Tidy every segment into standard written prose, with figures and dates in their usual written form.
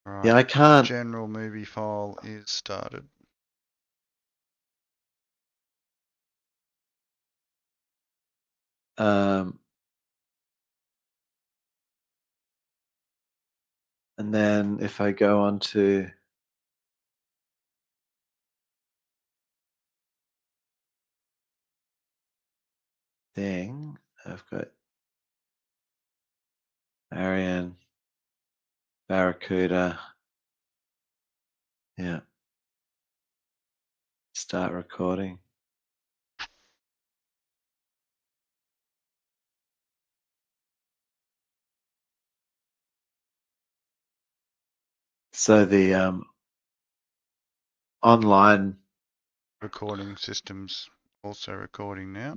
Right. Yeah, I can't. General movie file is started. And then if I go on to thing, I've got Arian, Barracuda. Yeah. Start recording. So the online Recording systems also recording now.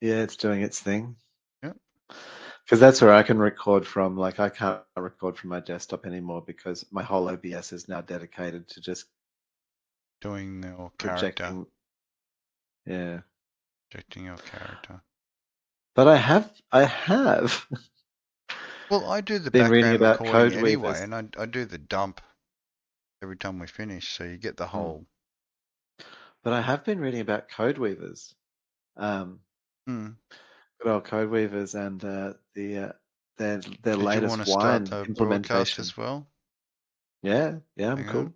Yeah, it's doing its thing. Yep. Because that's where I can record from. Like I can't record from my desktop anymore because my whole OBS is now dedicated to just Doing your character. projecting. Yeah. Projecting your character. But I have Well, I do the been reading background about recording code anyway, weavers. and I do the dump every time we finish, so you get the whole. But I have been reading about code weavers. Good old code weavers and their Did you want latest to start wine the broadcast implementation. as well? Yeah, I'm Hang cool. on.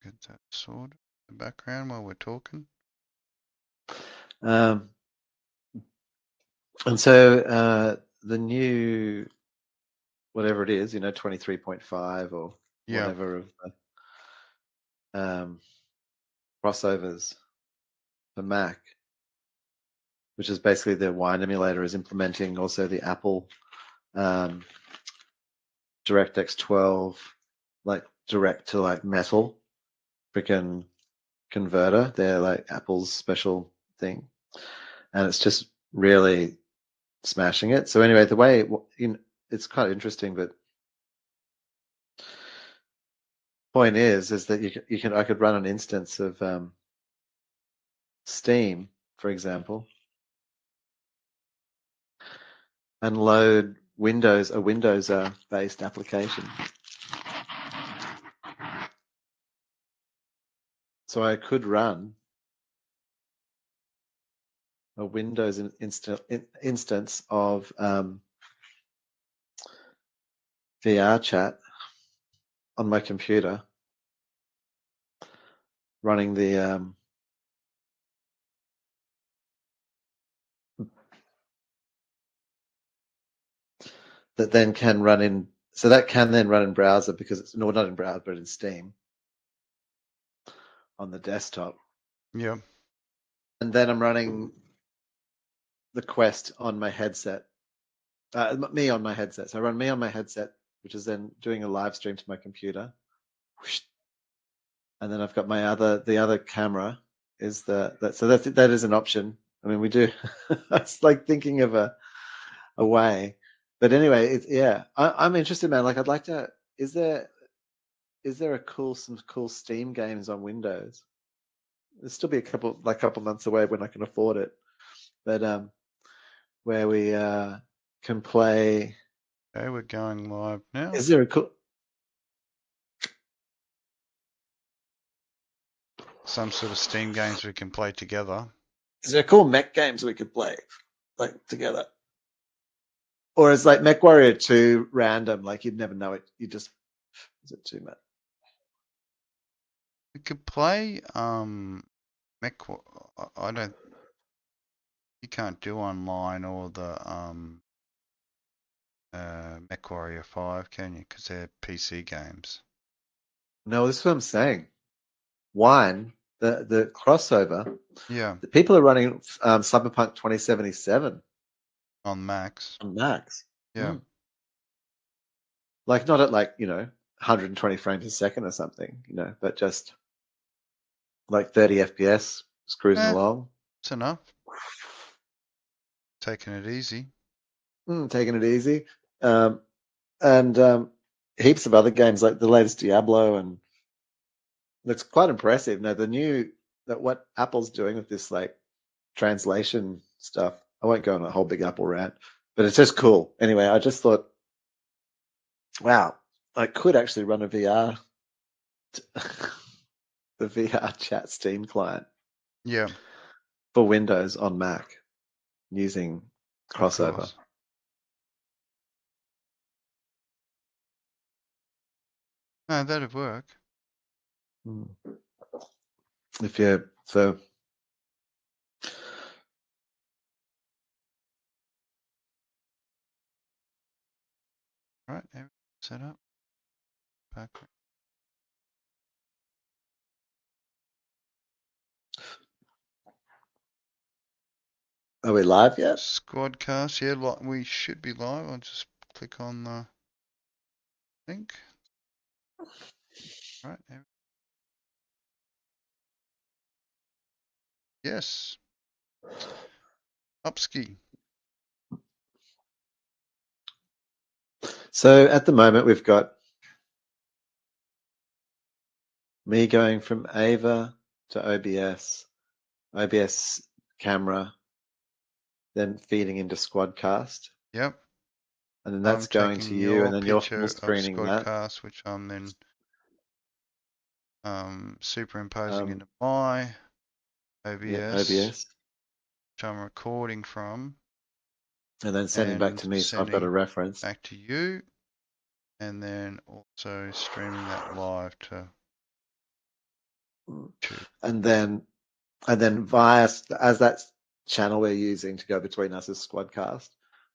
Get that sorted. The background while we're talking. And so the new, whatever it is, 23.5 or whatever of crossovers for Mac, which is basically the wine emulator, is implementing also the Apple DirectX 12, like direct to like metal freaking converter. They're like Apple's special thing, and it's just really smashing it. So anyway, the way it's quite interesting, but point is that I could run an instance of Steam, for example, and load a Windows based application. So I could run a Windows instance of VR chat on my computer, running the that then can run in. So that can then run in browser because it's not in browser, but in Steam on the desktop. Yeah. And then I'm running the Quest on my headset. Me on my headset. So I run me on my headset, which is then doing a live stream to my computer. And then I've got the other camera is that is an option. I mean, we do. It's like thinking of a way. But anyway, I'm interested, man. Like, I'd like to. Is there some cool Steam games on Windows? There'll still be a couple months away when I can afford it. But where we can play. Okay, we're going live now. Is there a cool? Some sort of Steam games we can play together. Is there cool mech games we could play like together? Or is like MechWarrior 2 random? Like you'd never know it. You just is it too much? We could play Mech. I don't. You can't do online or the MechWarrior 5, can you? Because they're PC games. No, this is what I'm saying. Wine, the crossover. Yeah. The people are running Cyberpunk 2077 On Macs. on Macs. Yeah. Like not at 120 frames a second or something, but just like 30 FPS, just cruising along. It's enough. Taking it easy. Taking it easy. And heaps of other games like the latest Diablo, and it's quite impressive. Now what Apple's doing with this like translation stuff. I won't go on a whole big Apple rant, but it's just cool. Anyway, I just thought, wow, I could actually run a VR, the VR chat Steam client. Yeah. For Windows on Mac using Crossover. Of course. No, that'd work. If you so. Right, set up. Back. Are we live yet? Squadcast, yeah, we should be live. I'll just click on the link. Right. Yes. Upski. So at the moment we've got me going from Ava to OBS, OBS camera, then feeding into Squadcast. Yep. And then that's going to you, and then you're full screening that. Squadcast, which I'm then superimposing into my OBS, yeah, OBS, which I'm recording from. And then sending back to me, so I've got a reference. Back to you, and then also streaming that live to YouTube. And then via, as that channel we're using to go between us is Squadcast.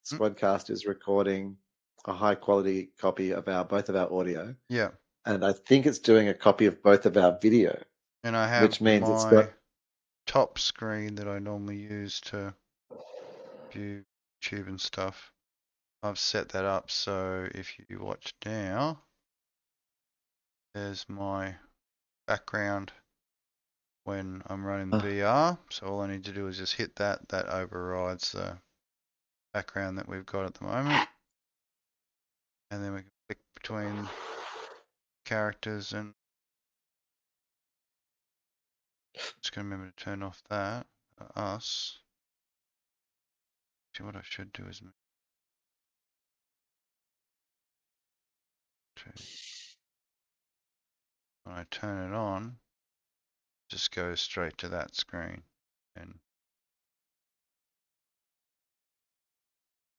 Squadcast is recording a high quality copy of both of our audio. Yeah. And I think it's doing a copy of both of our video. And I have which means my it's got top screen that I normally use to view YouTube and stuff. I've set that up so if you watch now, there's my background when I'm running the VR. So all I need to do is just hit that. That overrides the background that we've got at the moment. And then we can click between characters, and just gonna remember to turn off that us. See, what I should do is when I turn it on, just goes straight to that screen. And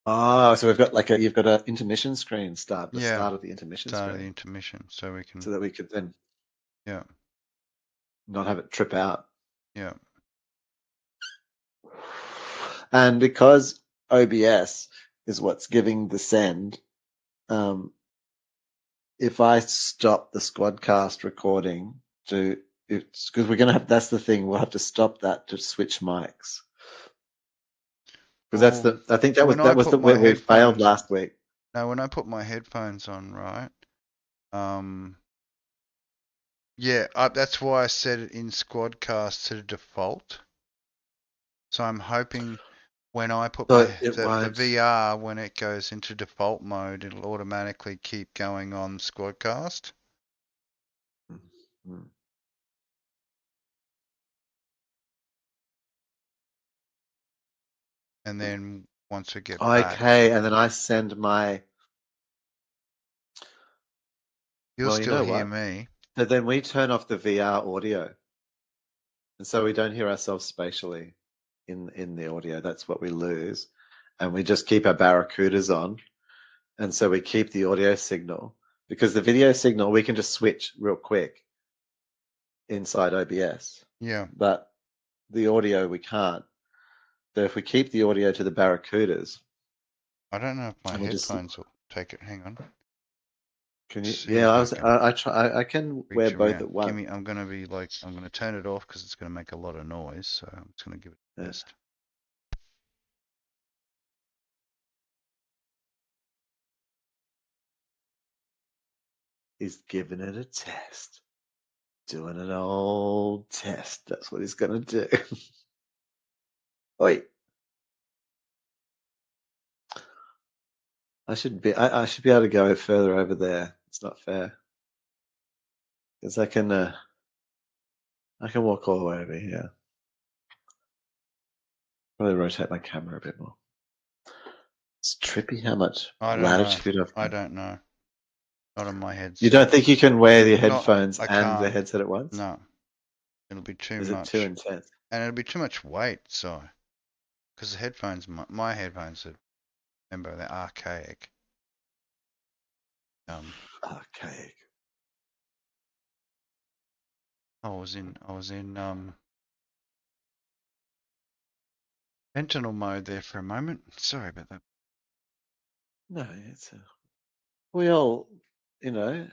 so we've got you've got an intermission screen start of the intermission start screen. Of the intermission, so we can. So that we could then. Yeah. Not have it trip out. Yeah. And because OBS is what's giving the send, if I stop the Squadcast recording because we're going to have, that's the thing, we'll have to stop that to switch mics. Because I think that was the way we failed last week. Now, when I put my headphones on, right? Yeah, that's why I set it in Squadcast to default. So I'm hoping when I put the VR, when it goes into default mode, it'll automatically keep going on Squadcast. Mm-hmm. And then once we get back. Okay, and then I send my. You'll still hear me. So then we turn off the VR audio. And so we don't hear ourselves spatially in the audio. That's what we lose. And we just keep our barracudas on. And so we keep the audio signal, because the video signal we can just switch real quick inside OBS. Yeah. But the audio we can't. So if we keep the audio to the barracudas. I don't know if my headphones will take it. Hang on. Can you? Yeah, I can wear both at once. I'm gonna turn it off because it's gonna make a lot of noise. So I'm just gonna give it a test. He's giving it a test. Doing an old test. That's what he's gonna do. Oi. I should be able to go further over there. It's not fair. Because I can walk all the way over here. Probably rotate my camera a bit more. It's trippy how much latitude I've got. I don't know. Not on my headset. You don't think you can wear the No, headphones I and the can't. headset at once? No, it'll be too Is it too much, intense? and it'll be too much weight. So, because the headphones, my headphones are, remember, they're archaic. Archaic. I was in Sentinel mode there for a moment. Sorry about that. No, it's we all, you know.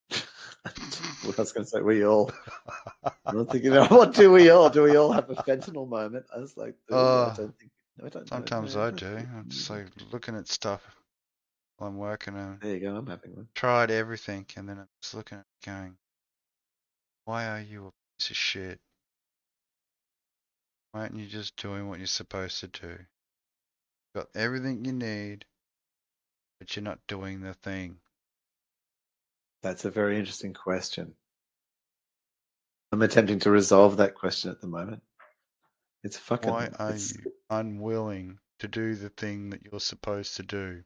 Well, I was going to say we all. I'm thinking, what do we all? Do we all have a fentanyl moment? I was like, I don't think. I don't know. Sometimes No, I do. I'm just like looking at stuff while I'm working and there you go. I'm having one. tried everything, and then I'm just looking at it going, why are you a piece of shit? Why aren't you just doing what you're supposed to do? Got everything you need, but you're not doing the thing. That's a very interesting question. I'm attempting to resolve that question at the moment. It's fucking. Why are you unwilling to do the thing that you're supposed to do?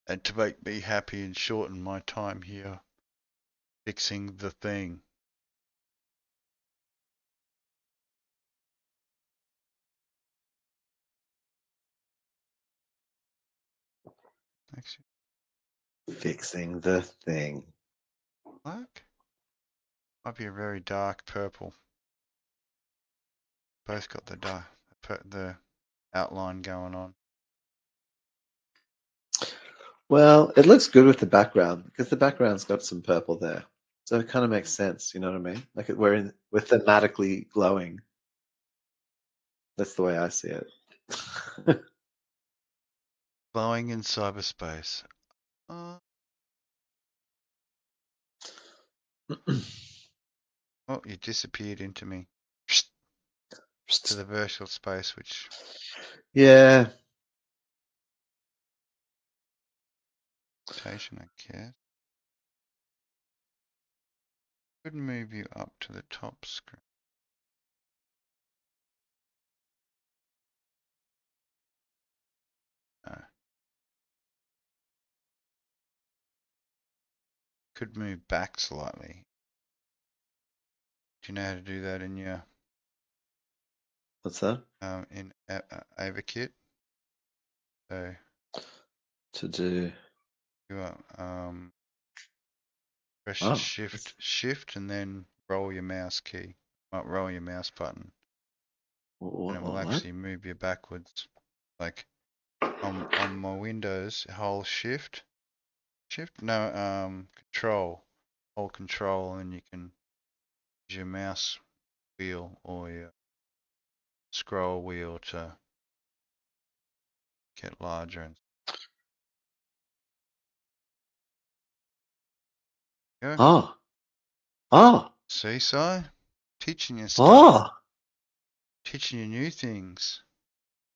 And to make me happy and shorten my time here fixing the thing. Actually, fixing the thing. black? Might be a very dark purple. Both got the outline going on. Well, it looks good with the background because the background's got some purple there, so it kind of makes sense. You know what I mean? Like we're thematically glowing. That's the way I see it. Glowing in cyberspace. Oh, you disappeared into me. To the virtual space, which... Yeah. I guess. Could move you up to the top screen. No. Could move back slightly. Do you know how to do that in your... What's that? In AVAKIT? So... To do... You press shift and then roll your mouse key. Roll your mouse button. And it will actually move you backwards. Like on my Windows, hold shift. No, control. Hold control and you can use your mouse wheel or your scroll wheel to get larger and go. See, Si? Teaching you stuff. Teaching you new things.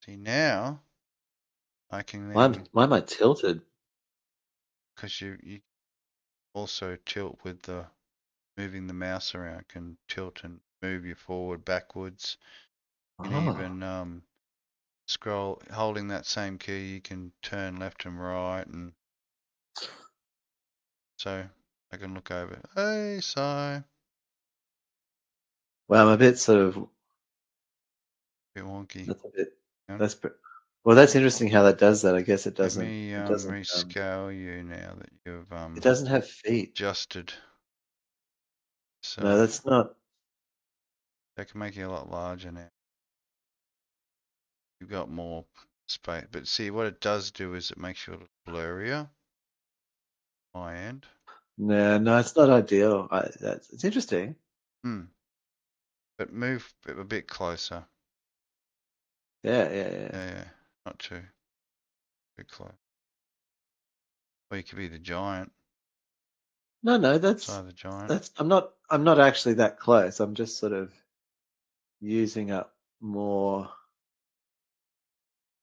See, now I can then... Why am I tilted? Because you also tilt with the moving the mouse around, can tilt and move you forward, backwards. You can even scroll, holding that same key, you can turn left and right, and so I can look over. Hey, Si. Well, I'm a bit sort of... Bit wonky. That's a bit... Well, that's interesting how that does that. I guess it doesn't... Let me rescale you now that you've it doesn't have feet. Adjusted. So no, that's not... That can make you a lot larger now. You've got more space. But see, what it does do is it makes you a little blurrier. My end. No, it's not ideal. It's interesting. But move a bit closer. Yeah. Not too close. Or you could be the giant. No, that's the giant. I'm not actually that close. I'm just sort of using up more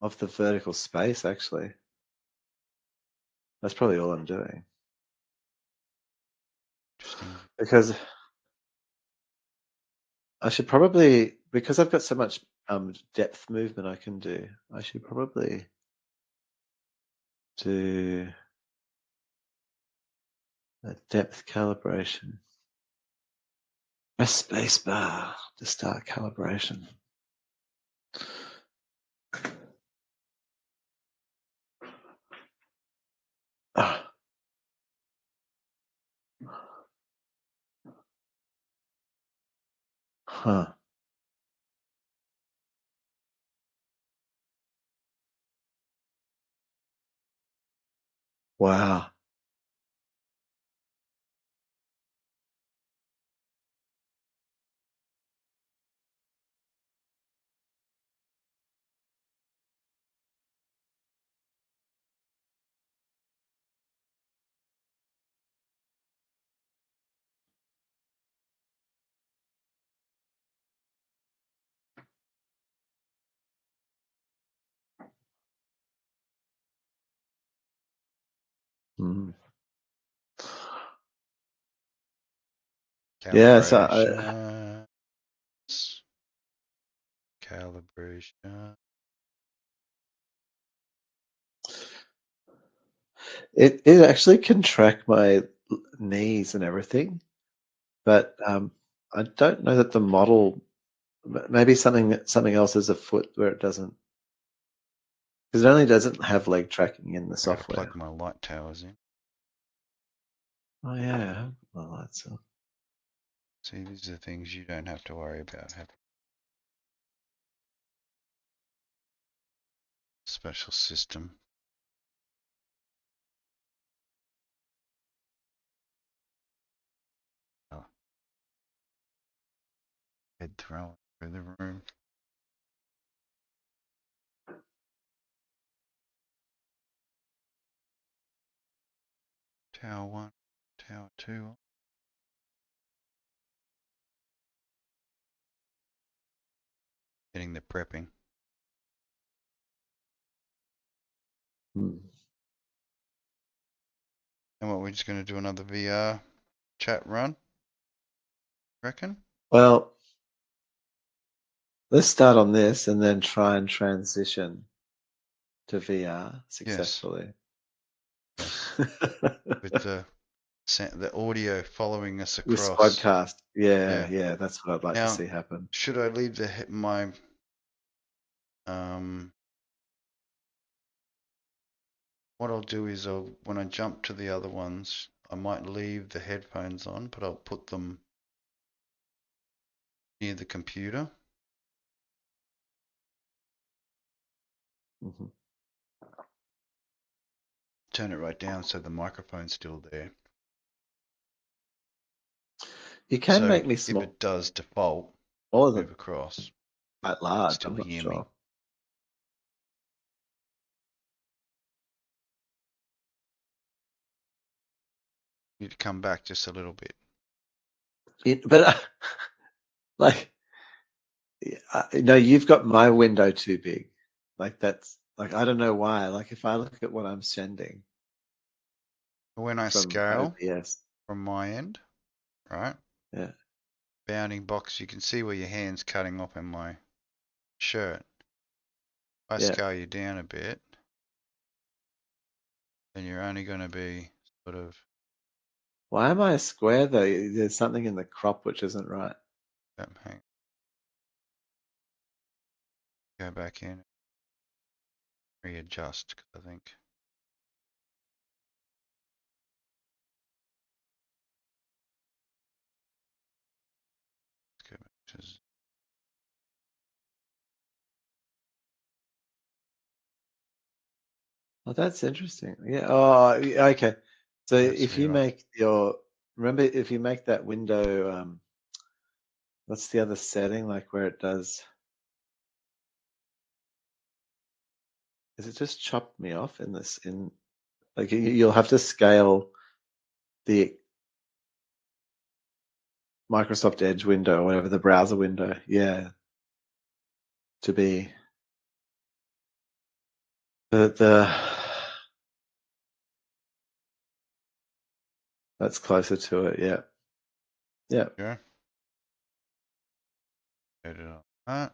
of the vertical space, actually. That's probably all I'm doing. Interesting. Because I should probably, because I've got so much depth movement I can do, I should probably do Depth calibration. Press spacebar to start calibration. Ah. Huh. Wow. Mm. Yeah, so Calibration. it actually can track my knees and everything, but I don't know that the model. Maybe something else is afoot where it doesn't, because it only doesn't have leg tracking in the I gotta software. plug my light towers in. Oh yeah, well that's. See, these are things you don't have to worry about. Have special system. Oh. Head thrown through the room. Tower 1, Tower 2. Getting the prepping. Hmm. And what, we're just going to do another VR chat run? Reckon? Well, let's start on this and then try and transition to VR successfully. Yes. With the audio following us With across. Squadcast. Yeah, Yeah. yeah, that's what I'd like to Now, see happen. should I leave my what I'll do is when I jump to the other ones, I might leave the headphones on, but I'll put them near the computer. Mm-hmm. Turn it right down so the microphone's still there. You can So make me if small. it does default, All of them move across, quite large. still I'm not hear me. sure. You need to come back just a little bit. But like, no, you've got my window too big. Like that's like I don't know why. Like if I look at what I'm sending When I from scale OBS, from my end, right? yeah, Bounding box, you can see where your hand's cutting off in my shirt. If I yeah. scale you down a bit, then you're only going to be sort of. Why am I a square though? There's something in the crop which isn't right. Hang. Go back in, readjust, because I think. Let's go back to. Oh, that's interesting. Yeah. Oh, yeah, okay. So That's if you right. make remember if you make that window, what's the other setting like where it does? Is it just chopped me off in this? In like you'll have to scale the Microsoft Edge window or whatever the browser window, yeah, to be the that's closer to it. Yeah, yeah. Yeah. Edit on that.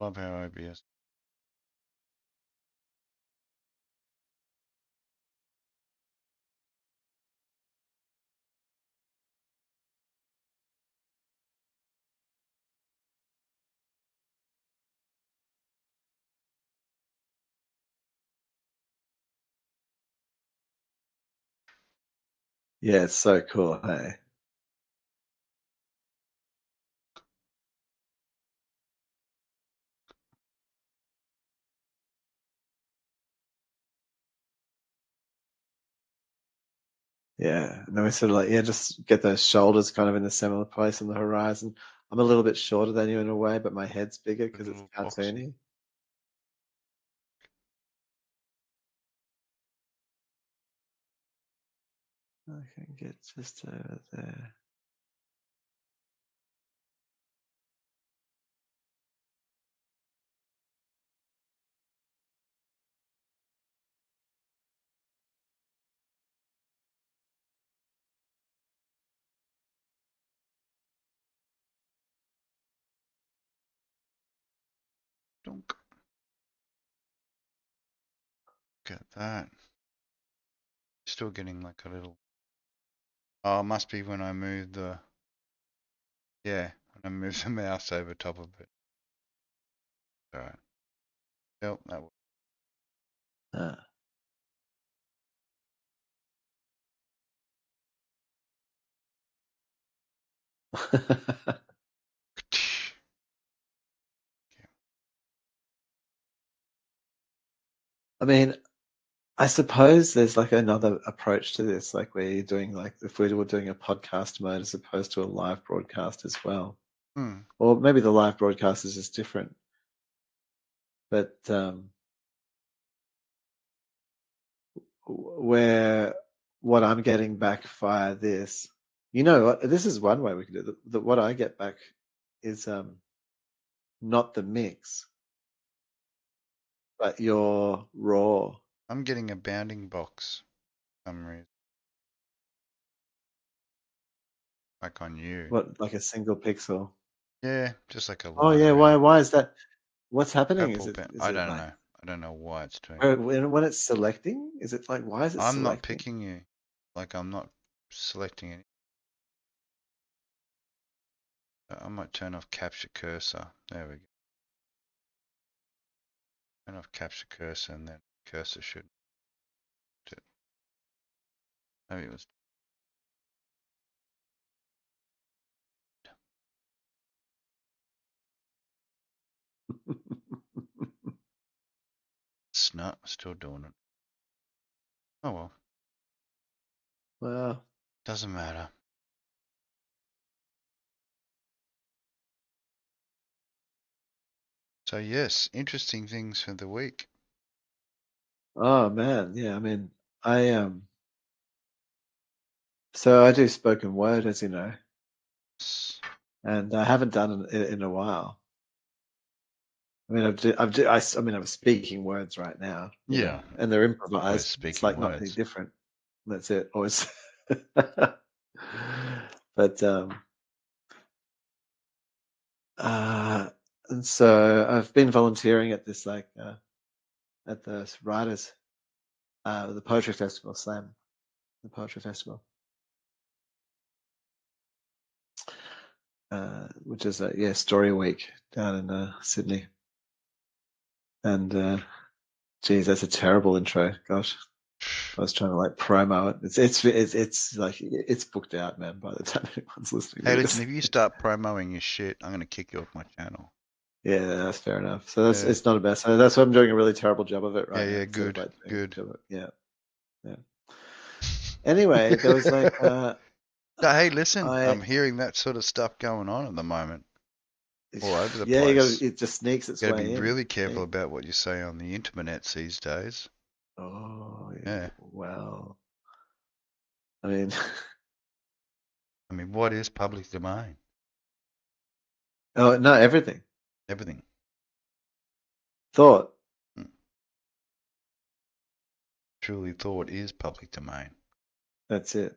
Love how OBS. Yeah, it's so cool. Hey. Yeah, and then we sort of like, yeah, just get those shoulders kind of in a similar place on the horizon. I'm a little bit shorter than you in a way, but my head's bigger because it's Little box. cartoony. I can get just over there. Dunk. Look at that. Still getting like a little. Oh, it must be when I move the. Yeah, when I move the mouse over top of it. Alright. Yep, that works. Ah. I mean, I suppose there's like another approach to this, like where you're doing like if we were doing a podcast mode as opposed to a live broadcast as well. Hmm. Or maybe the live broadcast is just different. But where what I'm getting back via this, you know, this is one way we can do it. What I get back is not the mix, but your raw. I'm getting a bounding box for some reason. Like on you. What, like a single pixel? Yeah, just like a Oh line yeah, around. why is that? What's happening? Purple bound. Is I it don't like know. I don't know why it's doing. when it's selecting? Is it like why is it I'm not selecting? picking you. Like I'm not selecting any. I might turn off capture cursor. There we go. Turn off capture cursor and then cursor should do it. Maybe it was it's not still doing it. Oh well. Well, Doesn't matter. So yes, interesting things for the week. oh man, yeah. I mean, I so I do spoken word, as you know, and I haven't done it in a while. I mean, I mean, I'm speaking words right now, you know, Yeah, and they're always improvised. It's speaking like not any words. different. That's it. Always. But uh, and so I've been volunteering at this like at the writers the poetry festival, Slam, the poetry festival, which is a yeah story week down in Sydney. And geez, that's a terrible intro. Gosh, I was trying to like promo it. It's like it's booked out, man. By the time anyone's listening Hey, to listen, this, if you start promoting your shit, I'm gonna kick you off my channel. yeah, that's fair enough. So that's Yeah, it's not a best. So that's why I'm doing a really terrible job of it yeah, right now yeah, instead of good, like doing a good good. job of it. Yeah, yeah. Anyway, there was like No, hey, listen, I I'm hearing that sort of stuff going on at the moment, all over the yeah, you got place. it just sneaks its Got to be way in. really careful about what you say on the internet these days. Oh, Yeah, well, I mean, I mean, what is public domain? oh no, everything. Everything. Thought. Hmm. Truly, thought is public domain. That's it.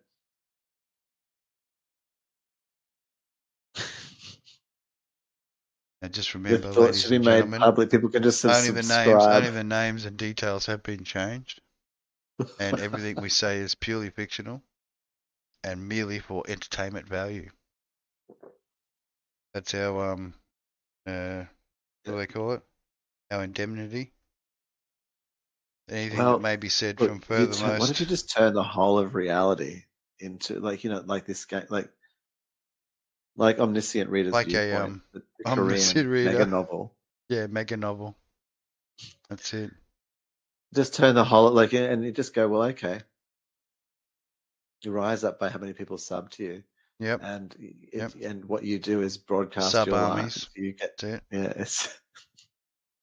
And just The remember, thoughts should ladies be and made gentlemen, public. People can just only subscribe. the names and details have been changed, and everything we say is purely fictional and merely for entertainment value. That's our what do they call it? Our indemnity. Anything that may be said Look, from what if you furthermost, just turn the whole of reality into like this game, like Omniscient Reader's like a Viewpoint, the omniscient Korean mega reader. novel. Yeah, mega novel. That's it. Just turn the whole and you just go, well, okay. You rise up by how many people sub to you. Yep. And Yep. and what you do is broadcast Sub your armies. life. You get That's it. it's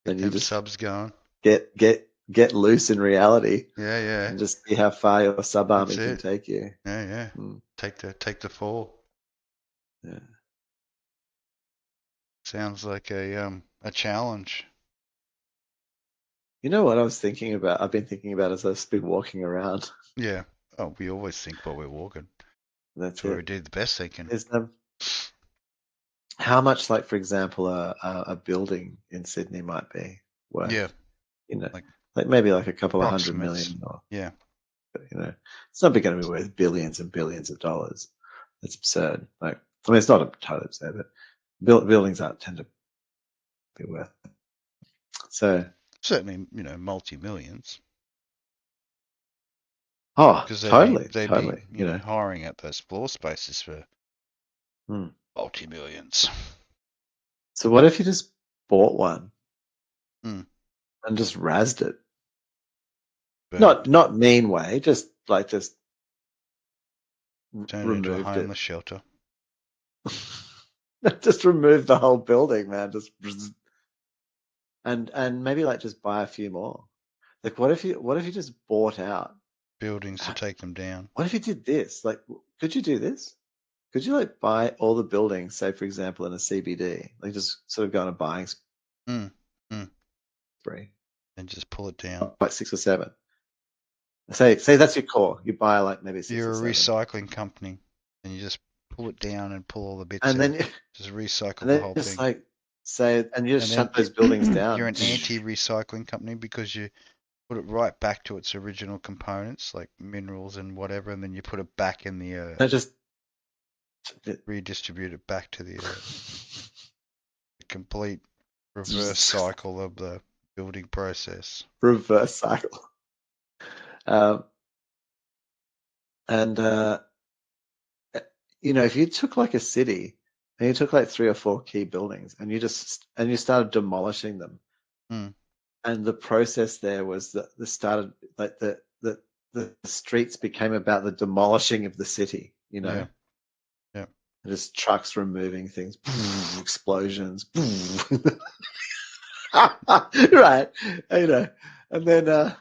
Get and you them just subs going. get loose in reality. Yeah, yeah. And just see how far your sub army That's can it. take you. Yeah, yeah. Mm. Take the fall. Yeah. Sounds like a challenge. You know what I was thinking about? I've been thinking about as I've been walking around. Yeah. Oh, we always think while we're walking. That's where it. we do the best thinking. Is how much, like for example, a building in Sydney might be worth? Yeah. You know, Like maybe like a couple of $100 approximates. million. Or, Yeah. you know, it's not going to be worth billions and billions of dollars. That's absurd. Like, I mean, it's not totally absurd, but buildings tend to be worth. So Certainly, multi-millions. oh, Because totally, they'd be, you know, hiring out those floor spaces for Hmm. multi-millions. So what if you just bought one Hmm. and just razzed it? But Not mean way, just turn it into a removed it. homeless shelter. Just remove the whole building, man. Just and maybe just buy a few more. Like what if you just bought out Buildings to take them down. What if you did this? Like, could you do this? Could you buy all the buildings, say for example in a CBD, just sort of go on a buying spree, and just pull it down? Like 6 or 7. Say that's your core. You buy maybe 6 You're or a 7, recycling company, and you just pull it down and pull all the bits and out. then Just recycle and the then whole just thing. say, and you just And shut then those buildings you're down. an anti-recycling company because you put it right back to its original components, like minerals and whatever, and then you put it back in the earth. Just redistribute it back to the earth. The complete reverse cycle of the building process. Reverse cycle. And if you took a city and you took 3 or 4 key buildings and you started demolishing them, and the process there was that the streets became about the demolishing of the city. Yeah. Just trucks removing things, explosions, right? And then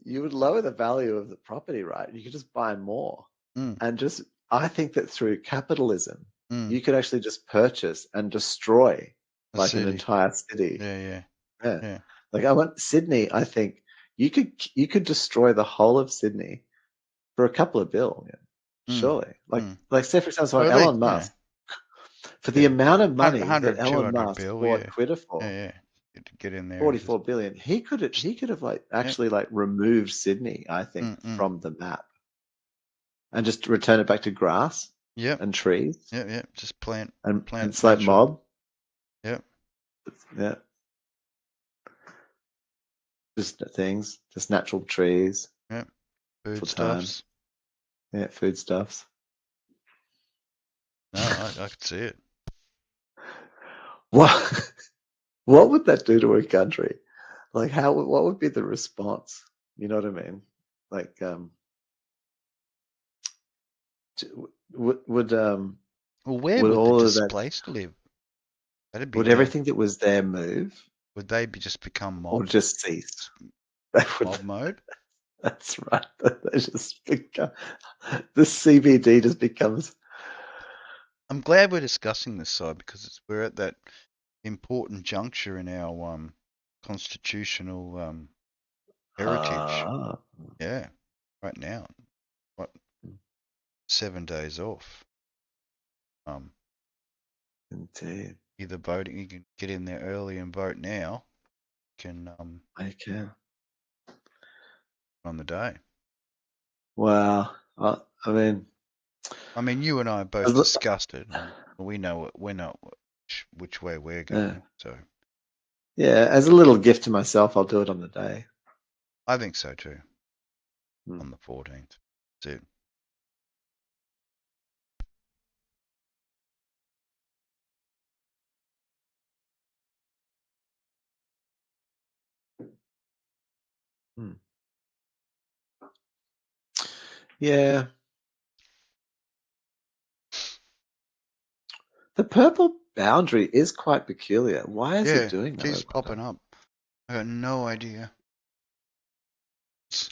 you would lower the value of the property, right? You could just buy more, and I think that through capitalism, you could actually just purchase and destroy an entire city. Yeah. I want Sydney. I think you could destroy the whole of Sydney for a couple of billion, surely. Say for example, Elon Musk, for the amount of money that Elon Musk bought Twitter for, To get in there. 44 billion. He could have actually removed Sydney, I think, from the map, and just return it back to grass and trees. Yeah. Just plant and natural. Slope Mob. Yep. Yeah. Just things, just natural trees. Yep. Foodstuffs. Yeah, foodstuffs. No, I could see it. What would that do to a country? What would be the response? You know what I mean? Would Well, where would would all the of that, displaced live? That'd be would everything that was there move? Would they just become mob? Or just cease? Mob mode? That's right. They just become, the CBD just becomes. I'm glad we're discussing this side because we're at that important juncture in our constitutional heritage. Yeah, right now. What? 7 days off. Indeed. either voting. You can get in there early and vote now. You can I can. on the day. Wow. I mean, you and I both discussed it, and we know which way we're going. So yeah, as a little gift to myself, I'll do it on the day. I think so too. On the 14th. That's it. Yeah. The purple boundary is quite peculiar. Why is it doing that? Keeps popping up. I got no idea.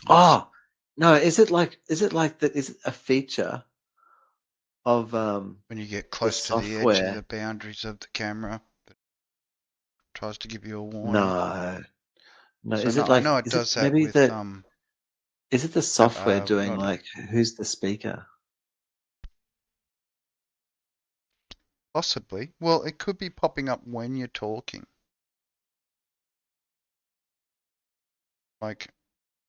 Oh no! Is it like that? Is it a feature of when you get close to the edge of the boundaries of the camera, that tries to give you a warning? No. So Is it I like? know it Is it does that maybe with that? Is it the software doing not like who's the speaker? possibly. Well, it could be popping up when you're talking. Like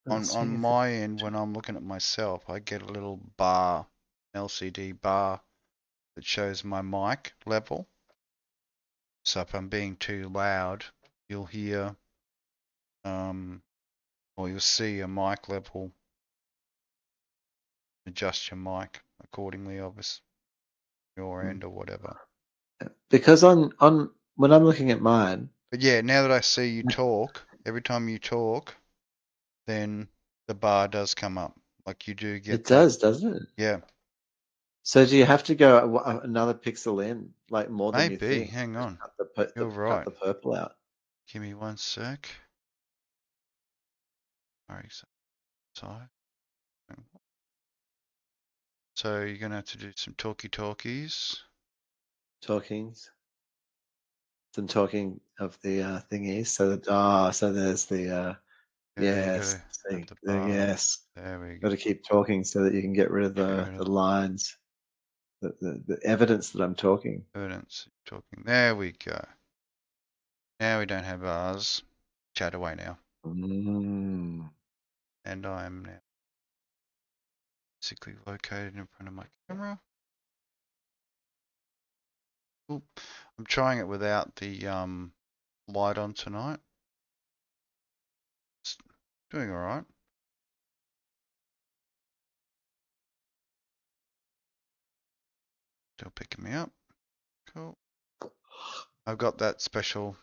on my end, when I'm looking at myself, I get a little bar, LCD bar, that shows my mic level. So if I'm being too loud, you'll hear, or you'll see a mic level. Adjust your mic accordingly, obviously, your end or whatever. Because on when I'm looking at mine. But yeah, now that I see you talk, every time you talk, then the bar does come up. Like you do get It that. does, doesn't it? Yeah. So do you have to go another pixel in, like more than you Maybe. think? Hang on. Cut You're cut right. the purple out. Give me 1 sec. Alright, so you're gonna have to do some talkies. Some talking of the thingies. So so there's the yes, see, The bar. yes. There we go. Got to keep talking so that you can get rid of the lines, the evidence that I'm talking. Evidence talking. There we go. Now we don't have bars. Chat away now. And I'm now physically located in front of my camera. Oop. I'm trying it without the light on tonight. It's doing alright. Still picking me up. Cool. I've got that special,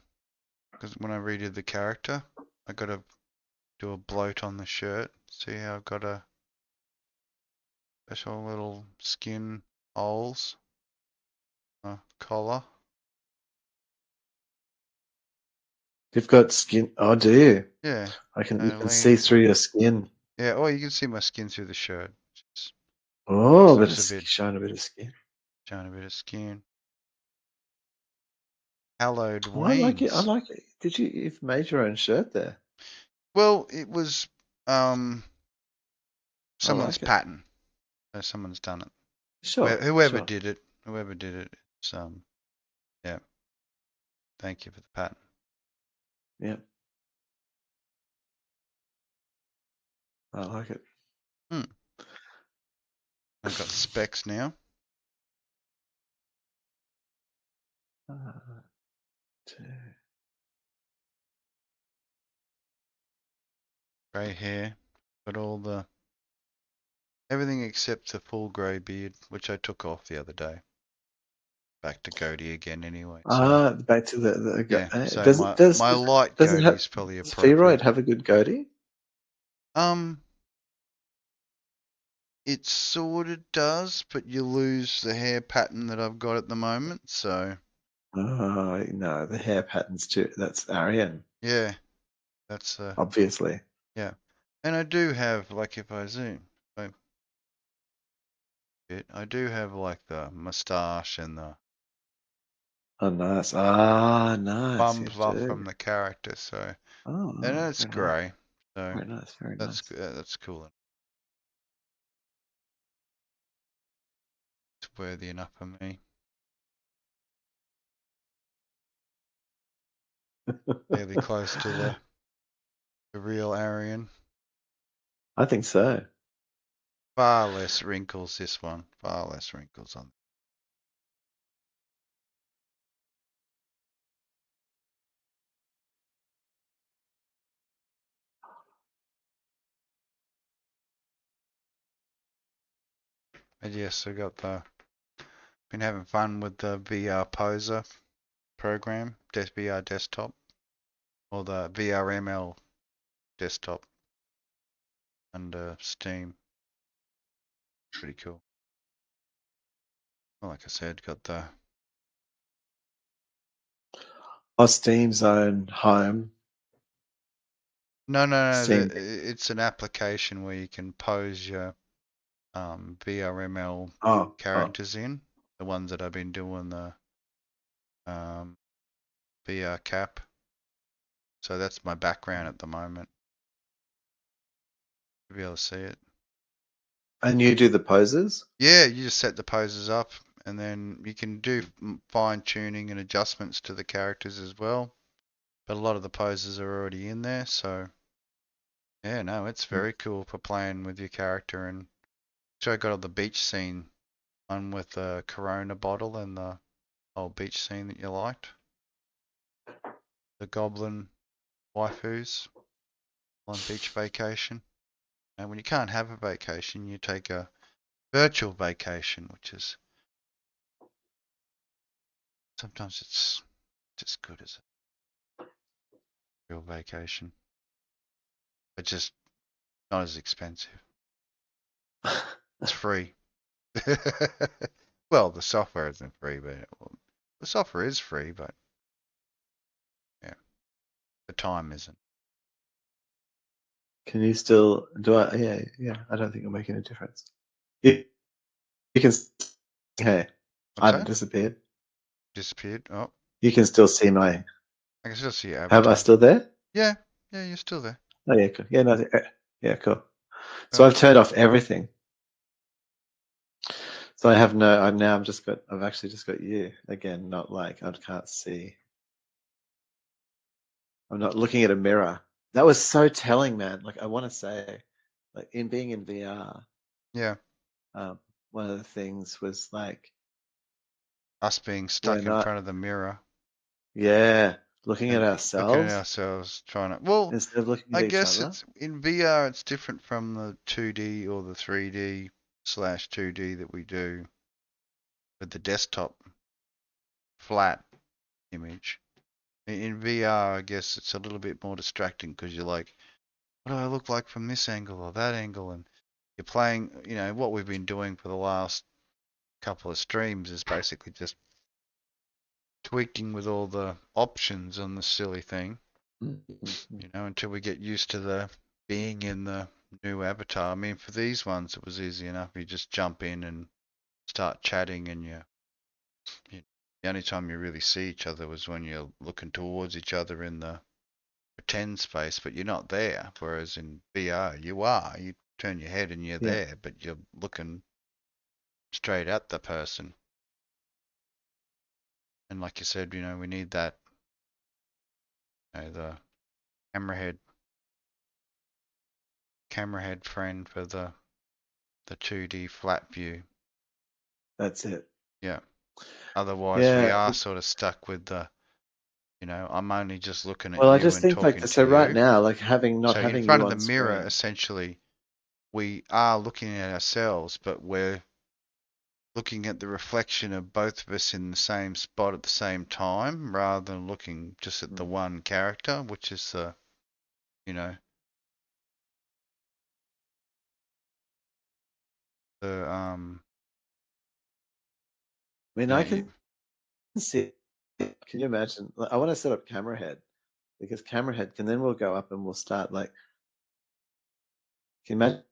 because when I redid the character, I got to do a bloat on the shirt. See how I've got a special little skin holes, collar. You've got skin. Oh, do you? Yeah. You can see through your skin. Yeah. Oh, you can see my skin through the shirt. Oh, but it's showing a bit of skin. Showing a bit of skin. Hallowed Oh, I like it. I Wings. like it. You've made your own shirt there? Well, it was someone's like it. pattern. So someone's done it. Sure. Whoever did it, it's yeah. Thank you for the pattern. Yeah. I like it. I've got specs now. Grey hair. Got everything except the full grey beard, which I took off the other day. Back to goatee again anyway. So. Back to the Yeah. So does my light does it goatee have, is probably does appropriate. VROID have a good goatee? It sort of does, but you lose the hair pattern that I've got at the moment, so. Oh, no, the hair pattern's too, that's Aryan. Yeah, that's obviously. Yeah, and I do have, like, if I zoom, I do have like the mustache and the. Oh, nice. Ah, nice. Bum fluff from the character, so. Oh, And it's grey, so. very nice. Very nice. That's cool. It's worthy enough for me. Fairly close to the real Arian. I think so. Far less wrinkles, this one. Far less wrinkles on. And yes, I got been having fun with the VR Poser program, VR desktop, or the VRML desktop under Steam. Pretty cool. Well, like I said, got the Steam's own home. no, Steam. it's an application where you can pose your VRML Oh. characters in, the ones that I've been doing the VR cap. So that's my background at the moment. You'll be able to see it. And you do the poses? Yeah, you just set the poses up, and then you can do fine tuning and adjustments to the characters as well. But a lot of the poses are already in there, so yeah, no, it's very cool for playing with your character. And so I got all the beach scene one with the Corona bottle and the old beach scene that you liked. The goblin waifus on beach vacation. And when you can't have a vacation, you take a virtual vacation, which is sometimes it's just good as a real vacation, but just not as expensive. It's free. Well, the software isn't free, but the software is free, but yeah, the time isn't. Can you still do I? Yeah. I don't think it'll make any difference. You can. Hey, I What's haven't that? disappeared. Disappeared? Oh, You can still see my. I can still see your Have I avatar. still there? Yeah, you're still there. Oh yeah, cool. Yeah, no, yeah, cool. So Oh, I've turned off everything. So I have no. I've actually just got you again. Not like I can't see. I'm not looking at a mirror. That was so telling, man. Like I want to say, like in being in VR, yeah, one of the things was like us being we're stuck in not. front of the mirror Yeah, looking at and looking at ourselves ourselves trying to. Well, instead of looking at I each guess other. it's in VR. It's different from the 2D or the 3D slash 2D that we do with the desktop flat image. In VR, I guess it's a little bit more distracting because you're like, what do I look like from this angle or that angle? And you're playing, what we've been doing for the last couple of streams is basically just tweaking with all the options on the silly thing, until we get used to the being in the new avatar. I mean, for these ones, it was easy enough. You just jump in and start chatting, and the only time you really see each other was when you're looking towards each other in the pretend space, but you're not there. Whereas in VR, you are. You turn your head and you're Yeah, there, but you're looking straight at the person. And like you said, we need that, the camera head friend for the 2D flat view. that's it. Yeah. Otherwise, we Yeah. are sort of stuck with I'm only just looking at Well, I you just and think like talking to so right you. now, like not So in having front you of the on mirror, screen. essentially, we are looking at ourselves, but we're looking at the reflection of both of us in the same spot at the same time, rather than looking just at the one character, which is you know, the I mean, you know, I you, can see. Can you imagine? Like, I want to set up camera head because camera head can then we'll go up and we'll start like. Can you imagine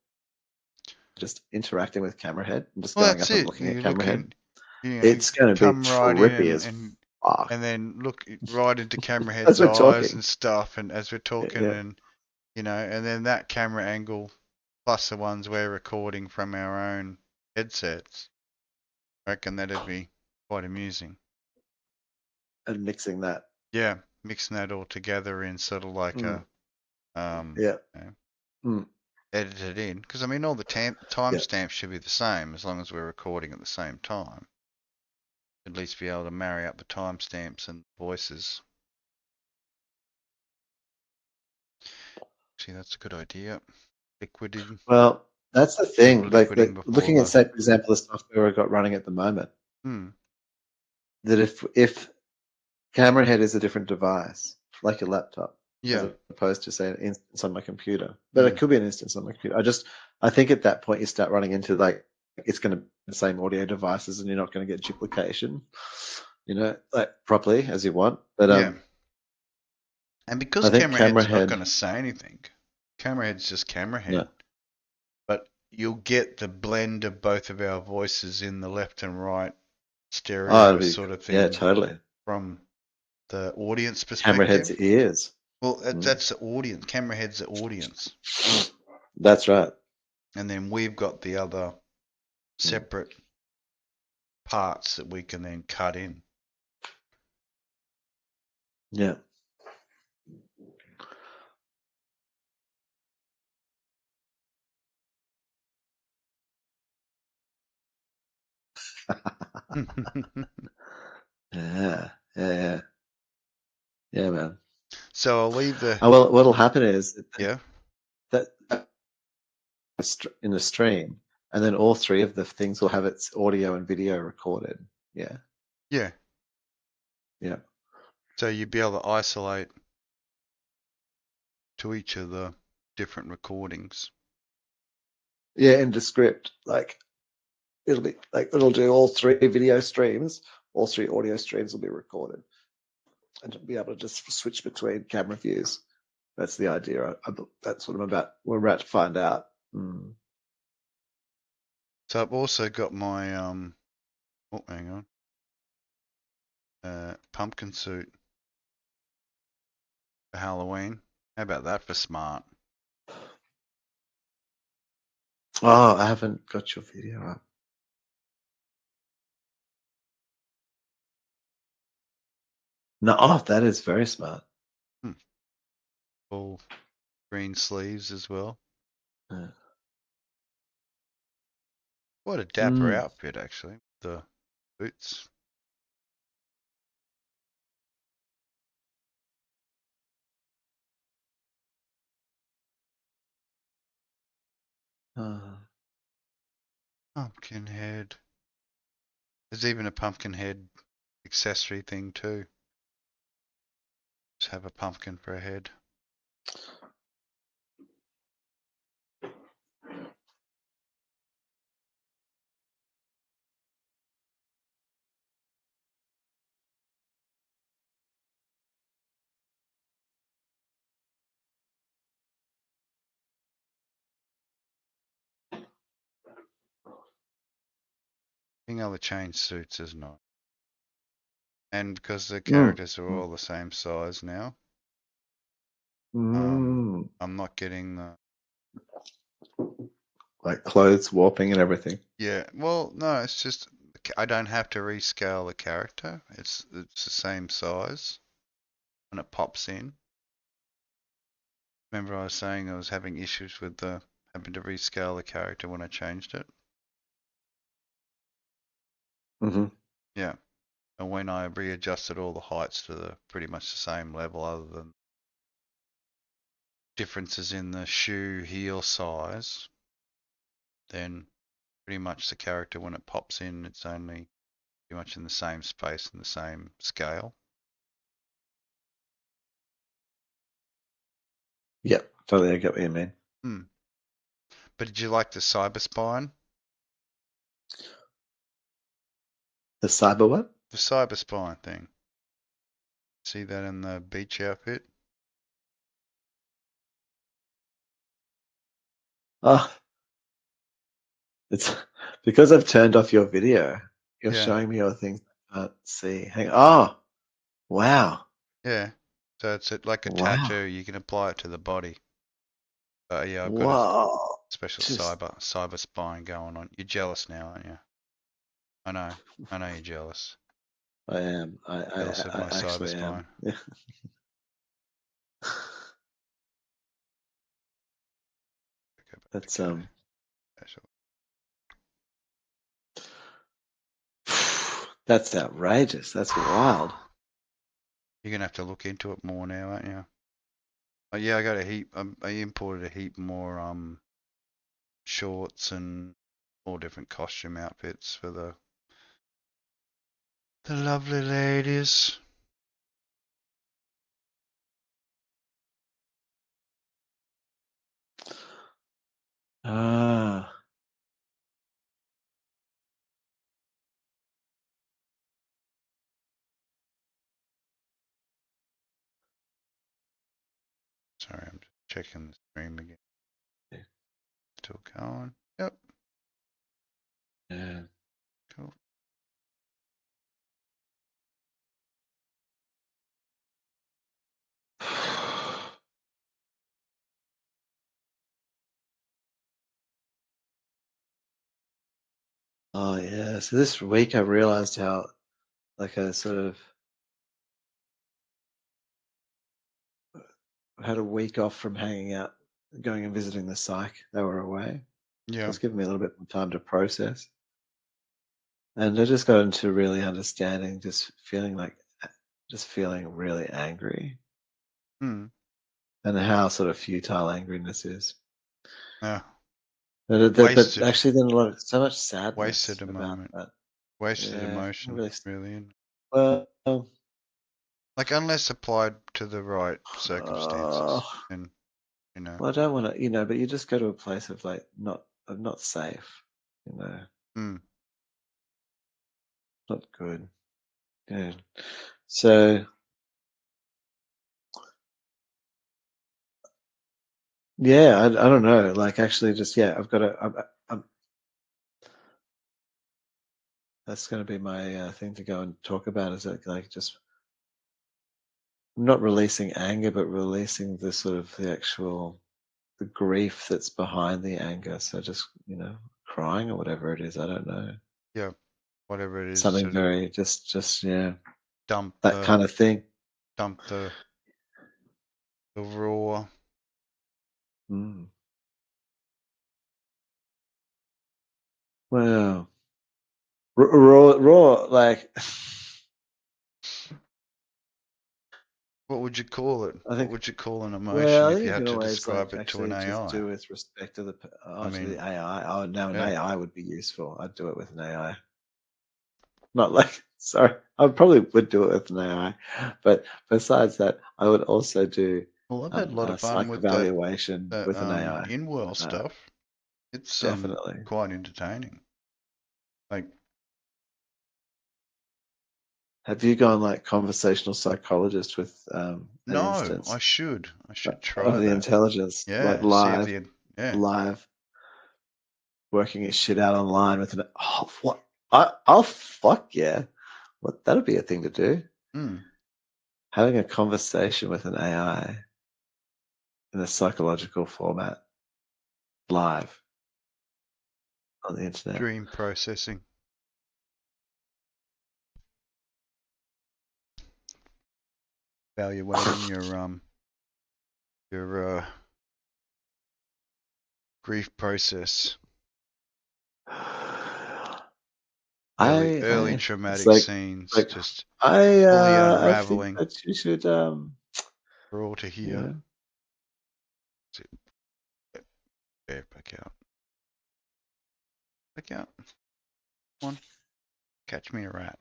just interacting with camera head and just well, going that's up and it. looking at You camera look head? in, It's going to be come right trippy in as and fuck then look right into camera as head's we're eyes talking. and stuff, and as we're talking, Yeah, and and then that camera angle plus the ones we're recording from our own headsets. I reckon that'd be quite amusing. and mixing that. Yeah, mixing that all together in sort of like Mm. a Yeah. you know, Mm. edited in, because I mean all the Yeah. timestamps should be the same as long as we're recording at the same time. At least be able to marry up the timestamps and voices. See, that's a good idea. Liquiding, Well, that's the not thing. Like liquiding before looking at, the. say, for example, the software we've got running at the moment, Hmm. that if camera head is a different device, like a laptop, as Yeah. opposed to say an instance on my computer, but it Hmm. could be an instance on my computer. I think at that point you start running into like it's going to be the same audio devices, and you're not going to get duplication, like properly as you want. But Yeah. And because I think camera camera head's not head, going to say anything, camera head's just camera head. no. But you'll get the blend of both of our voices in the left and right Oh, stereo sort of yeah, thing totally. from the audience Camera head's perspective. ears. Well, Mm. that's the audience. Camera head's the audience. That's right. And then we've got the other Mm. separate parts that we can then cut in. Yeah. Yeah, yeah, yeah, man. So I'll leave the. Well, what'll happen is Yeah. that in the stream, and then all three of the things will have its audio and video recorded. Yeah, Yeah. yeah, So you'd be able to isolate to each of the different recordings. yeah. In the script, like it'll do all three video streams, all three audio streams will be recorded, and be able to just switch between camera views. That's the idea. That's what we're about to find out. Mm. So I've also got my oh, hang on, pumpkin suit for Halloween. How about that for smart? Oh, I haven't got your video up. No, oh, that is very smart. Full green sleeves as well. Yeah. What a dapper Mm. outfit, actually. The boots. Pumpkin head. There's even a pumpkin head accessory thing too. Just have a pumpkin for a head. Being able to change suits is nice. And because the characters are all the same size now, Mm. I'm not getting the. Like clothes warping and everything. Yeah, well, no, it's just I don't have to rescale the character. It's the same size when it pops in. Remember I was saying I was having issues with the having to rescale the character when I changed it? Mm-hmm. Yeah. And when I readjusted all the heights to the pretty much the same level other than differences in the shoe heel size, then pretty much the character when it pops in, it's only pretty much in the same space and the same scale. Yep, totally. I get what you mean. Hmm. But did you like the cyber spine? The cyber what? The cyber spine thing. See that in the beach outfit? Oh, it's because I've turned off your video. You're Yeah. showing me all things I can't see. Hang on. Oh, wow. Yeah. So it's like a Wow. tattoo. You can apply it to the body. Yeah, I've got a Whoa. special Just cyber spine going on. You're jealous now, aren't you? I know. I know you're jealous. I am. Jealous of I my cyber actually am. spine. Yeah. Go back That's to casual. that's outrageous. That's wild. You're gonna have to look into it more now, aren't you? Oh, yeah, I got a heap. I imported a heap more shorts and all different costume outfits for the lovely ladies. Ah. Sorry, I'm just checking the stream again. Yeah. Still going. Yep. Yeah. Cool. Oh yeah. So this week I realized how like I sort of had a week off from hanging out, going and visiting the psych. They were away. So Yeah. it's given me a little bit more time to process. And I just got into really understanding, just feeling really angry, Hmm. and how sort of futile angriness is. Yeah. But Wasted. actually, then so much sadness Wasted a about moment. that. Wasted Yeah, emotion. really. Really. Well, Like unless applied to the right uh, circumstances, and you know. well, I don't want to, but you just go to a place of like not safe, Hmm. not good. Yeah. So yeah, I don't know. Like actually, just I've got to. That's going to be my thing to go and talk about. Is like just not releasing anger, but releasing the sort of the grief that's behind the anger. So just crying or whatever it is. I don't know. Yeah. Whatever it is, Something sort of very just dump that the kind of thing. dump the raw. Mm. Well, raw like. What would you call it? I What think. would you call an emotion Well, I if think you you had can to always describe like it to an actually just AI? do with respect to I to mean, the AI. Oh no, an yeah. AI would be useful. I'd do it with an AI. Not like sorry, I probably would do it with an AI, but besides that, I would also do Well, I've had a lot a of fun psych with evaluation the with an AI. in-world stuff. It's Definitely. quite entertaining. Like, Have you gone like conversational psychologist with an no, I instance should. I should of try the that. intelligence, like Yeah, see if the yeah. live, working his shit out online with an what? I'll fuck yeah. What that'll be a thing to do. Mm, Having a conversation with an AI in a psychological format live on the internet. dream processing. Evaluating your grief process. Early It's traumatic like scenes like just fully I think unraveling that you should for all to hear. yeah. Yeah, back out. Back out. Come on. Catch me a rat.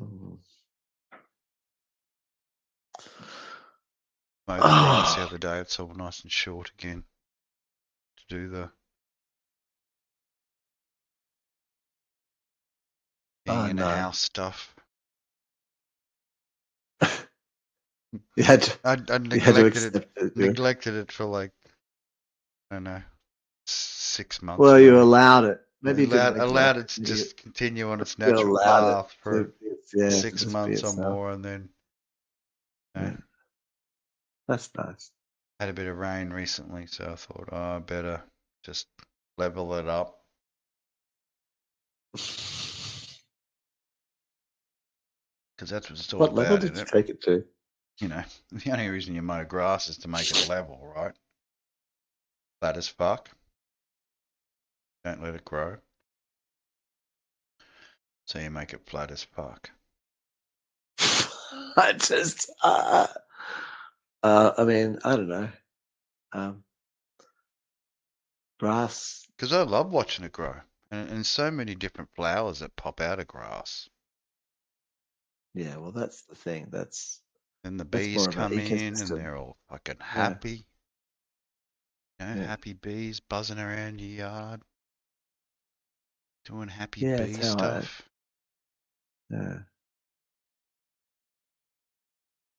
Mm. Mowed the grass the other day. It's all nice and short again to do the being Oh in a no. house stuff. You had to I you had to neglected it. accept it. Neglected it for like I don't know 6 months Well, you maybe. allowed it. Maybe you didn't Allowed neglect it it. to Maybe just continue on its you natural allowed it path for to six just be months or itself. more, and then you know, Yeah. That's nice. had a bit of rain recently, so I thought, oh, I better just level it up. Because that's what it's all What level about, did isn't you it? take it to? You know, the only reason you mow grass is to make it level, right? Flat as fuck. Don't let it grow. So you make it flat as fuck. I just, I mean, I don't know. Grass. Because I love watching it grow. And so many different flowers that pop out of grass. Yeah, well, that's the thing. And the That's bees more of an come in and ecosystem. they're all fucking Yeah. happy. You know, Yeah. happy bees buzzing around your yard. Doing happy Yeah, bee it's how stuff. yeah.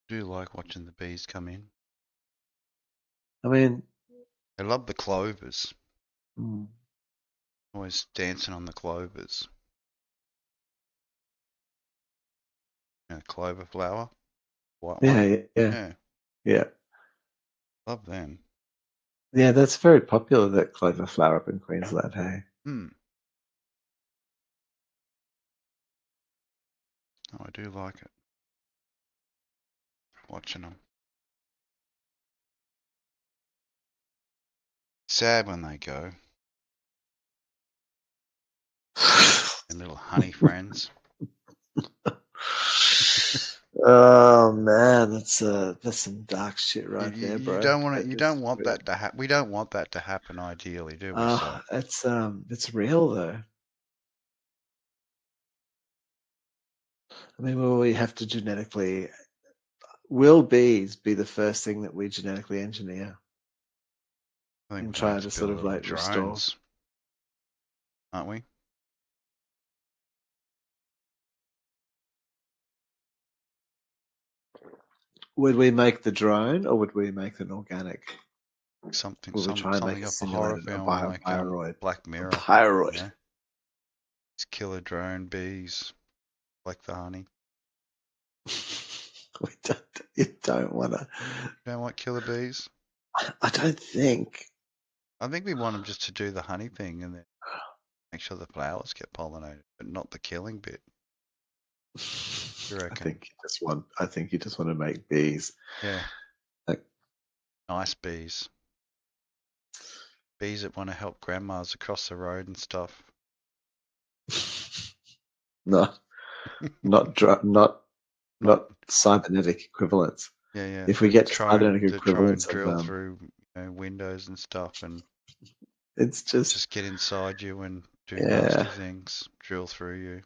Do like watching the bees come in. I mean, I love the clovers. mm, Always dancing on the clovers. You know, clover flower. White one. yeah, yeah, Yeah. yeah. Love them. Yeah, that's very popular, that clover flower up in Queensland, hey? Oh, I do like it. Watching them. Sad when they go. And little honey friends. Oh man, that's some dark shit right there, You bro. don't want it. That You is don't want really, that to happen. We don't want that to happen, ideally, do we? So it's real though. I mean, will we have to genetically? Will bees be the first thing that we genetically engineer I think and we're gonna try have to to build sort of little like restore? drones, aren't we? Would we make the drone, or would we make an organic? Something, Would we try and make something a off a horror simulated film like VROID? Black A Mirror. VROID. You know? These killer drone bees, like the honey. You don't want to. You don't want killer bees? I don't think. I think we want them just to do the honey thing and then make sure the flowers get pollinated, but not the killing bit. You I reckon? think you just want to make bees. Yeah. Like, Nice bees. Bees that want to help grandmas across the road and stuff. not cybernetic equivalents. Yeah. If we get to try and cybernetic equivalents of drill through windows and stuff and it's just get inside you and do nasty things, drill through you.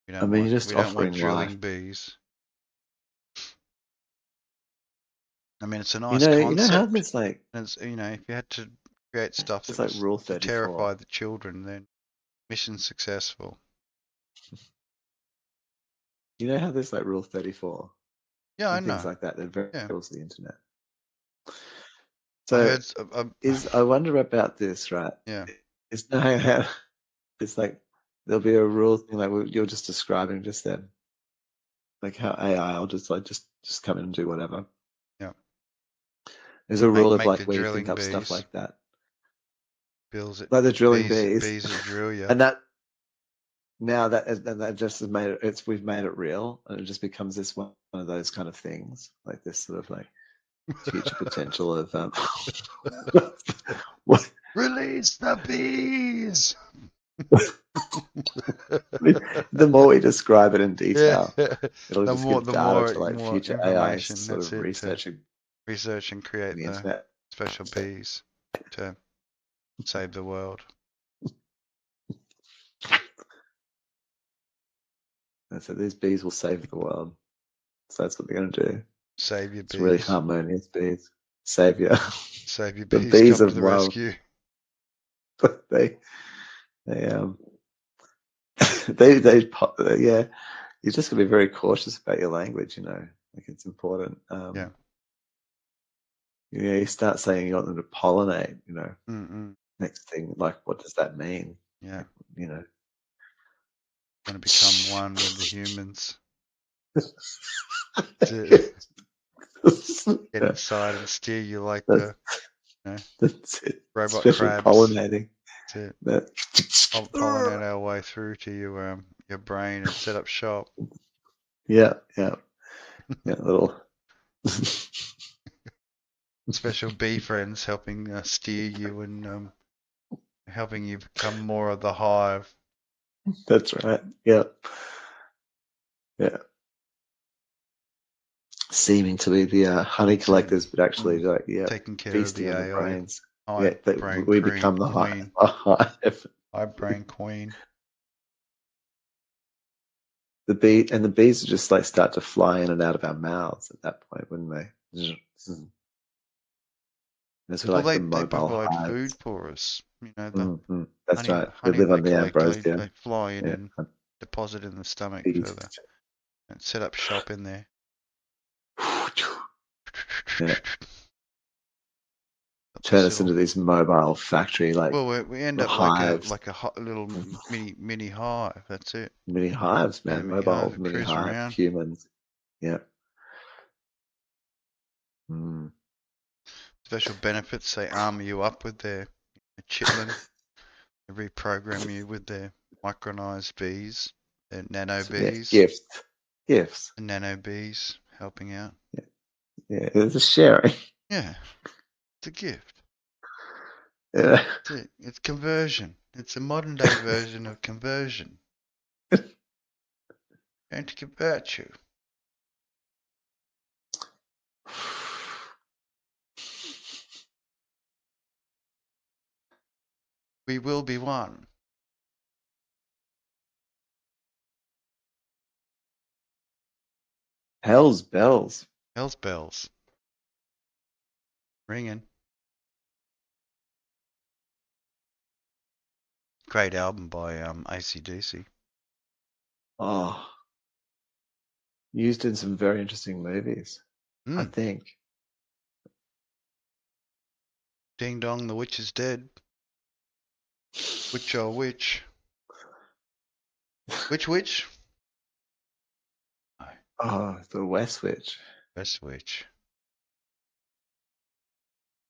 We I don't mean, want you're just we don't want offering drilling life. bees. I mean, it's a You nice know how concept. there's like And it's, if you had to create stuff that it's like was Rule to 34. terrify the children, then mission successful. You know how there's like Rule 34? Yeah, I And things know. like that Yeah. variables the internet. I So heard. I wonder about this, right? Yeah. It's no how it's like there'll be a rule thing like you're just describing just then. Like how AI will just come in and do whatever. Yeah. There's a rule of Make like the where you think drilling up stuff bees. like that. Bills it. Like the drilling bees. Bees that drill you. And that now that just has made it. We've made it real, and it just becomes this one of those kind of things, like this sort of like future potential of what. Release the bees. The more we describe it in detail, Yeah. it'll The just give data more to like future AI information. sort That's of it. To research and create the the internet. special bees to save the world. And so these bees will save the world. So that's what they're going to do. Save your It's bees. really harmonious bees. Save your Save your the bees. bees Come of to the love. rescue. they yeah. You just got to be very cautious about your language. Like it's important. Yeah. You start saying you want them to pollinate. Next thing, like, what does that mean? Yeah. Like, Want to become one with the humans. To get inside and steer you like that's it. robot Special crabs. pollinating. To pollinate our way through to your brain and set up shop. Yeah, little. Special bee friends helping steer you and helping you become more of the hive. That's right. Yeah. Seeming to be the honey collectors, but actually, like, Taking care of feasting the on the AI brains. Yeah, hive brain we become the queen. hive. Hive brain queen. The bees would just like start to fly in and out of our mouths at that point, wouldn't they? It's Well, like the they mobile provide hives. food for us. You know, the Mm-hmm. That's right. They honey live they on the collect, ambrosia. they fly in Yeah, and deposit in the stomach further feast. and set up shop in there. Yeah, turn This us little, into this mobile factory, like well, we end the up like a hives, little mini hive. That's it. mini hives, Yeah, man, mini hive mobile that mini cruise hive around. humans. Yeah. Mm. Special benefits. They arm you up with their chitlin. They reprogram you with their micronized bees, their nano So, yeah, bees, gifts. the nano bees helping out. Yeah, it's a sharing. Yeah, it's a gift. Yeah. That's it. It's conversion. It's a modern day version of conversion. Going to convert you. We will be one. Hell's bells. Hell's bells. Ringing. Great album by AC/DC. Oh, used in some very interesting movies, I think. Ding dong, the witch is dead. Witch oh witch. Witch? Oh, the West Witch. West witch.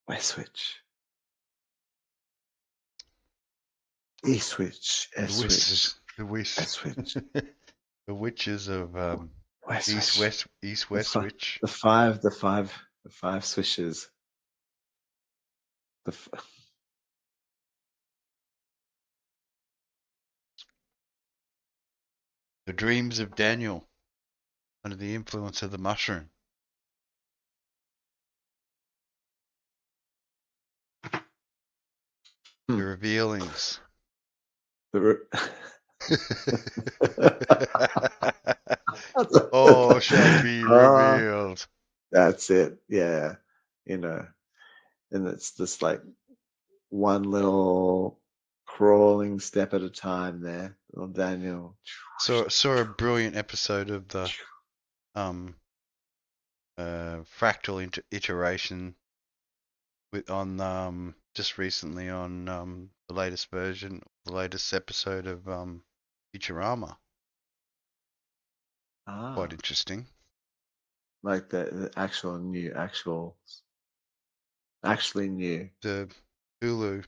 West Witch. East Witch. The S Witch. witches. The witch. S Witch. The witches of West East Witch. West witch. The five swishes. The The dreams of Daniel under the influence of the mushroom. The revealings. the All shall be Ah, revealed. that's it. Yeah. You know, and it's just like one little crawling step at a time there. Little Daniel. Saw a brilliant episode of the um fractal iteration on just recently on the latest version, the latest episode of Futurama. Quite Ah, interesting. like the actually new. The Hulu,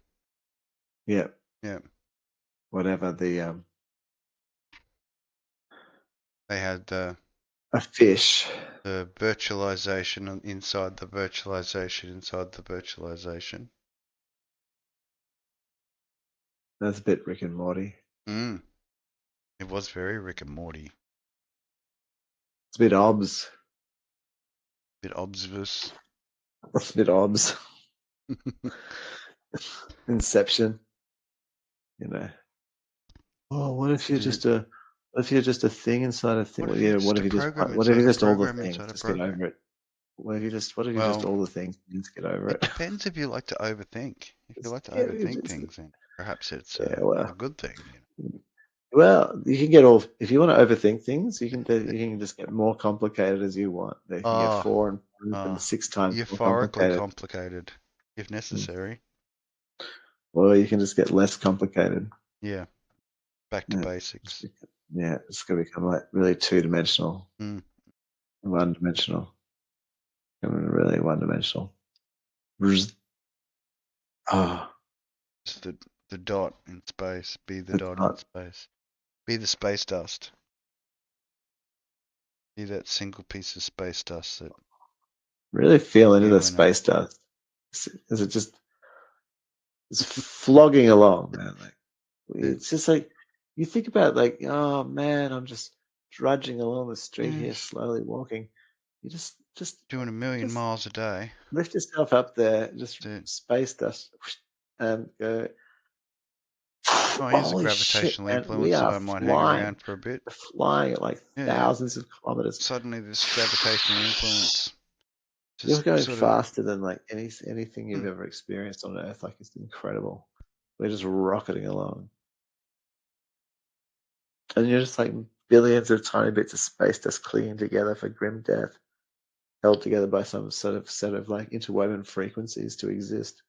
Yeah. yeah, Whatever they had a fish. the virtualization inside the virtualization inside the virtualization. That's a bit Rick and Morty. Mm, it was very Rick and Morty. It's a bit obs. Bit obvious. It's a bit obs. Inception. You know. Oh, what if you're just a thing inside a thing? What Well, if you're yeah, just a program what if you're inside a just all the program things? inside a Just get program? over it. What if you're just Well, all the things? Just get over it it. depends if you like to overthink. If you like to Yeah, you overthink just, things, then perhaps it's yeah, a good thing. You know? well, you can get all. If you want to overthink things, you can just get more complicated as you want. You can get Oh, 4 and 6 times more euphorically complicated. complicated, if necessary. Or you can just get less complicated. Yeah, back to Yeah, basics. it's gonna become like really two-dimensional, Mm. one-dimensional, really one-dimensional. Ah, Just the dot in space. Be the it's dot in not. space. Be the space dust. Be that single piece of space dust that Really feel into you the and space dust. Is it just it's flogging along, man? Like it's just like you think about like, oh man, I'm just drudging along the street here, slowly walking. You just doing 1,000,000 just miles a day. lift yourself up there, just That's it. space dust, and go. Oh, here's a Holy shit, gravitational man! We influence that are I might hang flying. around for a bit. We're flying at like Yeah, yeah. thousands of kilometers. Suddenly this gravitational influence You're just going sort of faster than like anything you've ever experienced on Earth. Like it's incredible. We're just rocketing along, and you're just like billions of tiny bits of space dust clinging together for grim death, held together by some sort of set of like interwoven frequencies to exist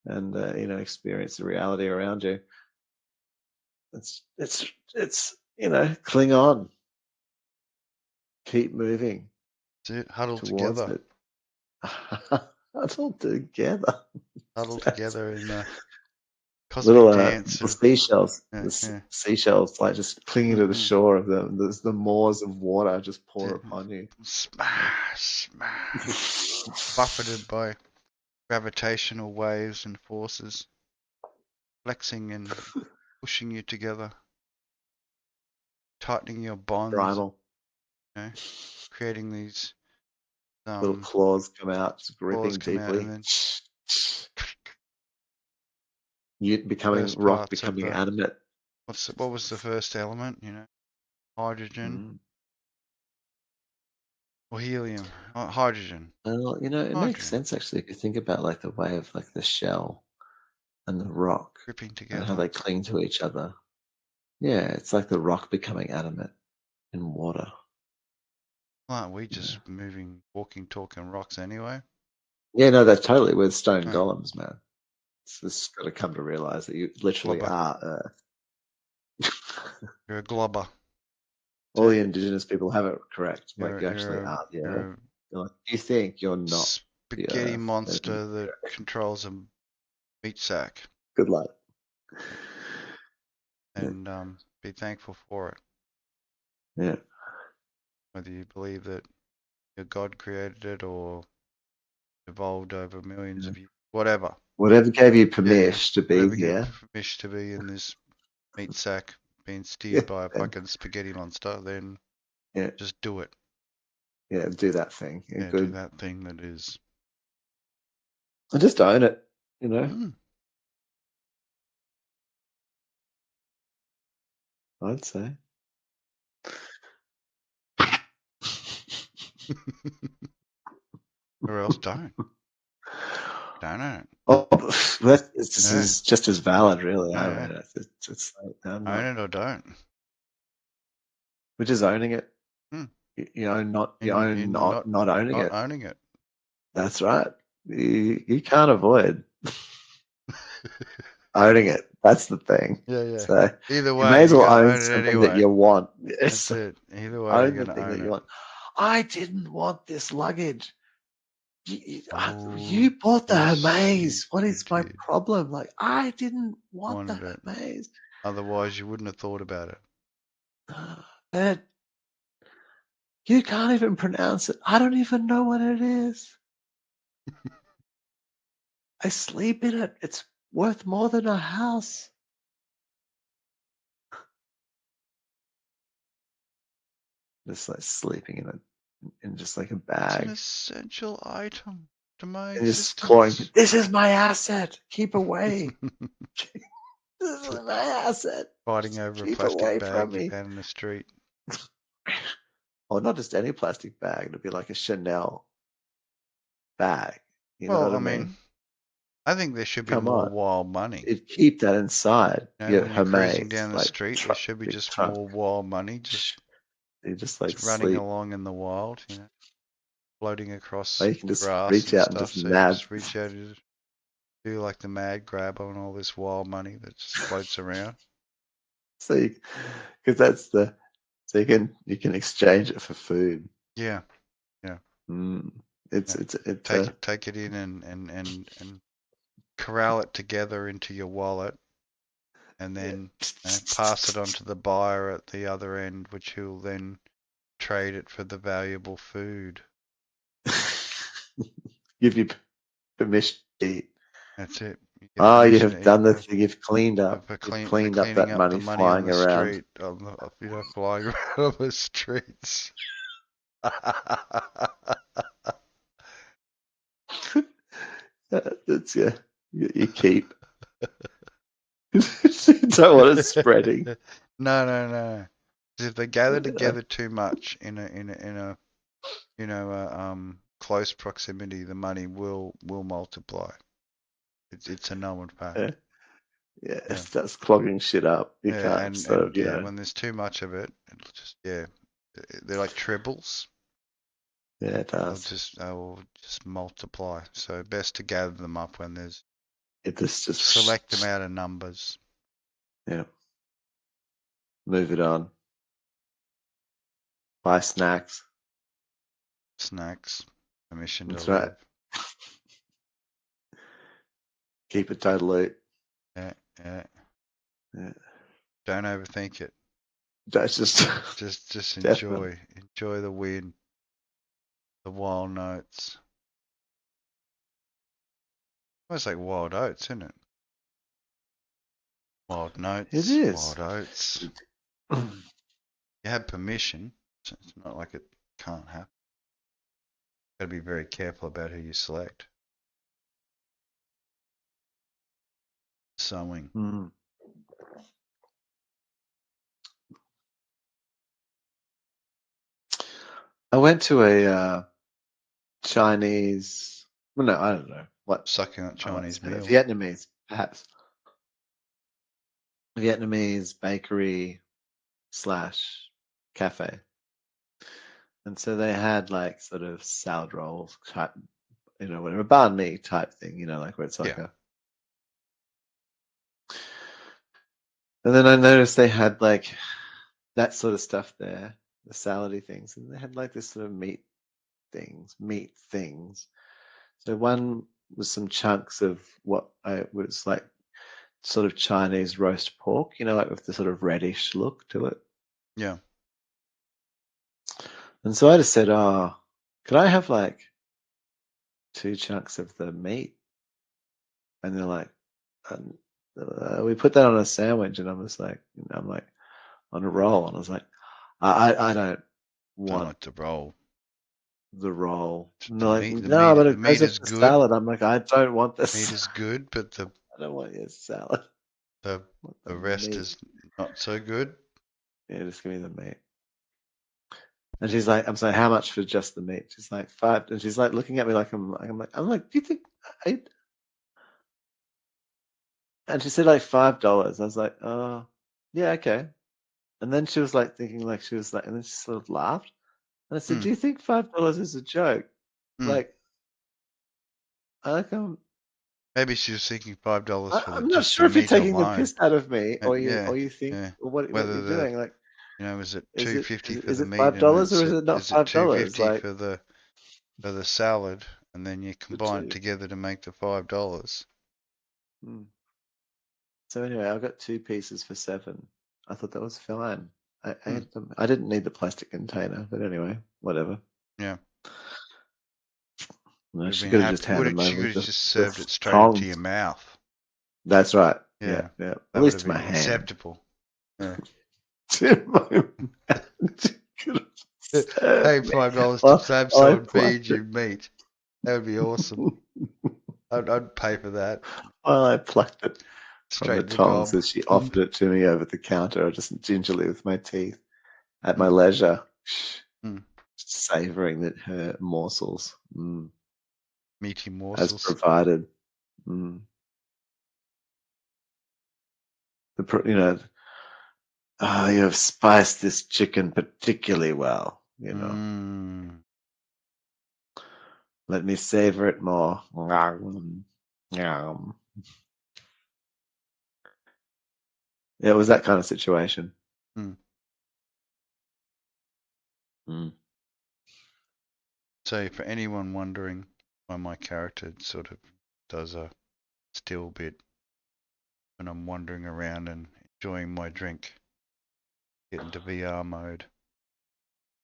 and experience the reality around you. It's cling on, keep moving that's it. Huddle towards together. it. Huddle together. Huddle together in the cosmic Little dance little of seashells, yeah. seashells like just clinging to the shore of the moors of water just pour upon you. Smash, smash. Buffeted by gravitational waves and forces, flexing and pushing you together, tightening your bonds, Primal. creating these Little claws come out, just claws gripping come out, and deeply. then You becoming first rock, parts of becoming the animate. what was the first element? Hydrogen or helium? Hydrogen. Well, it makes Hydrogen sense actually if you think about like the way of like the shell and the rock gripping and how together. they cling to each other. Yeah, it's like the rock becoming animate in water. Aren't we just moving, walking, talking rocks anyway? Yeah, no, that's totally with stone Yeah. golems, man. It's just got to come to realize that you literally Globber. are Earth. You're a globber. All the indigenous people have it correct. Like you actually You're are the Earth. you're You're like, you think you're a not the spaghetti Earth. monster that controls a meat sack. Good luck. And be thankful for it. Yeah. Whether you believe that your God created it or evolved over millions of years, whatever. Whatever gave you permission Yeah. to be Whatever gave here. you permission to be in this meat sack being Yeah, steered by a fucking spaghetti monster, then just do it. Yeah, do that thing. Yeah, Good. do that thing that is. And just own it, I'd say. Or else don't. Don't own it. Oh, this is just as valid, really. I Yeah. mean, it's like, I'm Own not. it or don't. We're just owning it. You own not owning Not it. owning it. That's right. You can't avoid owning it. That's the thing. Yeah. So Either you may way, as you're well gonna own own it something that anyway. you want. That's it. Either way, Own you're the gonna thing that own you it. want. I didn't want this luggage. You Oh, bought the yes, Hermes. What you is my did. problem? Like, I didn't want the Wanted it. Hermes. Otherwise, you wouldn't have thought about it. Dad, you can't even pronounce it. I don't even know what it is. I sleep in it. It's worth more than a house. Just like sleeping in it, in just like a It's an bag. essential item to my And just clawing, existence. this is my asset. Keep away. This is my asset. Fighting over a Keep plastic away from bag you me. found in the street. Or not just any plastic bag. It'd be like a Chanel bag. You know Well, what I I mean, mean? I think there should be Come more on. wild money. You'd keep that inside. Your When you're cruising Hermes, down the like street, there truck, should be big just trunk. more wild money, just You just like running sleep. along in the wild, floating across Or you can just grass reach and out and stuff. just So you nab. just reach out and just do like the mad grab on all this wild money that just floats around. So because that's so you can exchange it for food. Yeah. It's Take it in and corral it together into your wallet, and then pass it on to the buyer at the other end, which he'll then trade it for the valuable food. Give you permission to eat. That's it. You get Oh, you permission have to done eat the thing. You've cleaned up. for You've clean for cleaned up cleaning that up the money money on flying the around. street, flying around on the streets. That's you keep. Don't want it spreading. No. If they gather together too much in a close proximity, the money will multiply. It's a known fact. Yeah, Yeah. it starts clogging shit up. You Yeah, can't sort of, yeah, when there's too much of it, it'll just they're like tribbles. Yeah, it does. They will just multiply. So best to gather them up when there's Just select them out of numbers. Yeah. Move it on. Buy snacks. Snacks. Permission That's to right. live. Keep it total loot. Yeah. Yeah. Don't overthink it. That's just Just definitely. enjoy the win. The wild notes. Almost like wild oats, isn't it? Wild notes. It is. Wild oats. You have permission, so it's not like it can't happen. Got to be very careful about who you select. Sewing. Mm. I went to a Chinese. Well, no, I don't know what. Succulent Chinese meal. Vietnamese, perhaps. Vietnamese bakery / cafe. And so they had like sort of salad rolls type, whatever, banh mi type thing, like where it's like Yeah. And then I noticed they had like that sort of stuff there, the salady things, and they had like this sort of meat things. So one was some chunks of what was like sort of Chinese roast pork, like with the sort of reddish look to it. Yeah. And so I just said, "Oh, could I have like 2 chunks of the meat?" And they're like, "We put that on a sandwich," and I'm like on a roll, and I was like, "I don't Don't want like to roll. the roll." And The they're like, meat, "No, but the it goes meat with is the good. salad." I'm like, "I don't want Meat this. is good, but I don't want your salad. the I want the the rest meat. is not so good. Yeah, just give me the meat." And she's like, "I'm sorry, how much for just the meat?" She's like, "5." And she's like looking at me like I'm like, "Do you think I?" And she said like $5. I was like, "Oh, yeah, okay." And then she was like thinking like she was like, and then she sort of laughed. And I said, Mm, "Do you think $5 is a joke? mm. Like, like Maybe she was thinking $5 for I'm not just the sure if you're meat taking the alone. piss out of me, or Yeah, you think, yeah. or what Whether you're doing. Like, is it is it $2.50 is it, for is the it meat and $5 or is it not is it $5? $2.50 Like, for the salad, and then you the combine it two. together to make the $5. Hmm. So anyway, I got 2 pieces for 7. I thought that was fine. I Hmm. ate them. I didn't need the plastic container, but anyway, whatever. Yeah. No, Would have she been could have just happy. handed them She over could with have just the served it straight into tongs. your mouth. That's right. Yeah, Yeah. yeah. At That would least have to my been hand. acceptable. Yeah. To my mouth. She could have Pay served me $5 to while have I someone feed plucked it. you meat. That would be awesome. I'd pay for that. While I plucked it from Straight the in the tongs gob. as she offered it to me over the counter, just gingerly with my teeth at my Mm, leisure, mm. savoring her morsels. Meaty As morsels. provided. Mm. You have spiced this chicken particularly well. Mm. Let me savor it more. Yum. Yeah, it was that kind of situation. Mm. Mm. So for anyone wondering why my character sort of does a still bit when I'm wandering around and enjoying my drink, get into VR mode,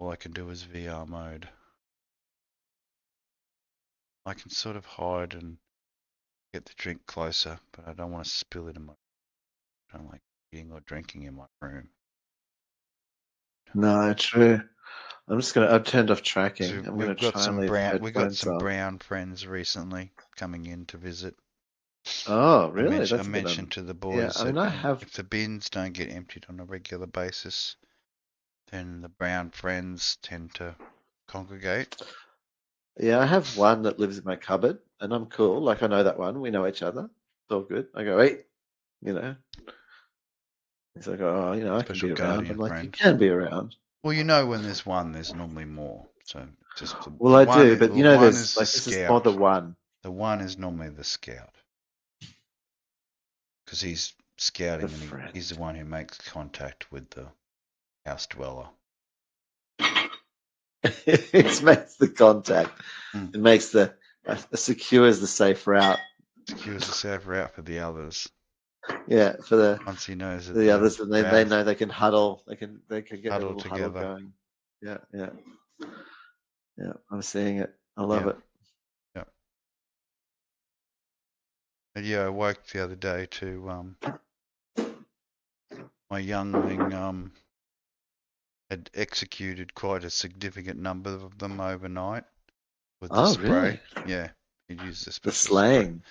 all I can do is VR mode. I can sort of hide and get the drink closer, but I don't want to spill it in my. I don't like eating or drinking in my room. No, true. I've turned off tracking. I'm gonna We've got try and some leave brown. We got headphones some on. brown friends recently coming in to visit. Oh, really? I That's a bit mentioned to the yeah, boys I mean, that I have. if the bins don't get emptied on a regular basis, then the brown friends tend to congregate. Yeah, I have one that lives in my cupboard, and I'm cool. Like, I know that one. We know each other. It's all good. I go, hey, you know. He's like, oh, you know, I can Special be around. I'm guardian like, you friend. can be around. Well, you know when there's one, there's normally more. So just Well, I do, but the you know, one there's is the like this is more the scout. one. The one is normally the scout because he's The scouting and friend. he's the one who makes contact with the house dweller. It makes the contact. Mm. It makes the secures the safe route. Secures the safe route for the others. Yeah, for Once he knows that the others, and they have know they can huddle. They can get their huddle little huddle together. going. Yeah, yeah, yeah. I'm seeing it. I love Yeah. it. Yeah. And yeah, I woke the other day to my youngling had executed quite a significant number of them overnight with the Oh, spray. really? Yeah, he'd used the The special spray. slaying.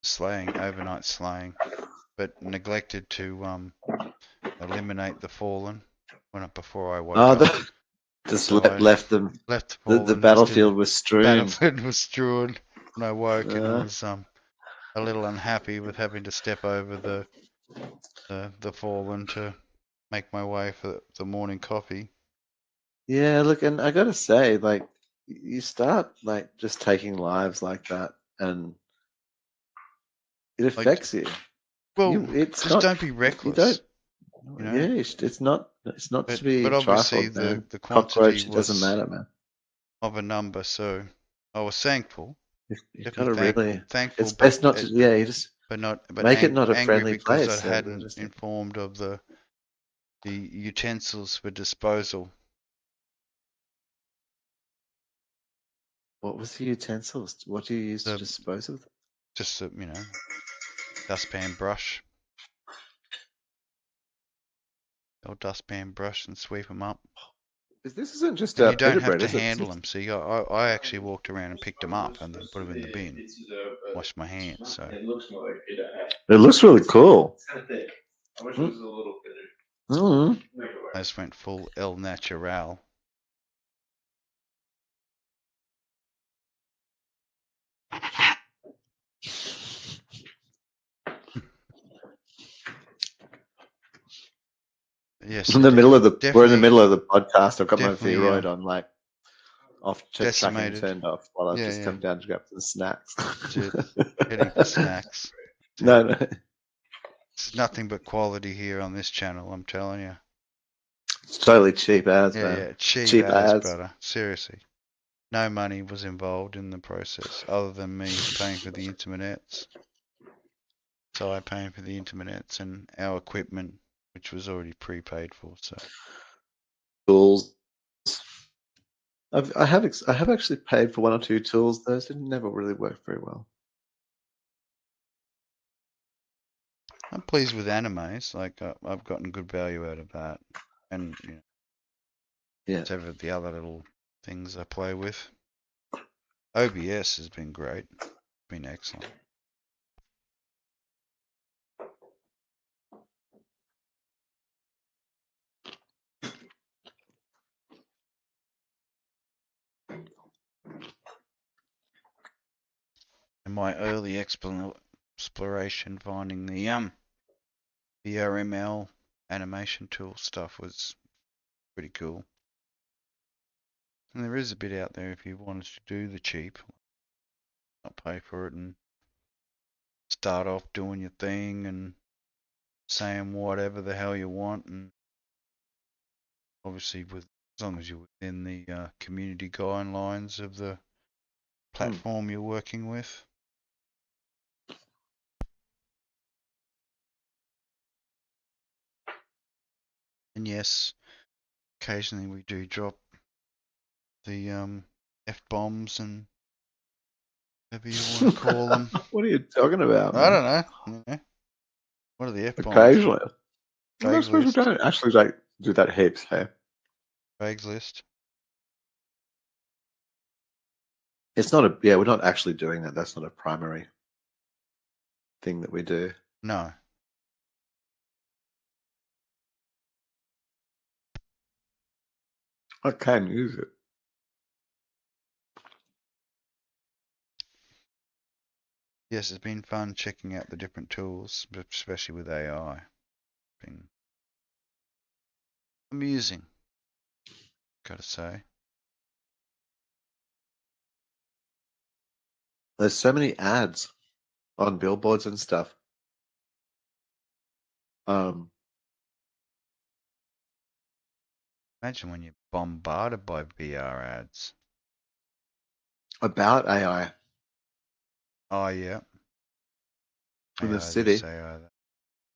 Slaying, overnight slaying, but neglected to eliminate the fallen before I woke Oh, up. just So I left them. left the The fallen just in battlefield was strewn. battlefield was strewn when I woke, and I Uh, was a little unhappy with having to step over the fallen to make my way for the morning coffee. yeah, look, and I gotta say, like, you start like just taking lives like that, and it Like, affects you. well, It's just not. don't be You don't. reckless, you Yeah, know. it's not. It's not to be But obviously trifled, the man. the quantity Cockroach, it doesn't was matter, man. of a number, so I was thankful, You've got definitely to really. thankful, It's best not to. Yeah, you just but make it not a angry friendly because I place. So hadn't just informed of the utensils for disposal. what was the utensils? What do you use to The dispose of them? just a, dustpan brush, old dustpan brush, and sweep them up. This isn't just And a you don't pita have bread, to is it? handle them. See, I actually walked around and picked them up and then put them in the bin, washed my hands. So It looks really cool. Mm. I just went full El Natural. Yes, In the middle of we're in the definitely, middle of the podcast. I've got my definitely VROID on, like off tracking decimated. turned off while I've Yeah, just yeah, come down to grab some snacks. that's it. Heading for snacks. That's it. No, no, It's nothing but quality here on this channel, I'm telling you. it's totally cheap as, Yeah, man. yeah, cheap Cheap as, as. brother. Seriously. No money was involved in the process other than me paying for the intermittents. So I paying for the intermittents and our equipment, which was already prepaid for. So Tools. I have actually paid for one or two tools. Those didn't never really work very well. I'm pleased with animes. Like I've gotten good value out of that, and Yeah. several of the other little things I play with. OBS has been great. Been excellent. In my early exploration, finding the VRML animation tool stuff was pretty cool. And there is a bit out there if you wanted to do the cheap, not pay for it and start off doing your thing and saying whatever the hell you want, and obviously as long as you're within the community guidelines of the platform you're working with. And yes, occasionally we do drop the F-bombs and whatever you want to call them. What are you talking about, I man? don't know. Yeah. What are the F-bombs? Occasionally. Well, I suppose we Craigslist. don't actually like do that heaps, hey? Craigslist. It's not a, yeah, we're not actually doing that. That's not a primary thing that we do. No. I can use it. Yes, it's been fun checking out the different tools, especially with AI. Been amusing, gotta say. There's so many ads on billboards and stuff. Imagine when you're bombarded by VR ads. About AI Oh, yeah. in the AI this, city. AI that.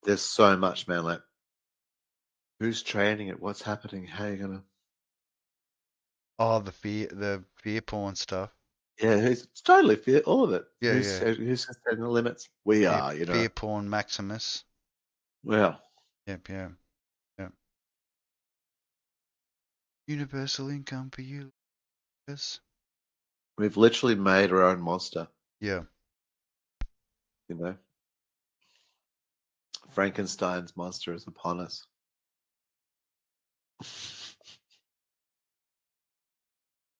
There's so much, man. Like, who's training it? What's happening? How are you gonna? Oh, the fear porn stuff. Yeah, it's totally fair. All of it. Yeah, Who's yeah. setting the limits? We Fear, are, fear porn Maximus. Well, Yep, yeah, yep. Universal income for you, Lucas. we've literally made our own monster. Yeah. You know, Frankenstein's monster is upon us.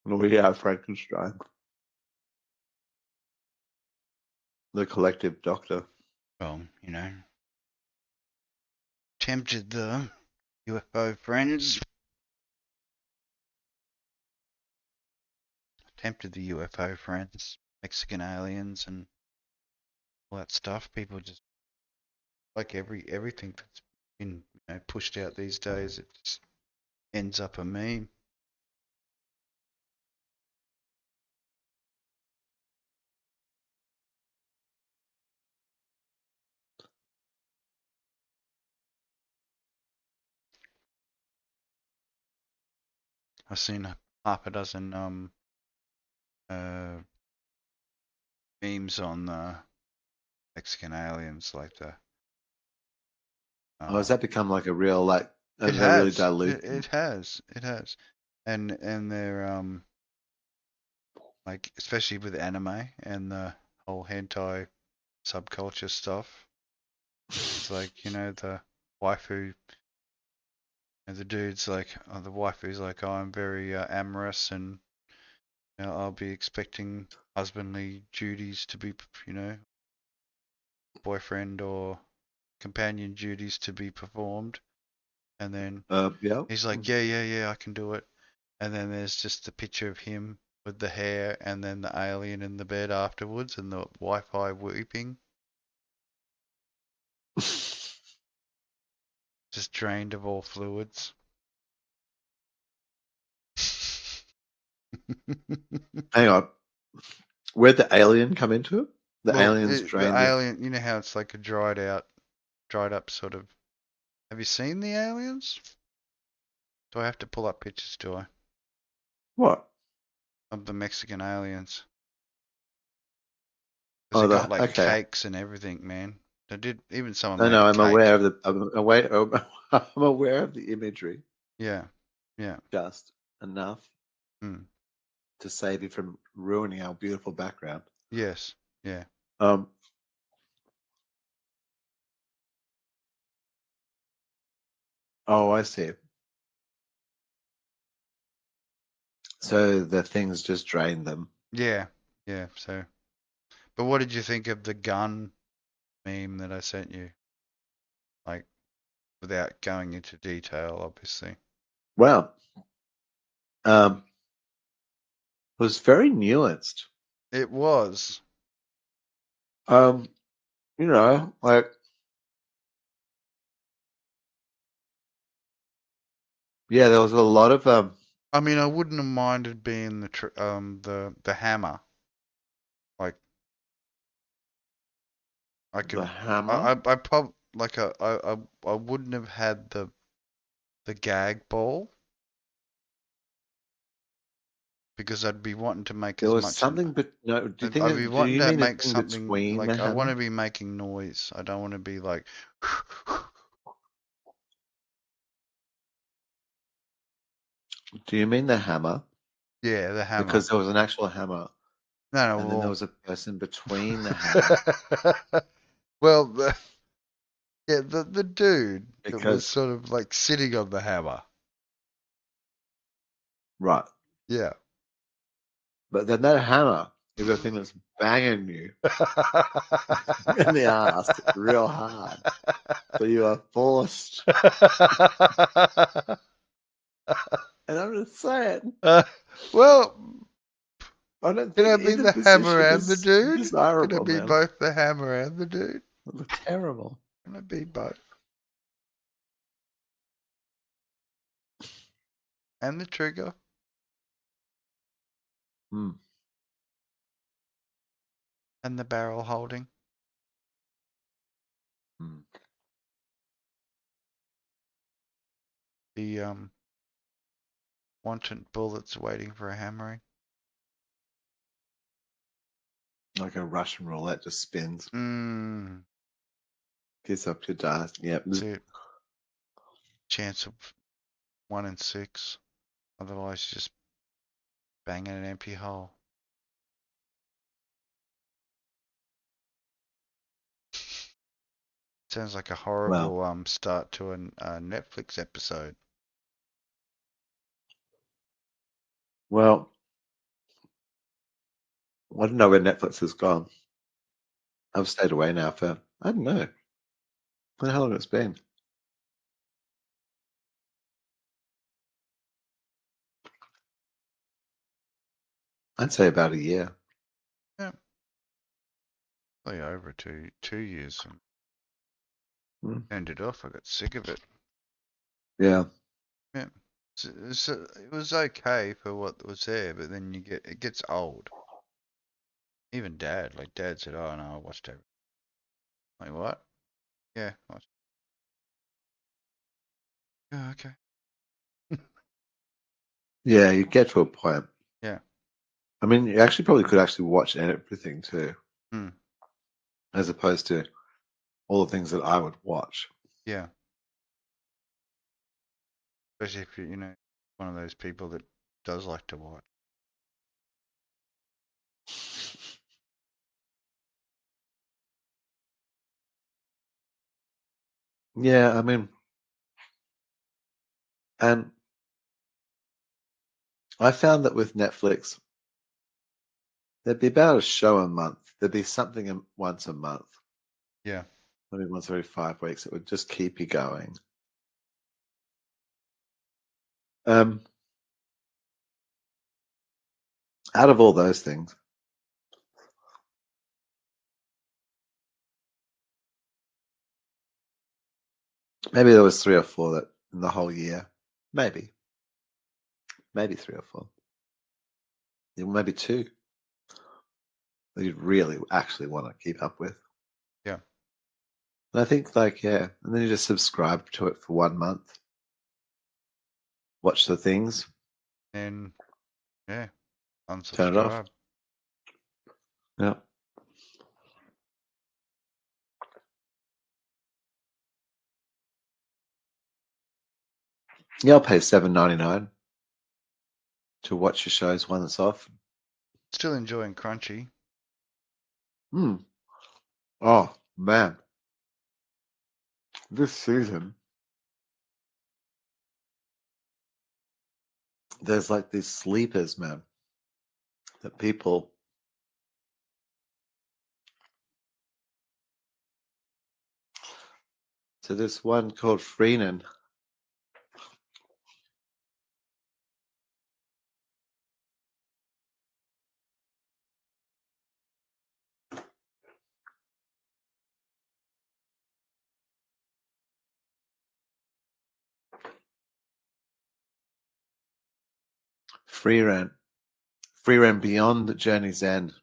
We are Frankenstein, the collective doctor. Well, tempted the UFO friends. Tempted the UFO friends, Mexican aliens, and all that stuff. People just like everything that's been pushed out these days. It just ends up a meme. I've seen half a dozen memes on Mexican aliens, like the. Oh, has that become like a real like? It They're really has. diluted. It has. It has. And they're like, especially with anime and the whole hentai subculture stuff. It's like, the waifu, and the dude's like, the waifu's like, oh, I'm very amorous, and I'll be expecting husbandly duties to be, boyfriend or companion duties to be performed. And then Yeah. he's like, yeah, I can do it. And then there's just a picture of him with the hair, and then the alien in the bed afterwards, and the Wi-Fi weeping, just drained of all fluids. Hang on. Where'd the alien come into it? The Well, aliens the drained it. alien, you know how it's like a dried up sort of. Have you seen the aliens? Do I have to pull up pictures? Do I? What? Of the Mexican aliens? Because Oh, they got like okay. cakes and everything, man. They did. Even someone No, made no, a I'm aware cake. of the. I'm aware. I'm aware of the imagery. Yeah, yeah. Just enough Mm. to save you from ruining our beautiful background. Yes. Yeah. Um. Oh, I see. So the things just drained them. Yeah. Yeah. So, but what did you think of the gun meme that I sent you? Like, without going into detail, obviously. Well, it was very nuanced. It was. Um, like, yeah, there was a lot of I mean, I wouldn't have minded being the hammer. Like, I the could. hammer. I probably like I wouldn't have had the gag ball. because I'd be wanting to make There as was much. something, but no. Do you think I'd be do wanting you to mean a make thing something between the like I want hammer? to be making noise. I don't want to be like. Do you mean the hammer? Yeah, the hammer. Because there was an actual hammer, No, and then there was a person between the hammer. well, the dude that was Because sort of like sitting on the hammer. right, Yeah. but then that hammer is the thing that's banging you in the ass real hard, so you are forced. And I'm just saying, well, I don't can think it be either the hammer position and the is dude? Can desirable, it be man. both the hammer and the dude? It looked terrible. Can it be both? And the trigger? Mm. And the barrel holding? Mm. The wanton bullets waiting for a hammering? Like a Russian roulette just spins. Mmm. Gets up your dice. Yep. That's it. Chance of 1 in 6. Otherwise, you're just banging an empty hole. Sounds like a horrible start to a Netflix episode. Well, I don't know where Netflix has gone. I've stayed away now for, I don't know. How long it's been? I'd say about a year. Yeah. Probably over 2 years. Mm. Turned it off. I got sick of it. Yeah. Yeah. So it was okay for what was there, but then it gets old. Even Dad said, "Oh no, I watched everything." Like what? Yeah, watched. Yeah, okay. Yeah, you get to a point. Yeah. I mean, you actually probably could actually watch everything too, Hmm. as opposed to all the things that I would watch. Yeah. Especially if you're one of those people that does like to watch. Yeah, I mean, and I found that with Netflix, there'd be about a show a month. There'd be something once a month. Yeah. Maybe once every 5 weeks. It would just keep you going. Out of all those things, maybe there was 3 or 4 that in the whole year, maybe 3 or 4, yeah, maybe 2 that you'd really actually want to keep up with. Yeah. And I think and then you just subscribe to it for 1 month, watch the things, And yeah, turn it off. unsubscribe. Yeah. Yeah, I'll pay $7.99 to watch your shows when it's off. Still enjoying Crunchy. Oh man, this season there's like these sleepers, man, that people. So this one called Freenan. Free Rent Beyond the Journey's End.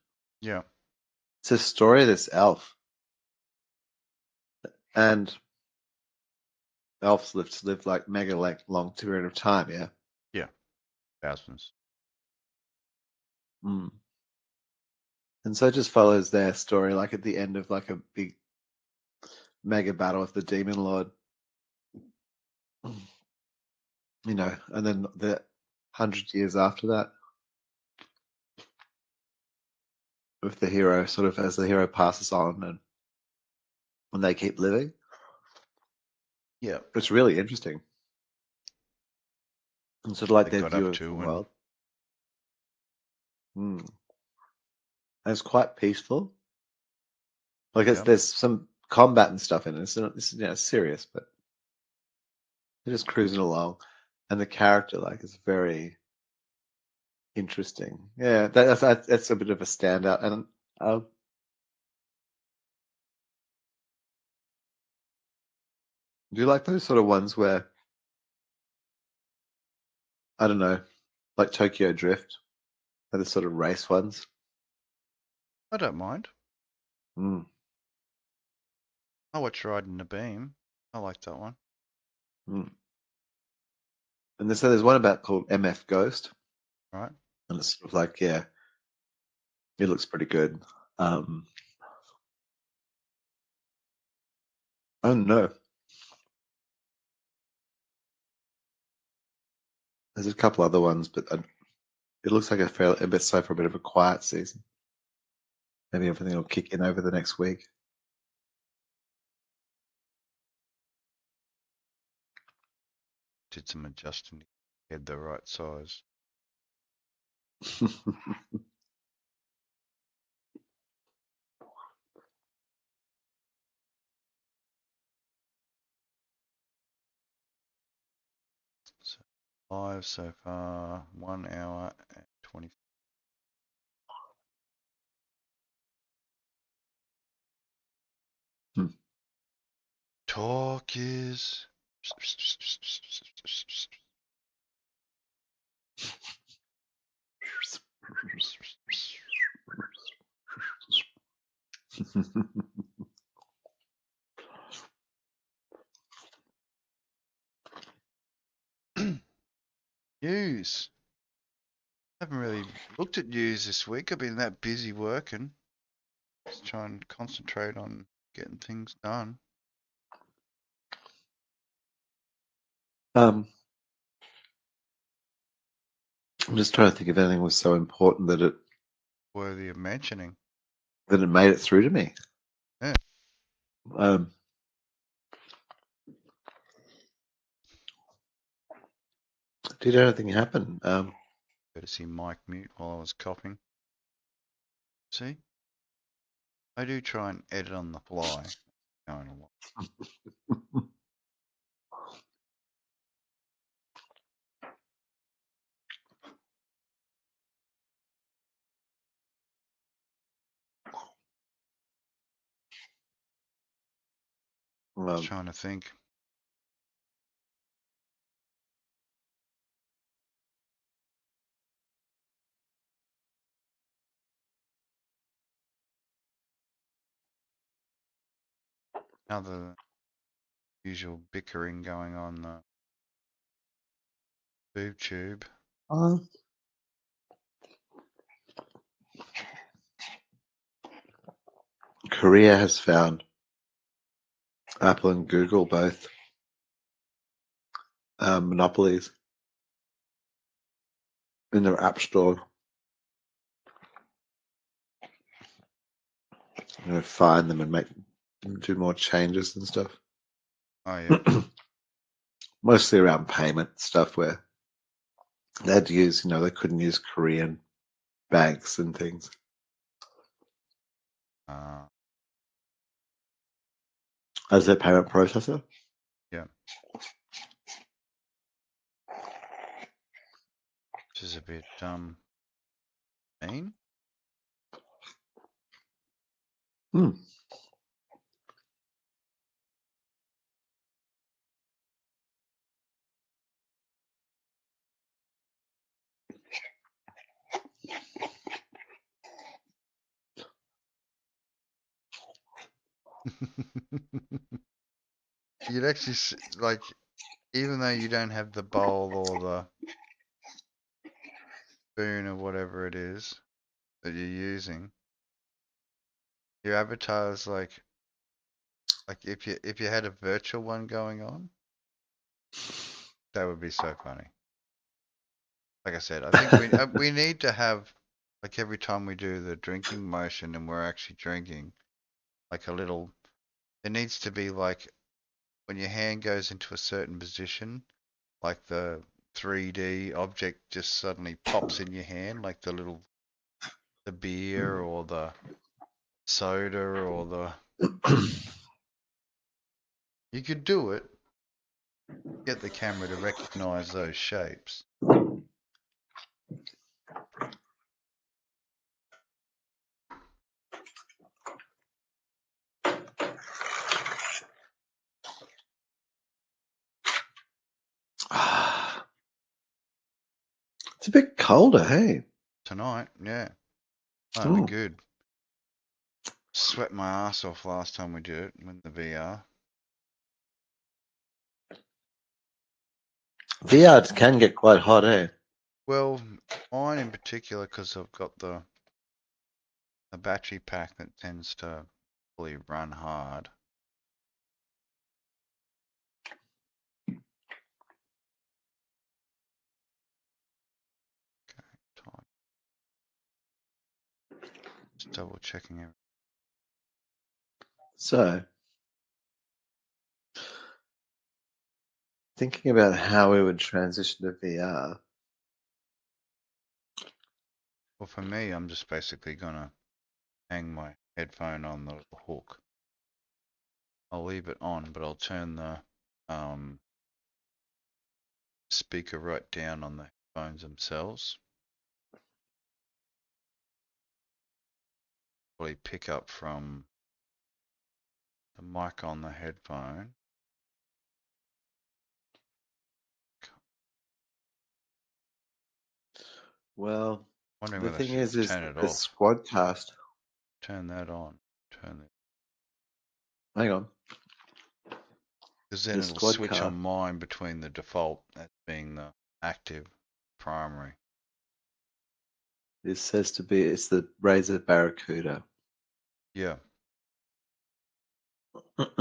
Yeah. It's a story of this elf, and elves live like mega long period of time. Yeah, Yeah. Thousands. Mm. And so it just follows their story, like at the end of like a big mega battle with the demon lord. You know, and then the 100 years after that, with the hero sort of as the hero passes on and they keep living. Yeah. It's really interesting. And sort of like They their got view up of the to world. And it's quite peaceful. Like Yep. there's some combat and stuff in it. It's serious, but they're just cruising along, and the character like is very interesting. Yeah, that's a bit of a standout. And do you like those sort of ones where I don't know, like Tokyo Drift, are the sort of race ones? I don't mind. Mm. I watch Riding the Beam. I like that one. Mm. And there's one about called MF Ghost, Right. and it's sort of like, yeah, it looks pretty good. I don't know. There's a couple other ones, but it looks like a bit so for a bit of a quiet season. Maybe everything will kick in over the next week. Did some adjusting to get the right size. So live so far, 1 hour and 20. Talk is. News. I haven't really looked at news this week. I've been that busy working. Just trying to concentrate on getting things done. I'm just trying to think if anything was so important that it Worthy of mentioning. made it through to me. Yeah. Did anything happen? Better see Mike mute while I was coughing. See? I do try and edit on the fly. Going along. Just trying to think. Other usual bickering going on the VTUBE. Korea has found Apple and Google both monopolies in their app store. Find them and do more changes and stuff. Oh yeah. Mostly around payment stuff where they had to use, they couldn't use Korean banks and things as their payment processor. Yeah. Which is a bit mean. You'd actually like, even though you don't have the bowl or the spoon or whatever it is, that you're using, your avatar's like if you had a virtual one going on, that would be so funny. Like I said, I think we need to have, like, every time we do the drinking motion and we're actually drinking, like a little. There needs to be like when your hand goes into a certain position, like the 3D object just suddenly pops in your hand, like the beer or the soda or the. You could do it. Get the camera to recognize those shapes. It's a bit colder, hey? Tonight, yeah. Oh, we're Oh. good. Sweat my ass off last time we did it with the VR. VR can get quite hot, eh? Well, mine in particular, because I've got the battery pack that tends to really run hard. Okay, time. Just double checking everything. So, thinking about how we would transition to VR. Well, for me, I'm just basically gonna hang my headphone on the hook. I'll leave it on, but I'll turn the speaker right down on the headphones themselves. Probably pick up from the mic on the headphone. Well, Wondering the whether I thing should is turn it the off. Squadcast. Turn that on. Turn it. Hang on. Because then The it'll switch on Squadcast. mine between the default as being the active primary. It says to be, it's the Razer Barracuda. Yeah. But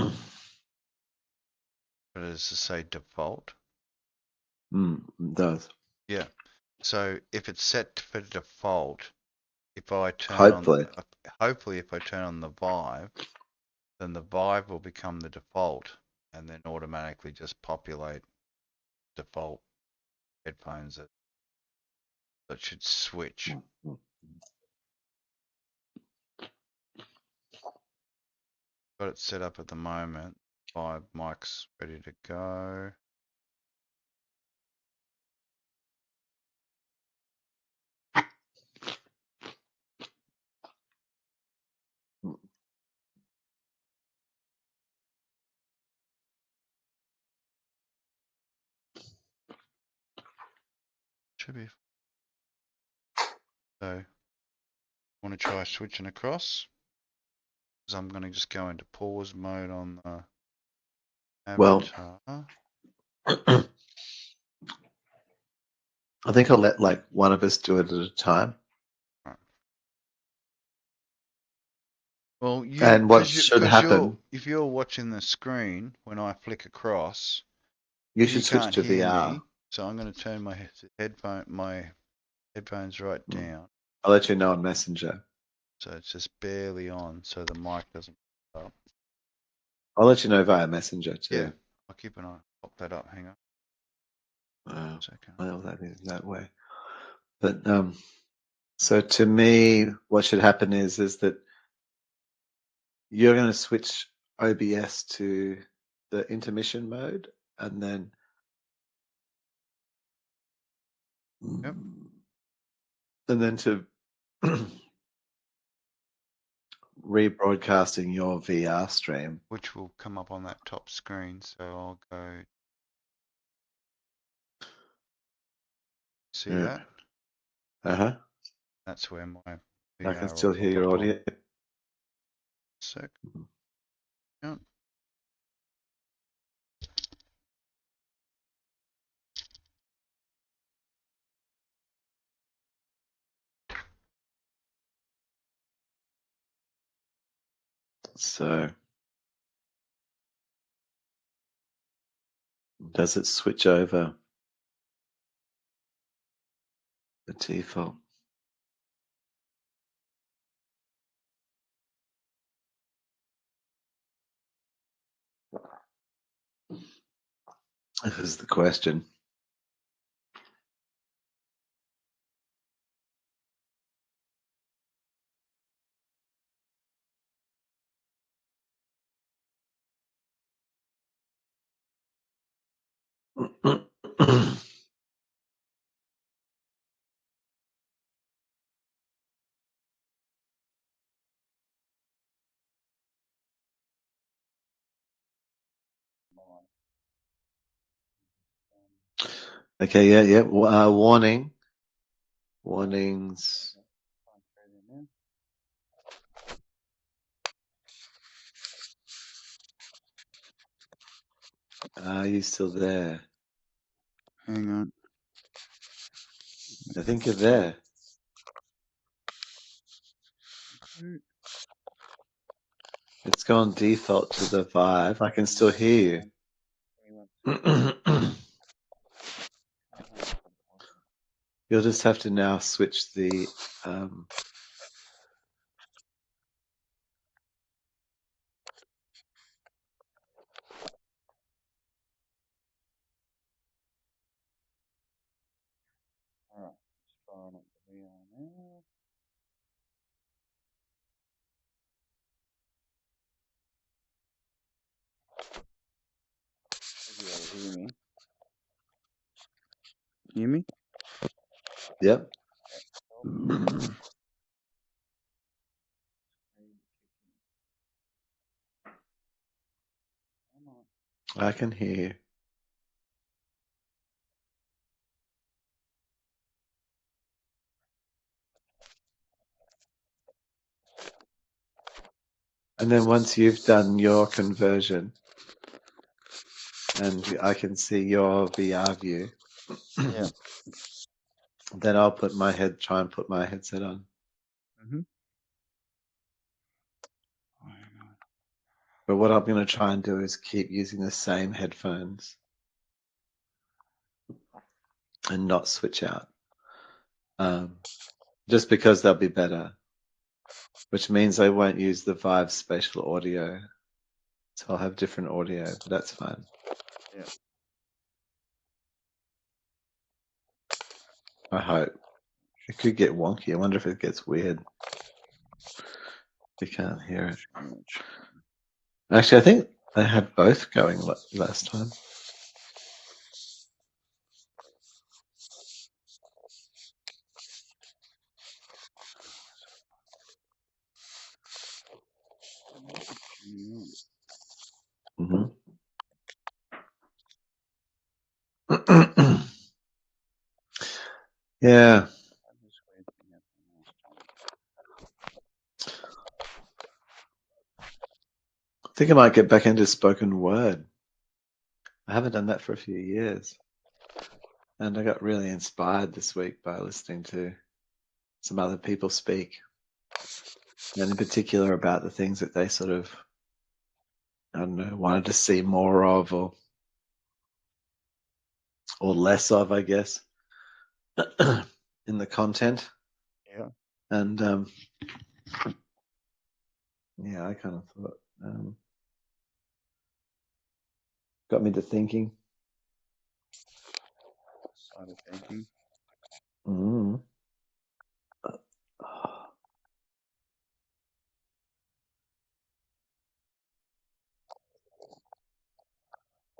does it say default? It does. Yeah. So if it's set for default, if I turn on, Hopefully. hopefully if I turn on the VIVE, then the VIVE will become the default and then automatically just populate default headphones that should switch. Got it set up at the moment. 5 mics ready to go. Should be. So, want to try switching across? Because I'm going to just go into pause mode on the Well, avatar. I think I'll let like one of us do it at a time. Right. Well, And what should happen, if you're watching the screen when I flick across, you you should switch can't to hear VR. me. So I'm going to turn my headphones right down. I'll let you know on Messenger. So it's just barely on, so the mic doesn't pick up. I'll let you know via Messenger too. Yeah, I'll keep an eye. Pop that up. Hang on. Second. Well, that is that way. But so to me, what should happen is that you're going to switch OBS to the intermission mode, and then Yep. to rebroadcasting your VR stream. Which will come up on that top screen. So I'll go. See that? Uh-huh. That's where my I can VR will still hear pop your up on. audio. Sec. Yep. So does it switch over the default? This is the question. Okay, yeah. Warning. Warnings. Are you still there? Hang on. I think you're there. It's gone default to the Vive. I can still hear you. You'll just have to now switch the Alright, just firing up the VRML. Should be able to hear me. Hear me? Yep. I can hear you. And then once you've done your conversion, and I can see your VR view, Yeah. then I'll try and put my headset on. Mm-hmm. But what I'm going to try and do is keep using the same headphones and not switch out. Just because they'll be better, which means I won't use the Vive spatial audio. So I'll have different audio, but that's fine. Yeah. I hope. It could get wonky. I wonder if it gets weird. We can't hear it. Actually, I think I had both going last time. Mm-hmm. Yeah. I think I might get back into spoken word. I haven't done that for a few years. And I got really inspired this week by listening to some other people speak. And in particular about the things that they sort of, I don't know, wanted to see more of or less of, I guess, in the content. Yeah. And yeah, I kind of thought, got me to thinking. Started thinking. Mm.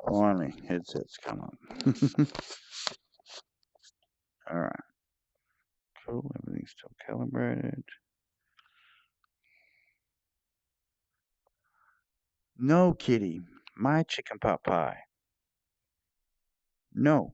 Finally, headsets come on. Alright. Cool, everything's still calibrated. No, kitty. My chicken pot pie. No.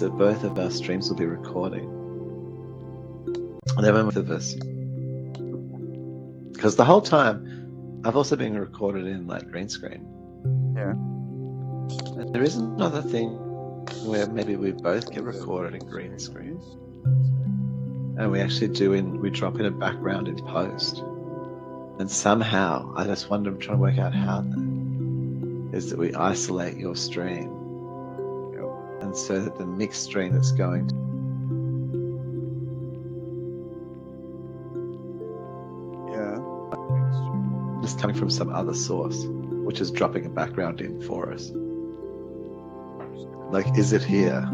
is that both of our streams will be recording. And then both of us, because the whole time I've also been recorded in like green screen. Yeah. And there is another thing where maybe we both get recorded in green screen, and we actually we drop in a background in post. And somehow, I just wonder, I'm trying to work out how that is, that we isolate your stream, and so that the mixed stream that's going to is coming from some other source, which is dropping a background in for us. Like, is it here?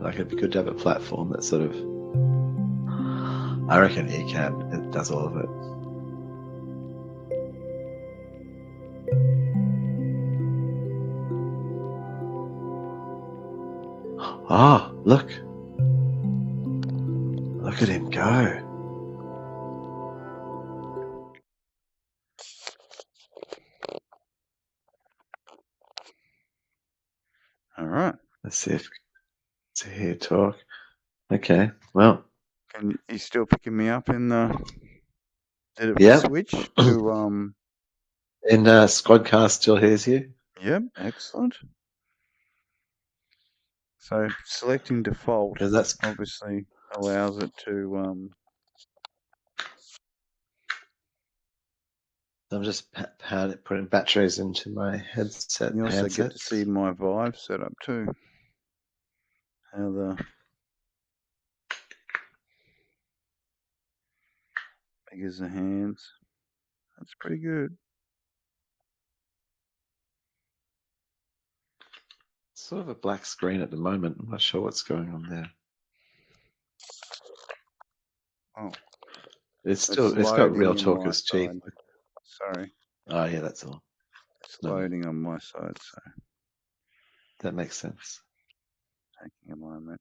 Like it'd be good to have a platform that sort of, I reckon Ecan, it does all of it. Ah, look. Look at him go. All right. Let's see if to hear talk. Okay, well. Can you still picking me up in the? Did it Yep. switch to And Squadcast still hears you. Yep, excellent. So selecting default, That's obviously allows it to. I'm just putting batteries into my headset. You also get to see my Vive setup too. How the big as the hands. That's pretty good. Sort of a black screen at the moment. I'm not sure what's going on there. Oh, it's got real talk as cheap. Sorry. Oh yeah, that's all. It's loading on my side, so that makes sense. Taking a moment.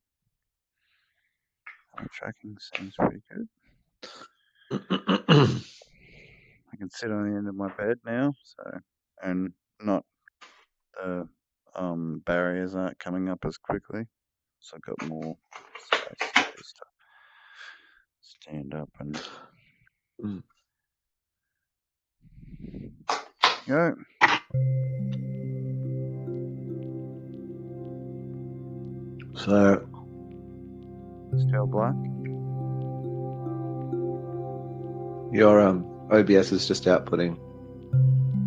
Tracking seems pretty good. I can sit on the end of my bed now, so and not the barriers aren't coming up as quickly, so I've got more space to stand up and go. So still black. Your OBS is just outputting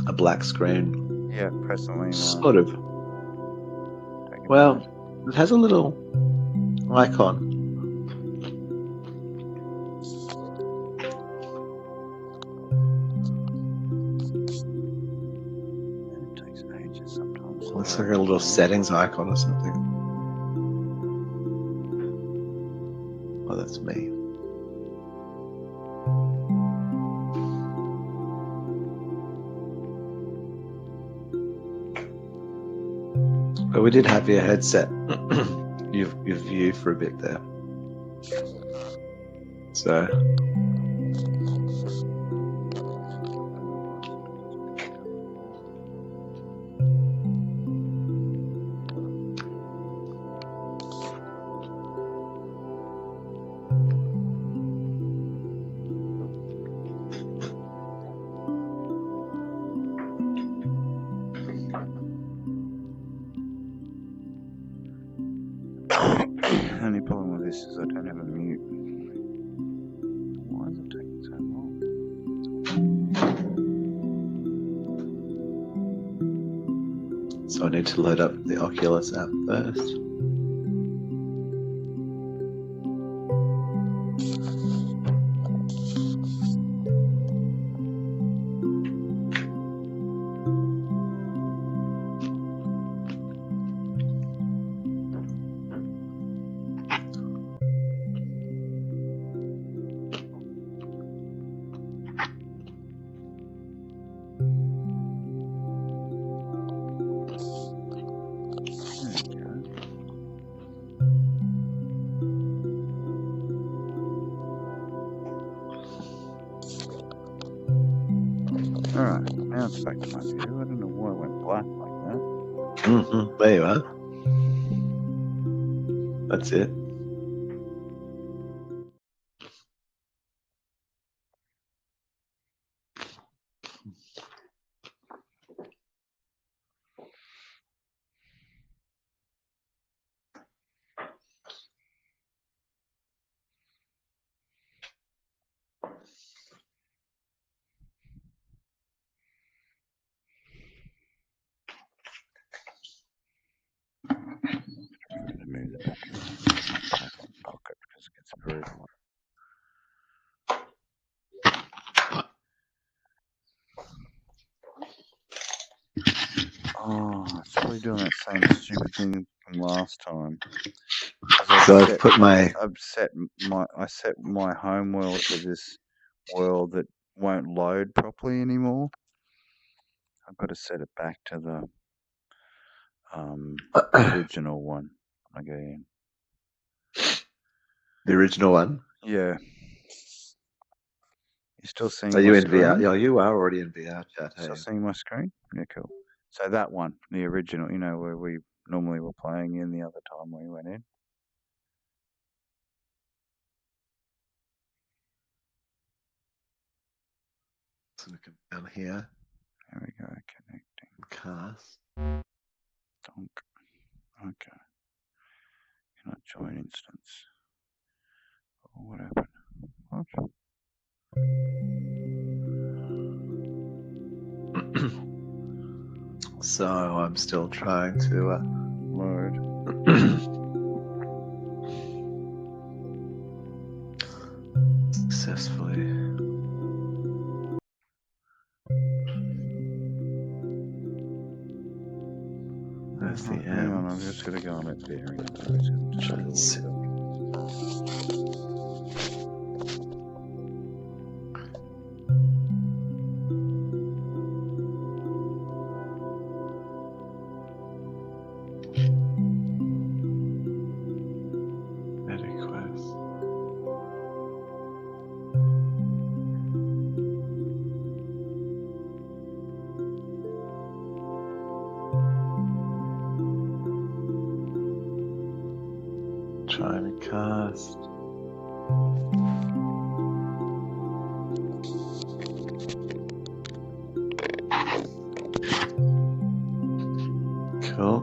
a black screen. Yeah, presently. Sort of. Well, it has a little icon. It takes ages sometimes. Looks like a little settings icon or something. Oh, that's me. But we did have your headset, your view for a bit there. So. The only problem with this is I don't have a mute. Why is it taking so long? So I need to load up the Oculus app first. Alright, now it's back to my view. I don't know why it went black like that. There you are. That's it. To move the back pocket because it gets very hot. Oh, it's probably doing that same stupid thing from last time. So I've put my I set my home world to this world that won't load properly anymore. I've got to set it back to the original one. Again. The original one. Yeah. You still seeing Are you my in screen? VR? Yeah, you are already in VR chat. Still Hey. seeing my screen? Yeah, cool. So that one, the original, you know, where we normally were playing in the other time we went in. So we come down here. There we go, connecting. Cast. Donk. Okay. Cannot join instance. Oh, what happened? What? So I'm still trying to Load. successfully. There's the Hang on, M. I'm just going to go on that bearing. Trying to cast. Cool.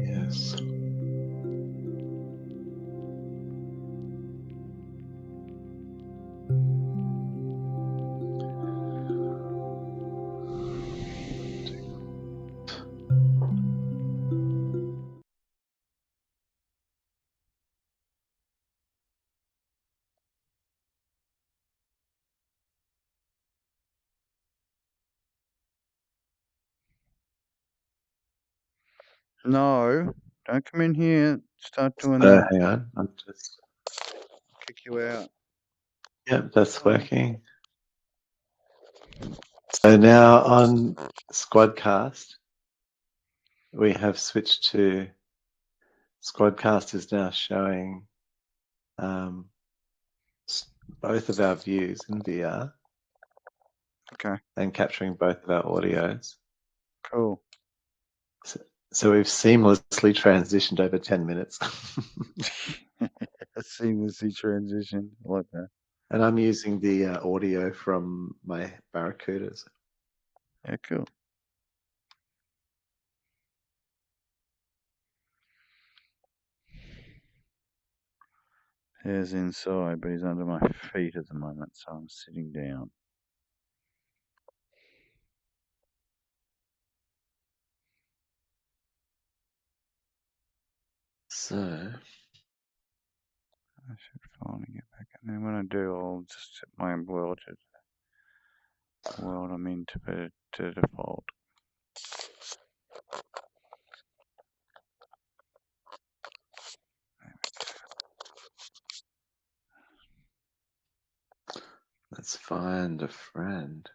Yes. No, don't come in here. Start doing that. Hang on. I'm just. Kick you out. Yep, that's working. So now on Squadcast, we have switched to Squadcast is now showing both of our views in VR. Okay. And capturing both of our audios. Cool. So we've seamlessly transitioned over 10 minutes. A seamlessly transition. I like that. And I'm using the audio from my Barracudas. Yeah, cool. He's inside, but he's under my feet at the moment, so I'm sitting down. So I should finally get back, and then when I do, I'll just set my world to the world I'm in to default. let's find a friend.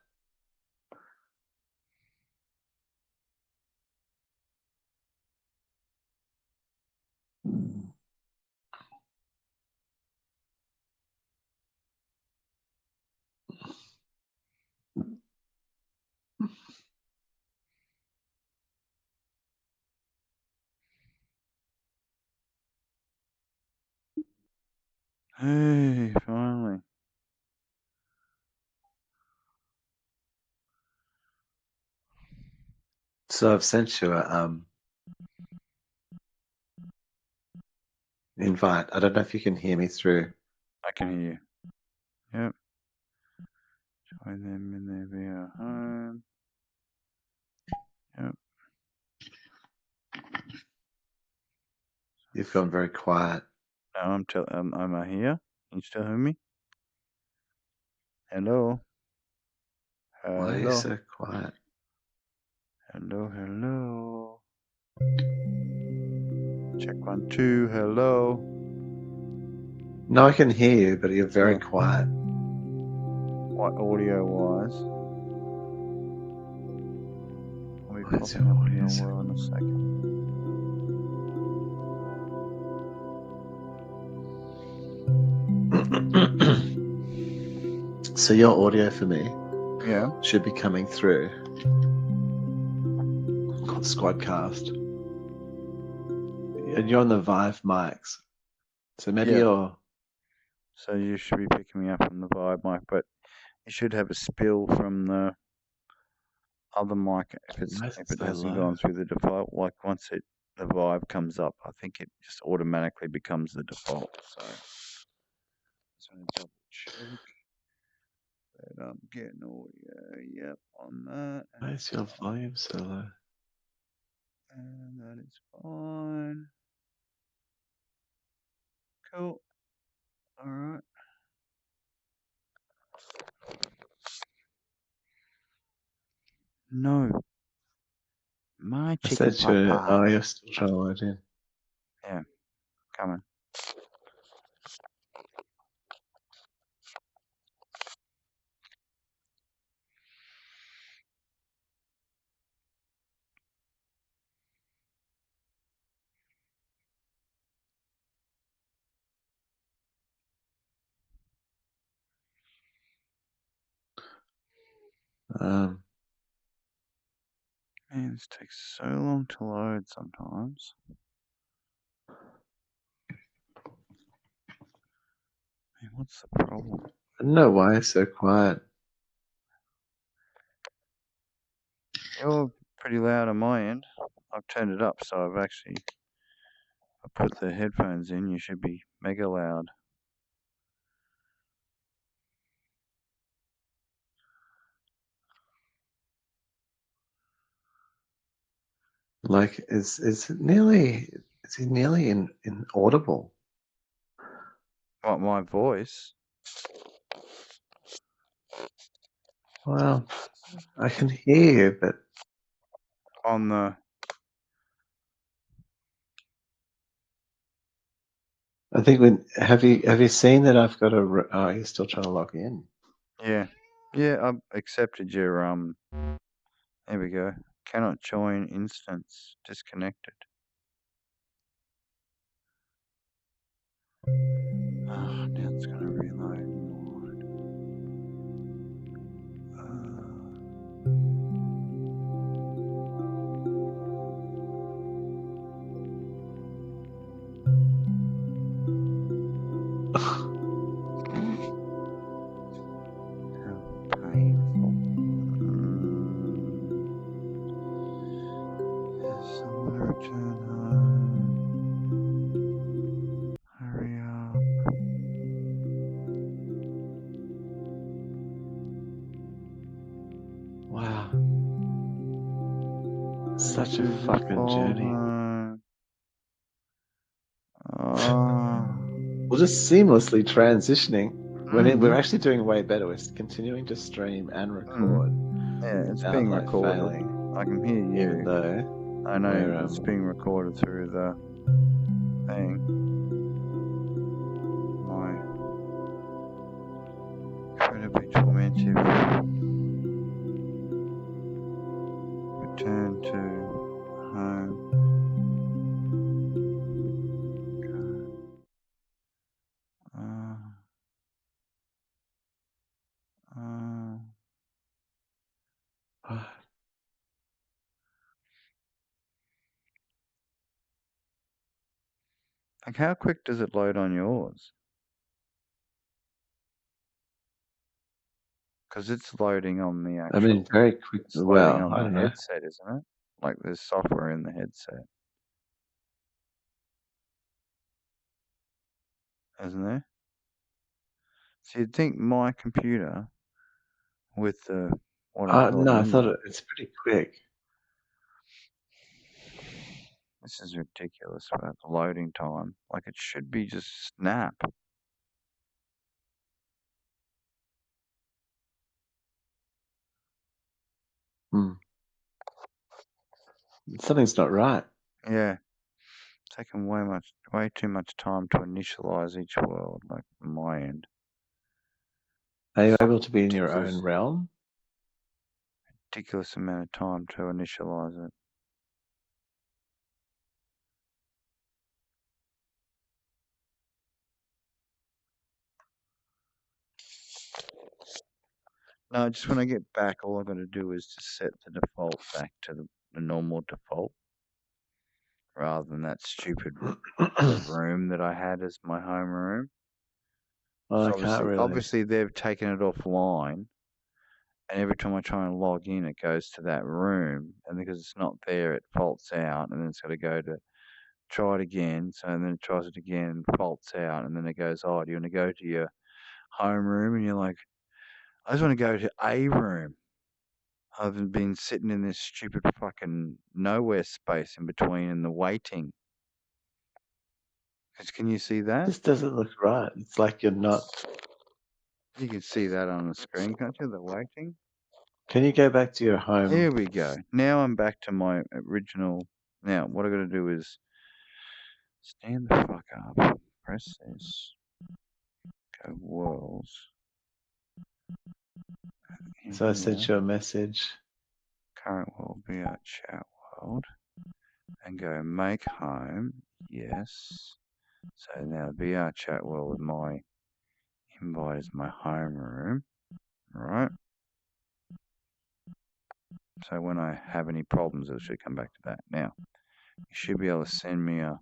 Hey, finally. So I've sent you a invite. I don't know if you can hear me through. I can hear you. Yep. Join them in their VR home. Yep. You've gone very quiet. No, I'm here. Can you still hear me? Hello. Why are you Hello. so quiet? Hello. Hello. Check 1, 2. Hello. No, I can hear you, but you're very Oh. quiet. What audio wise? I'll be Why is popping your up in audio your so world in a second. So your audio for me Yeah. should be coming through Squadcast. And you're on the Vive mics. So maybe Yeah. you're... So you should be picking me up on the Vibe mic, but you should have a spill from the other mic if Why is it it so hasn't low? gone through the default. Like once the Vibe comes up, I think it just automatically becomes the default. So just want to double check that I'm getting audio. Yep, on that. Why is your volume so low? And that is fine. Cool. All right. No. My I chicken said you... papa. Oh, you're still trying to load in. Yeah, coming. Man, this takes so long to load sometimes. Man, what's the problem? I don't know why it's so quiet. You're pretty loud on my end. I've turned it up, so I put the headphones in. You should be mega loud. Like, is he nearly inaudible? What, my voice? Well, I can hear you, but On the... I think have you seen that I've got a... Oh, you're still trying to log in. Yeah. Yeah, I've accepted your, there we go. Cannot join instance. Disconnected. Oh, now it's going to reload. How painful. Someone return home. Hurry up. Wow. Such a fucking journey. We're just seamlessly transitioning. We're actually doing way better. We're continuing to stream and record. Yeah, it's without, being like, recorded. failing, I can hear you. even though I know we're, it's being recorded through the thing. My incredibly tormentive return to home. Like, how quick does it load on yours? Because it's loading on the I actual. mean, very quick. It's loading Well, on I the don't know. headset, isn't it? Like, there's software in the headset, isn't there? So you'd think my computer with the what I'm plugging No, I in thought there. it's pretty quick. This is ridiculous about the loading time. Like, it should be just snap. Something's not right. Yeah. Taking way too much time to initialize each world, like on my end. Are you able to be in your Ridiculous. own realm? Ridiculous amount of time to initialize it. No, just when I get back, all I've got to do is just set the default back to the normal default, rather than that stupid room that I had as my home room. Well, So I can't really. obviously they've taken it offline, and every time I try and log in, it goes to that room, and because it's not there, it faults out, and then it's got to go to try it again. So and then it tries it again and faults out, and then it goes, oh, do you want to go to your home room? And you're like, I just want to go to a room. I haven't been sitting in this stupid fucking nowhere space in between and the waiting. Can you see that? This doesn't look right. It's like you're not. You can see that on the screen, can't you? The waiting. Can you go back to your home? Here we go. Now I'm back to my original. Now what I got to do is stand the fuck up. Press this. Go worlds. So I sent you a message. Current world, VR chat world. And go make home. Yes. So now VR chat world with my invite is my home room. Right. So when I have any problems, it should come back to that. Now, you should be able to send me a.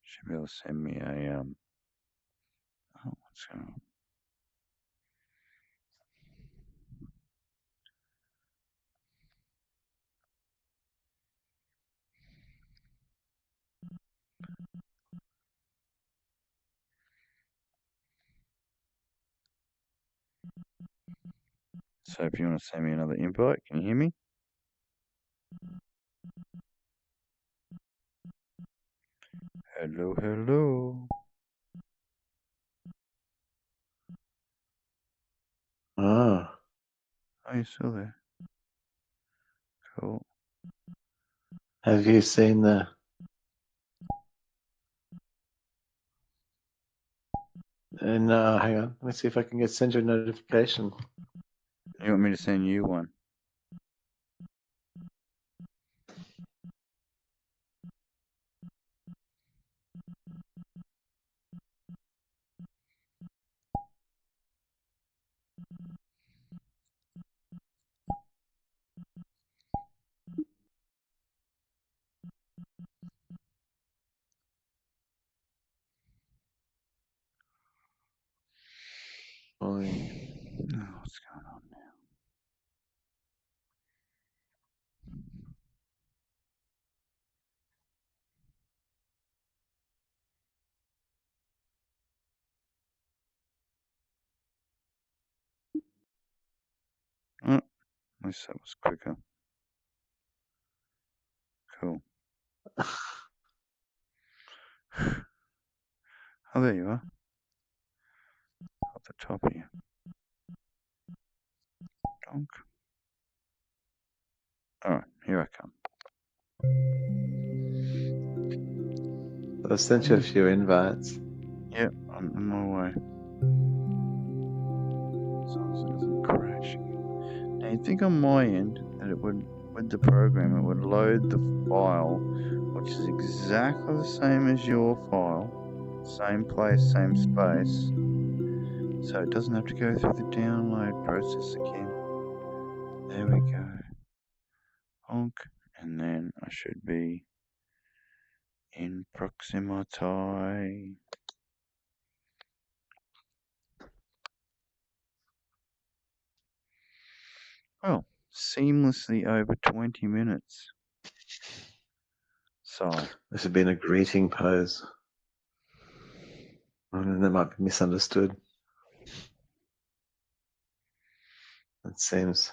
Should be able to send me a oh, what's going on? So if you want to send me another invite, can you hear me? Hello, hello. Oh. Are you still there? Cool. Have you seen the? No, hang on. Let me see if I can send you a notification. You want me to send you one? Oh, what's going on now? Oh, at least that was quicker. Cool. Oh, there you are. At the top of you. Donk. Alright, here I come. I've sent you a few invites. Yep, I'm on my way. As long as it doesn't crash. Now you'd think on my end that it would, with the program, it would load the file, which is exactly the same as your file, same place, same space, so it doesn't have to go through the download process again. There we go. Honk, and then I should be in proximity. Oh, seamlessly over 20 minutes. Sigh. This has been a greeting pose. And that might be misunderstood. It seems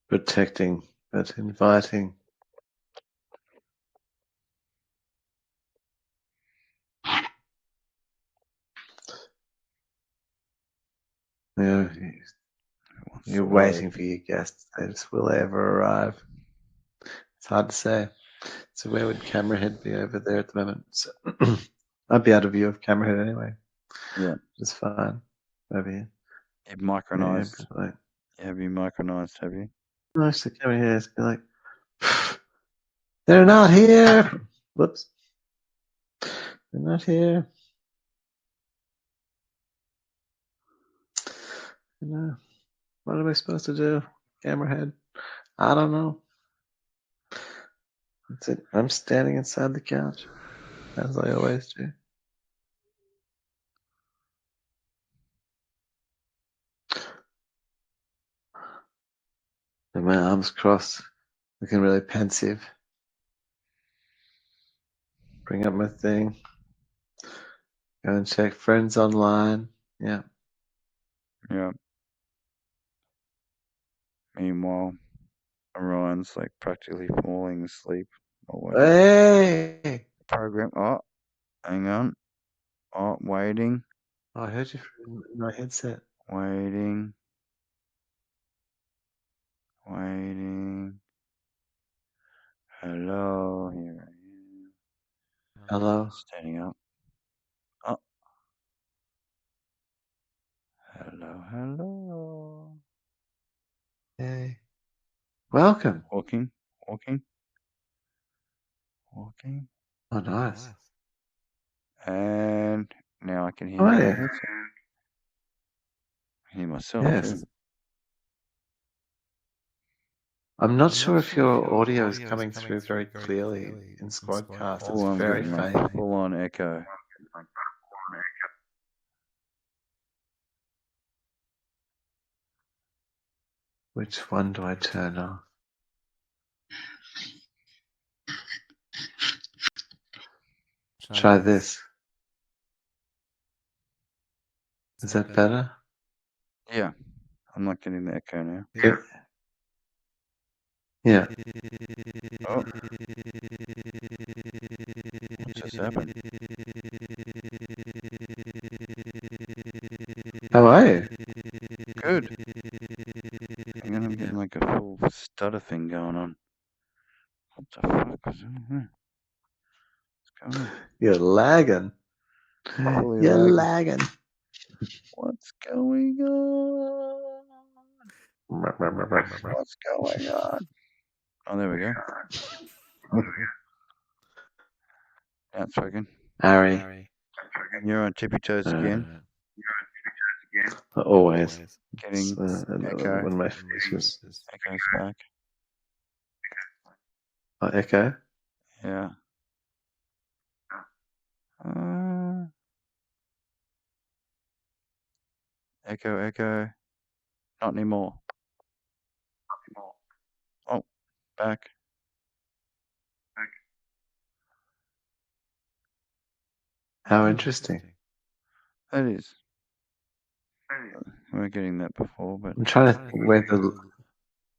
protecting, but inviting. Yeah, you're waiting for your guests. Will they ever arrive? It's hard to say. So where would Camerahead be over there at the moment? So I'd be out of view of Camerahead anyway. Yeah. It's fine. Over here. You've micronized. Yeah, Have you micronized, have you? nice to come here and be like, they're not here. Whoops. They're not here. You know, what am I supposed to do? Camerahead? I don't know. That's it. I'm standing inside the couch, as I always do. With my arms crossed, looking really pensive. Bring up my thing. Go and check friends online. Yeah. Yeah. Meanwhile, Orion's like practically falling asleep. Hey! Program. Oh, hang on. Oh, waiting. Oh, I heard you through my headset. Waiting. Waiting. Hello. Here I am. Hello. Standing up. Oh. Hello, hello. Hey. Welcome. Walking. Walking. Walking. Oh, nice. And now I can hear Oh, my yeah. headset. I hear myself Yes. too. I'm not sure if your audio is coming through very clearly in Squadcast. It's Oh, I'm very getting faint. a full-on echo. Which one do I turn off? Try this. Is that better? Yeah, I'm not getting the echo now. Good. Yeah. Oh. What just happened? How are you? Good. I'm gonna get like a full stutter thing going on. What the fuck is in here? What's going on? You're lagging. Fully You're lagging. lagging. What's going on? What's going on? Oh, there we go. Now it's working. Ari. You're on tippy toes again. Always. Getting echo. One of my features. Echo's back. Oh, echo? Yeah. Echo, echo. Not anymore. Oh, back. How interesting. That is. We were getting that before, but I'm trying to think where the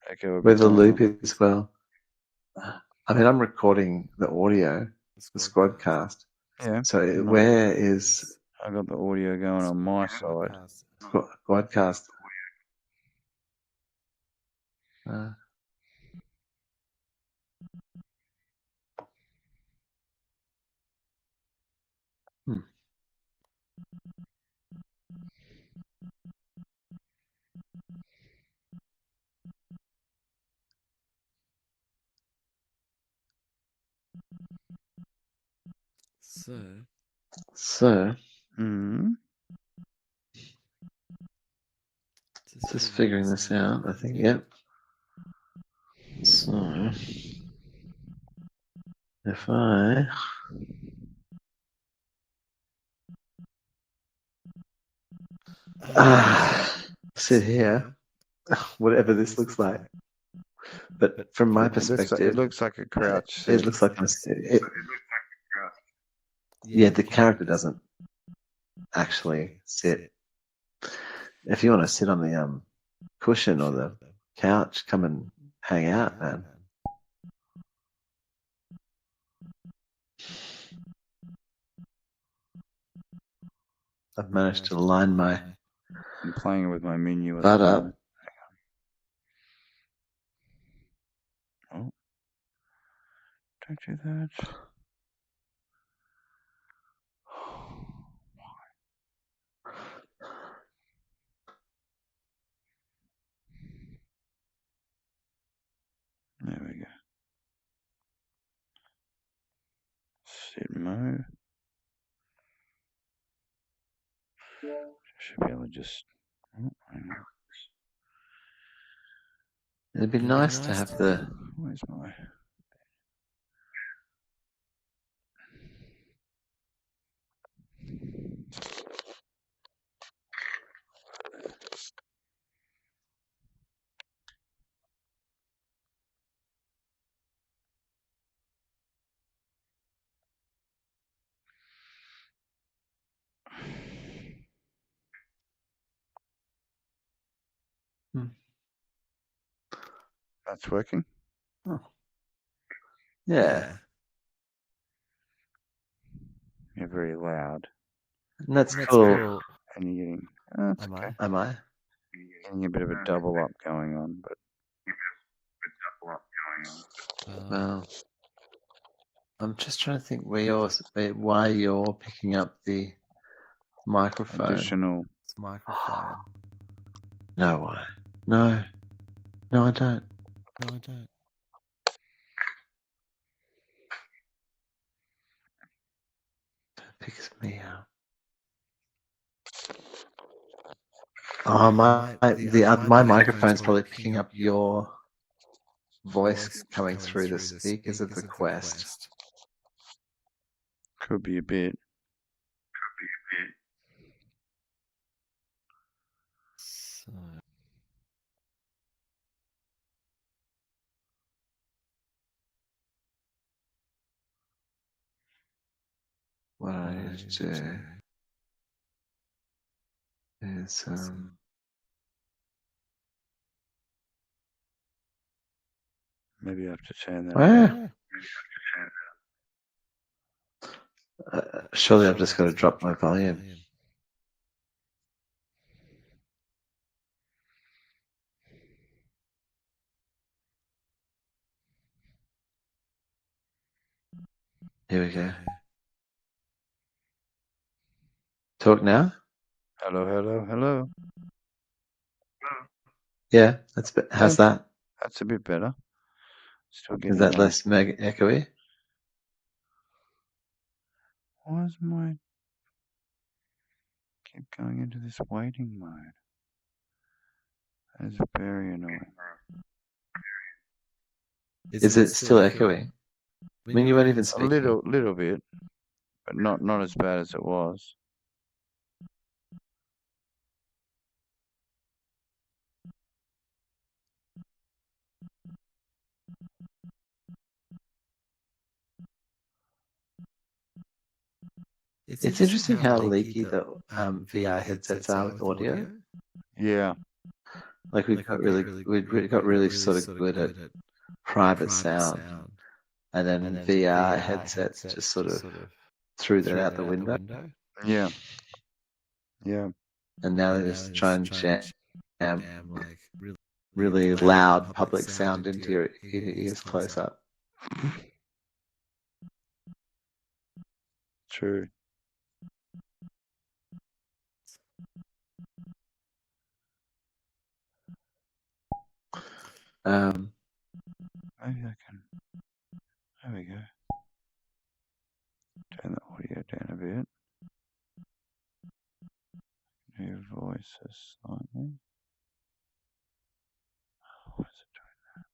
echo loop is. Well, I mean, I'm recording the audio, the Squadcast. Yeah. So where is I got the audio going on my side. Squadcast? So Mm. just figuring this out, I think. Yep. So if I sit here, whatever this looks like, but from my perspective, it looks like a crouch. it looks like yeah, the character doesn't actually sit. If you want to sit on the cushion or the couch, come and hang out, man. I've managed to line my I'm playing with my menu. butt up. Oh, don't do that. There we go. Sit mode. Should be able to just. Oh, hang on. It'd be nice to have the. Where's my? That's working. Oh. Yeah. You're very loud. And that's cool. And you're getting. Oh, that's okay. Am I? You're getting a bit of a double up going on, but. Well, I'm just trying to think why you're picking up the microphone. Additional. No, why? No, I don't. Picks me up. Oh, my microphone's probably picking up your voice coming through the speakers of the Quest. Could be a bit. What I need to do is Maybe I have to turn that. Where? Surely I've just got to drop my volume. Here we go. Talk now? Hello. Yeah, how's that? That's a bit better. Still getting. Is that less echoey? Why is my keep going into this waiting mode? That is very annoying. Is it still echoey? I mean, you weren't even A speaking. little bit, but not as bad as it was. It's interesting how leaky the VR headsets are with audio. Yeah. Like we got really sort of good at private sound, and then VR headsets just sort of threw that out the window. Yeah. And now they just try and jam really loud public sound into your ears close up. True. Maybe I can. There we go. go down a bit. New voices slightly. What is it doing?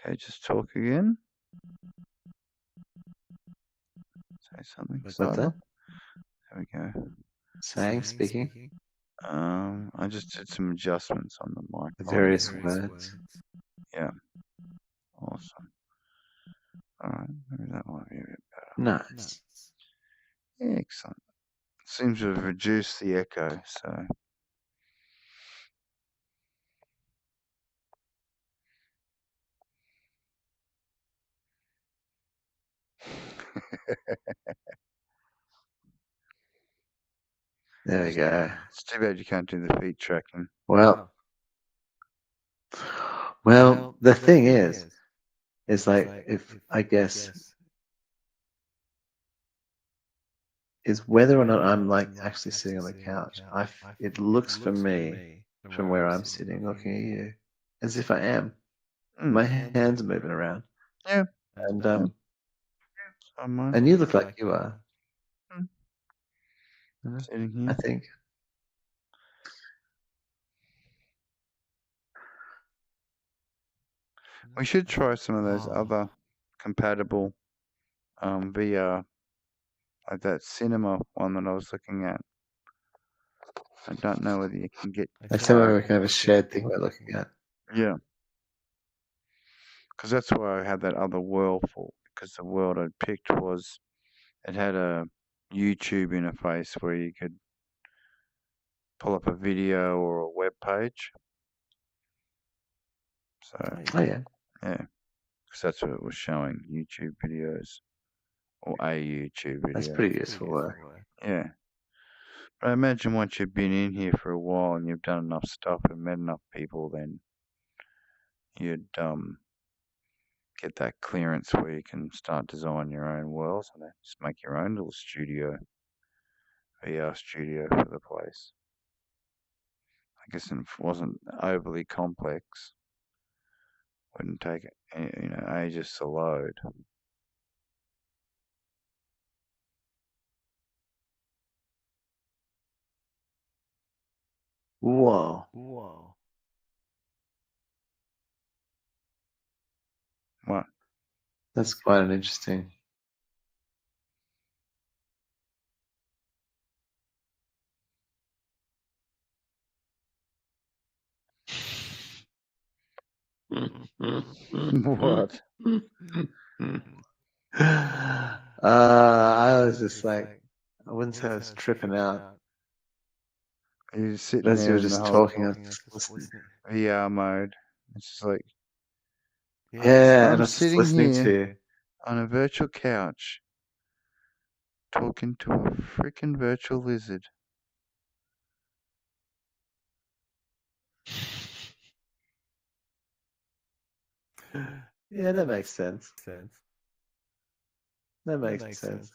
Okay, just talk again. Say something. What's Cyber. that? There we go. Saying, speaking, I just did some adjustments on the mic. the various words. Yeah. Awesome. Alright, maybe that might be a bit better. Nice. Excellent. Seems to have reduced the echo, so. There we go. It's too bad you can't do the feet tracking. Well, the thing is like if I guess is whether or not I'm like actually sitting on the couch. It looks for me from where I'm sitting, looking at you, as if I am. My hands are moving around. Yeah. And Mine. and you look like you are. Sitting here. I think. We should try some of those other compatible VR, like that cinema one that I was looking at. I don't know whether you can get. I somewhere we can have a shared thing we're looking at. Yeah. Because that's why I had that other world for, because the world I'd picked was, it had a YouTube interface where you could pull up a video or a web page. So, Oh yeah. yeah, because that's what it was showing, YouTube videos, or a YouTube video. That's pretty useful work. Yeah. But I imagine once you've been in here for a while and you've done enough stuff and met enough people, then you'd get that clearance where you can start designing your own worlds and then just make your own little studio, VR studio for the place. I guess it wasn't overly complex. Wouldn't take ages to load. Whoa. What? That's quite an interesting. What? I was just like, I wouldn't say I was tripping out. You're sitting As you there were in the just whole talking, I was just listening. VR mode. It's just like, Yeah, I'm and I was just sitting listening here to you. on a virtual couch talking to a freaking virtual lizard. Yeah, that makes sense. That makes sense.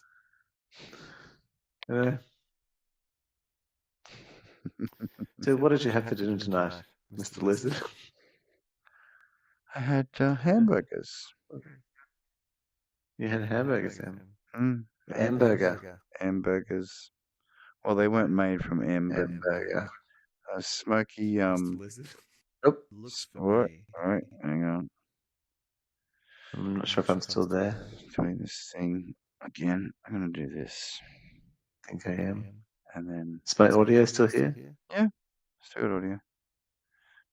So what did you have for dinner tonight, Mr. Lizard? I had hamburgers. You had hamburgers then? Mm, Hamburger. hamburgers. Well, they weren't made from M, but Hamburger. smoky. Nope. What? All right, hang on. I'm not sure if I'm still there. Doing this thing again. I'm gonna do this, I think I am. and then Is my audio still here? yeah, still got audio.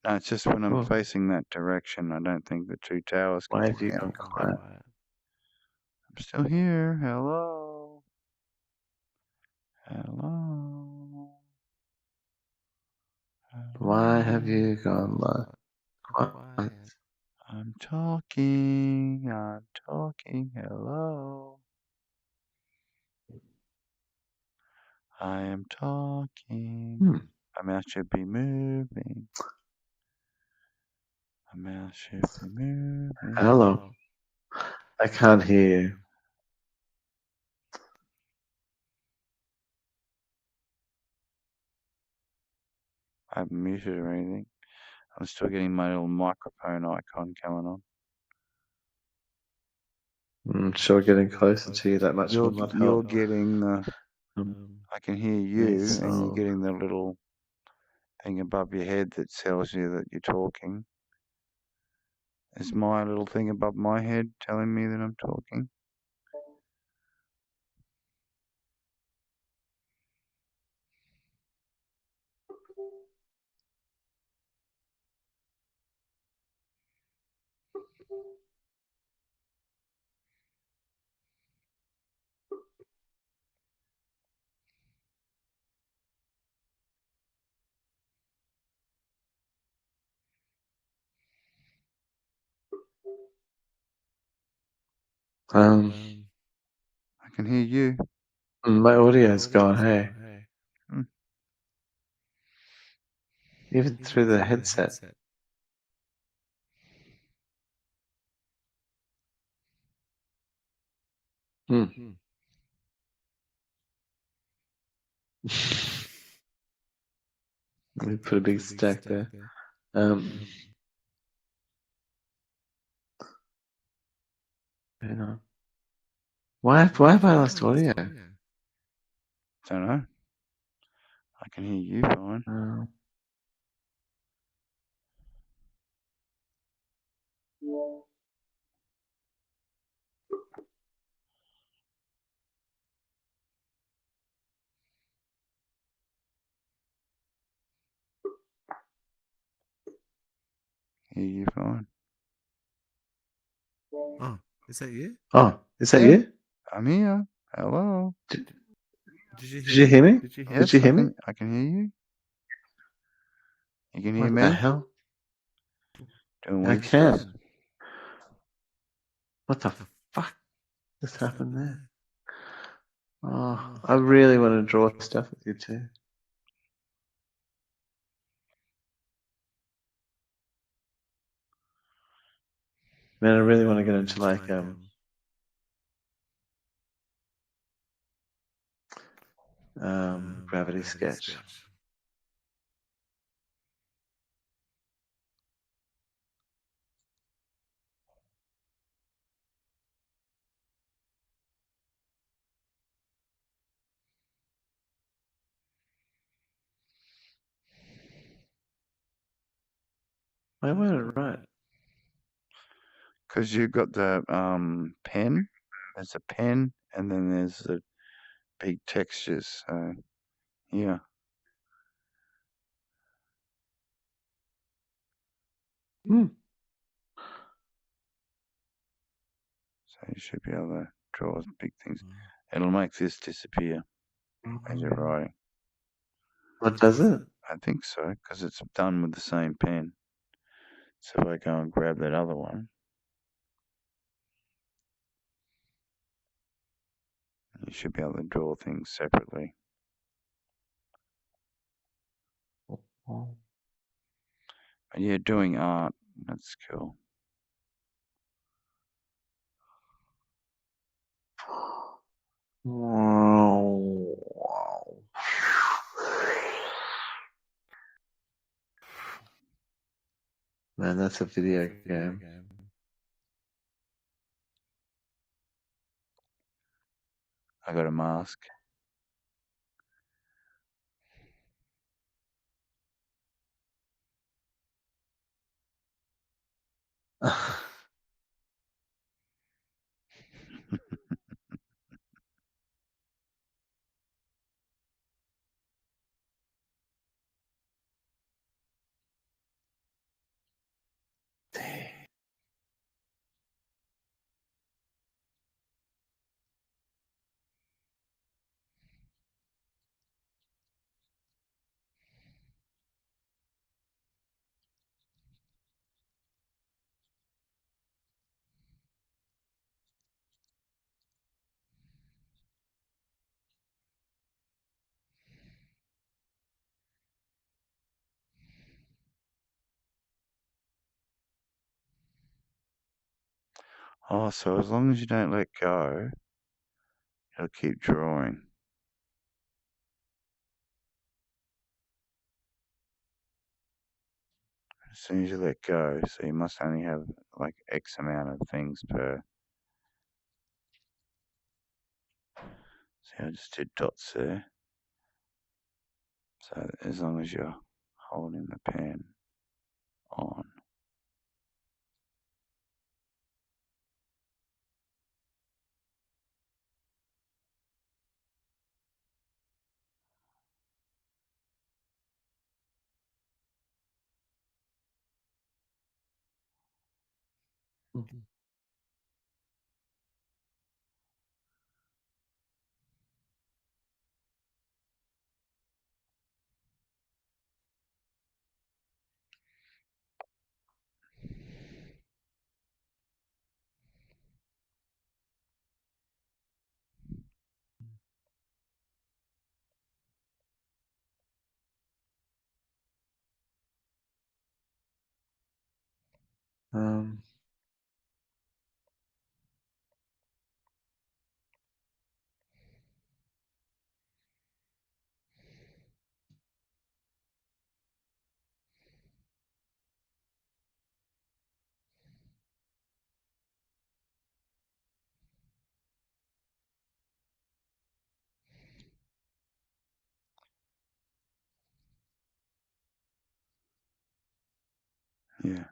No, it's just when I'm Cool. facing that direction, I don't think the two towers can Why pick have you me gone up. quiet? I'm still here. Hello. Hello. Why have you gone quiet? I'm talking. I'm talking. Hello. I am talking. My mouth should be moving. My mouth should be moving. Hello. I can't hear you. I haven't muted or anything. I'm still getting my little microphone icon coming on. I'm sure getting closer to you that much will not You're help. getting the. I can hear you, Yes, and you're getting the little thing above your head that tells you that you're talking. Is my little thing above my head telling me that I'm talking? I can hear you. My audio's gone, hey. Hmm. Even through the headset. Hmm. Let me put a big stack there. Hang on. Why have I lost audio? Don't know. I can hear you fine. Hear you fine. Oh, is that you? Oh, is that Yeah. you? I'm here. Hello. Did you Did you hear me? Did you hear Yes, Did you hear me? I can hear you. You can hear What me? the hell? Doing I weird can. stuff. What the fuck just happened there? Oh, I really want to draw stuff with you too. Man, I really want to get into like gravity sketch. Why won't it write? Because you've got the pen. There's a pen, and then there's the big textures. So, yeah. Hmm. So you should be able to draw big things. It'll make this disappear as you're writing. What does it? I think so, because it's done with the same pen. So if I go and grab that other one, you should be able to draw things separately. Oh. But yeah, doing art, that's cool. Wow. Man, that's a video game. I got a mask. Oh, so as long as you don't let go, it'll keep drawing. soon as you let go, so you must only have like X amount of things per. See, I just did dots there. So as long as you're holding the pen on. Yeah.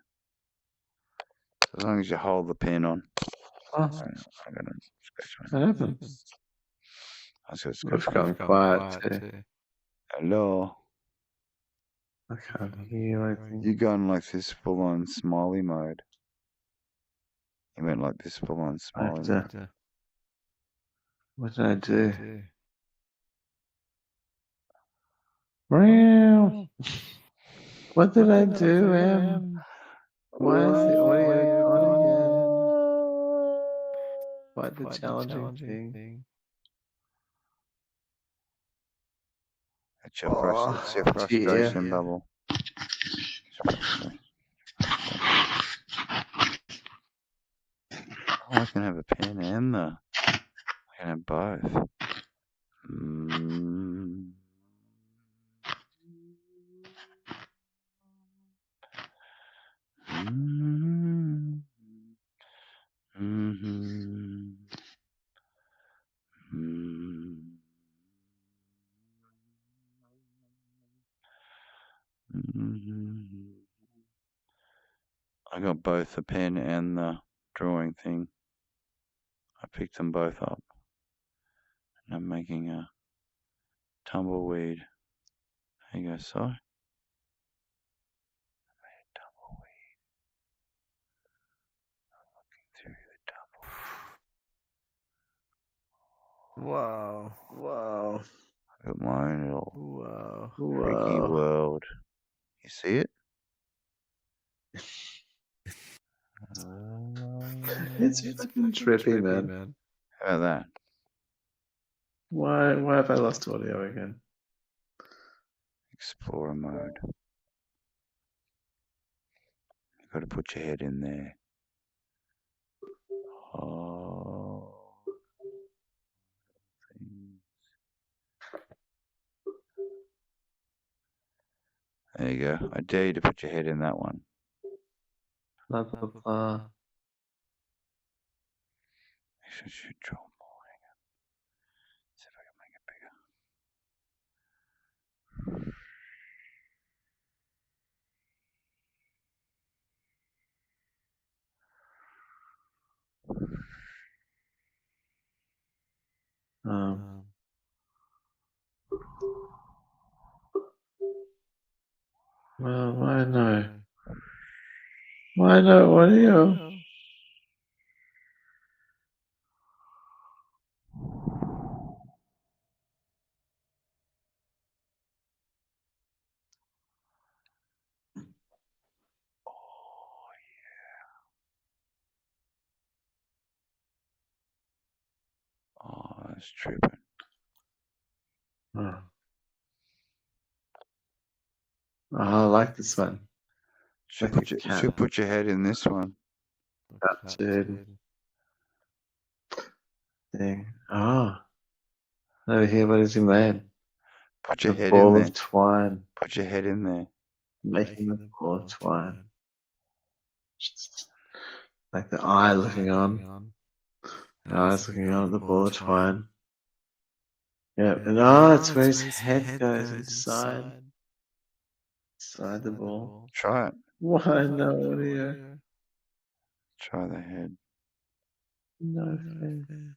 As long as you hold the pen on. Oh, I'm gonna scratch my. what happened? I was gonna It's scratch gotten my. quiet too. Hello. I can't hear anything. You gone like this full on smiley mode. You went like this full on I have smiley to. mode. What did I do? do. Meow. What did I do, Em? Why is it audio gone again? Quite the challenging thing. It's your, it's your frustration bubble. Oh, I can have a pen and the. I can have both. I got both the pen and the drawing thing. I picked them both up. And I'm making a tumbleweed. There you go, Si. I made a tumbleweed. I'm looking through the tumbleweed. Wow. Wow. I got my own little freaky Wow. world. You see it? It's fucking trippy, man. How about that? Why have I lost audio again? Explorer mode. You got to put your head in there. Oh. There you go. I dare you to put your head in that one. Blah, blah, blah. Actually, I should draw more. Hang on. See if I can make it Well, why no? Why no audio? Oh, that's tripping. Oh, I like this one. Should Like put your head in this one. Cartoon thing. Oh, over here, what is he made? Put your A head in ball there. of twine. Put your head in there. making the ball twine. Like the eye looking on. The eye's looking on at the ball twine. Yeah, and it's where his head goes inside the ball. Try it. Why no audio? Try the head. No fair.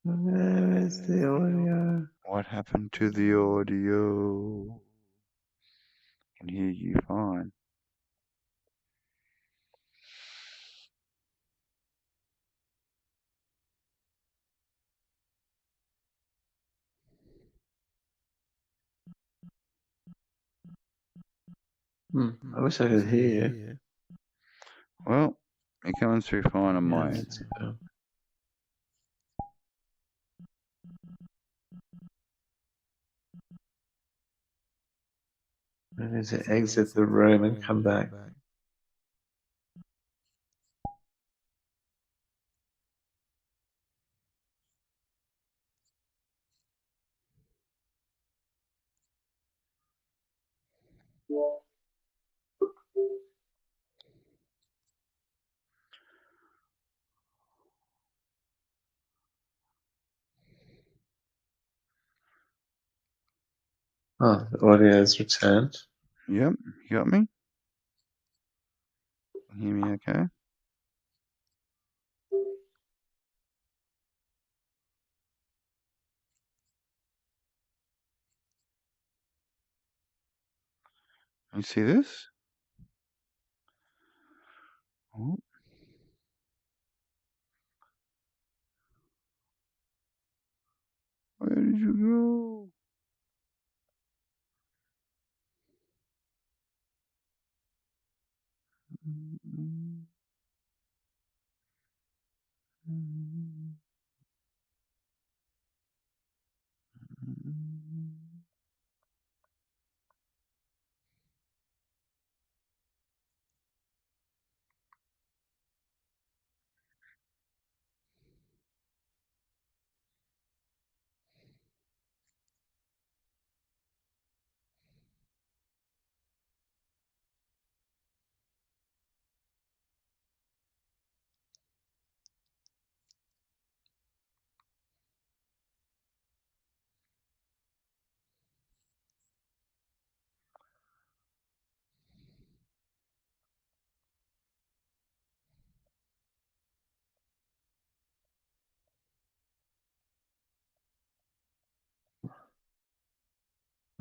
Where is the audio? What happened to the audio? I can hear you fine. I wish I could hear you. Well, you're coming through fine on my end. I need to exit the room and come back. Oh, the audio has returned. Yep, you got me? Hear me okay? You see this? Oh. Where did you go?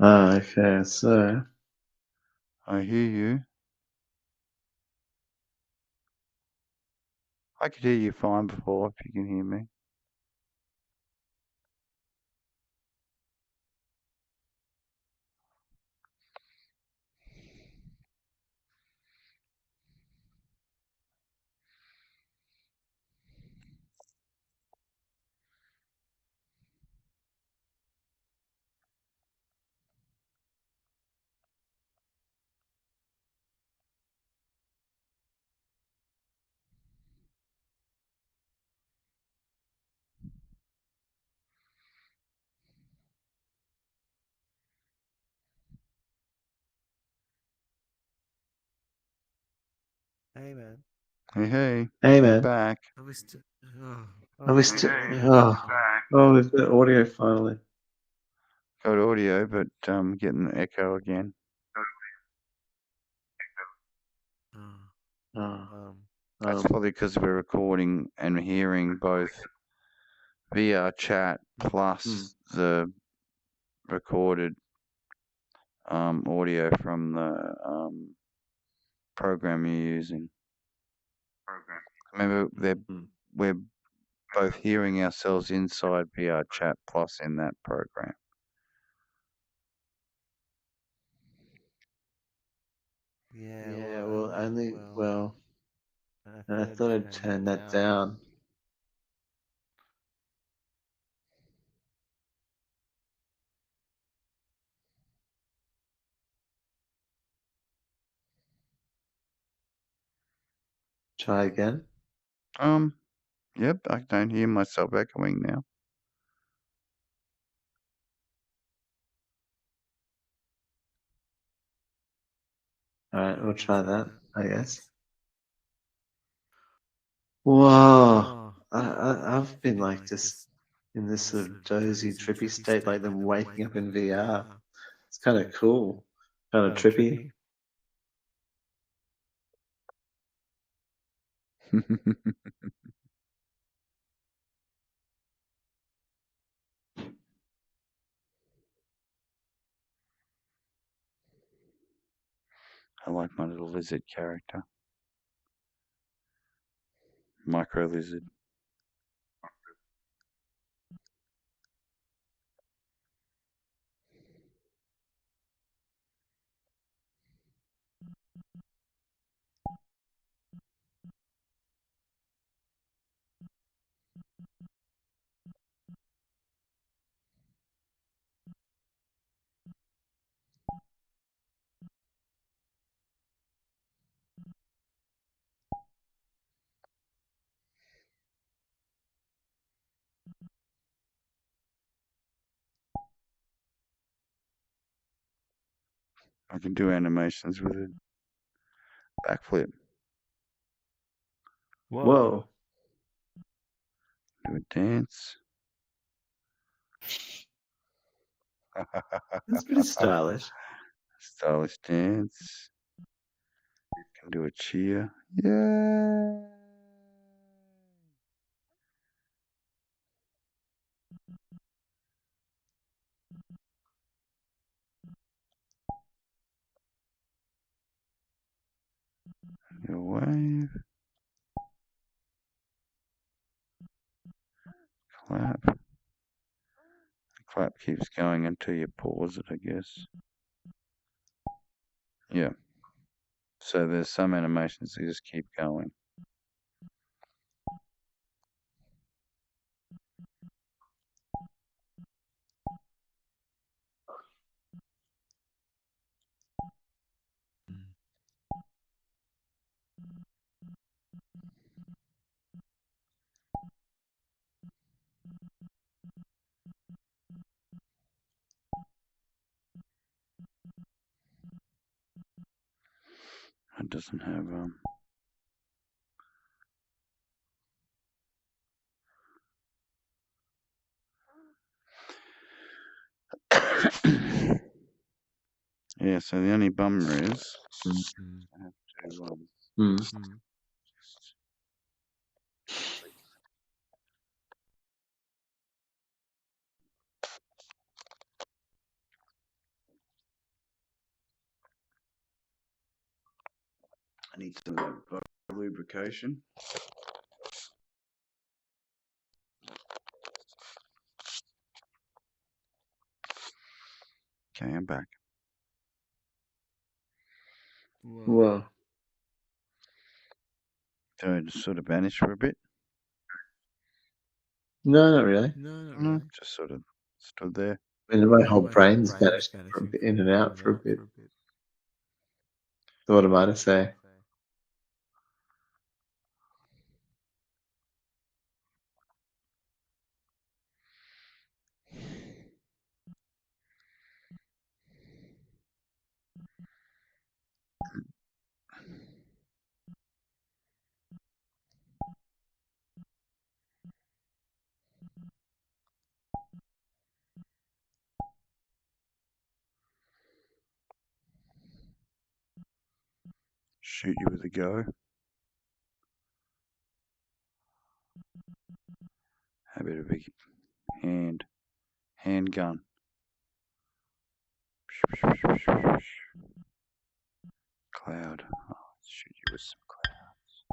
Okay, so I hear you. I could hear you fine before, if you can hear me. Hey, man. Hey, hey we're man, back. Are we still? Oh, are we still? Oh, we've got audio finally. Got audio, but getting the echo again. Oh, That's probably because we're recording and hearing both VR chat plus the recorded audio from the program you're using. Remember, we're both hearing ourselves inside VR chat plus in that program. yeah. Well, I thought I'd turn that down. Try again. Yep, I don't hear myself echoing now. All right, we'll try that, I guess. Whoa, I've been like just in this sort of dozy, trippy state, like them waking up in VR. It's kind of cool, kind of trippy. I like my little lizard character. Micro lizard. I can do animations with it. Backflip. Whoa. Do a dance. That's pretty stylish. Stylish dance. Can do a cheer. Yeah. Do a wave. Clap. The clap keeps going until you pause it, I guess. Yeah. So there's some animations that just keep going. It doesn't have yeah, so the only bummer is I have to I need some lubrication. Okay, I'm back. Whoa. So I just sort of vanished for a bit. No, not really. No, just sort of stood there. I mean, my whole brain's vanished from in and out for a bit. So what am I to say? Shoot you with a go. How about a big handgun? Cloud. Oh, let's shoot you with some clouds.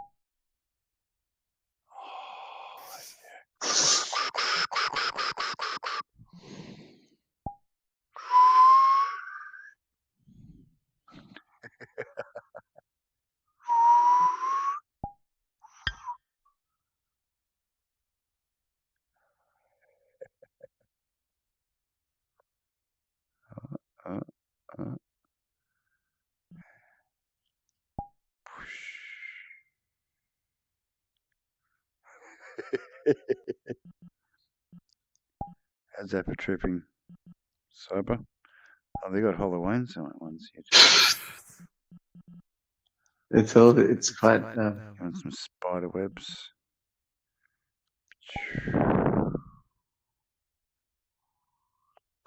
Oh, yeah. How's that for tripping? Sober? Oh, they got Halloween ones here too. It's quite You want some spider webs?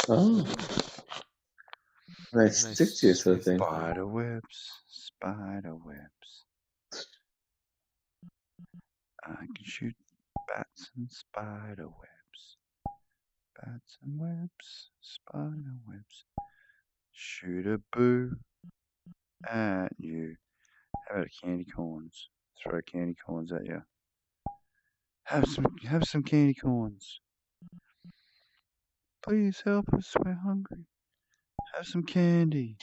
oh, they stick to you sort of thing. Spider webs, spider webs. I can shoot bats and spider webs. Bats and webs, spider webs. Shoot a boo at you. How about candy corns? Throw candy corns at you. Have some candy corns. Please help us, we're hungry. Have some candy.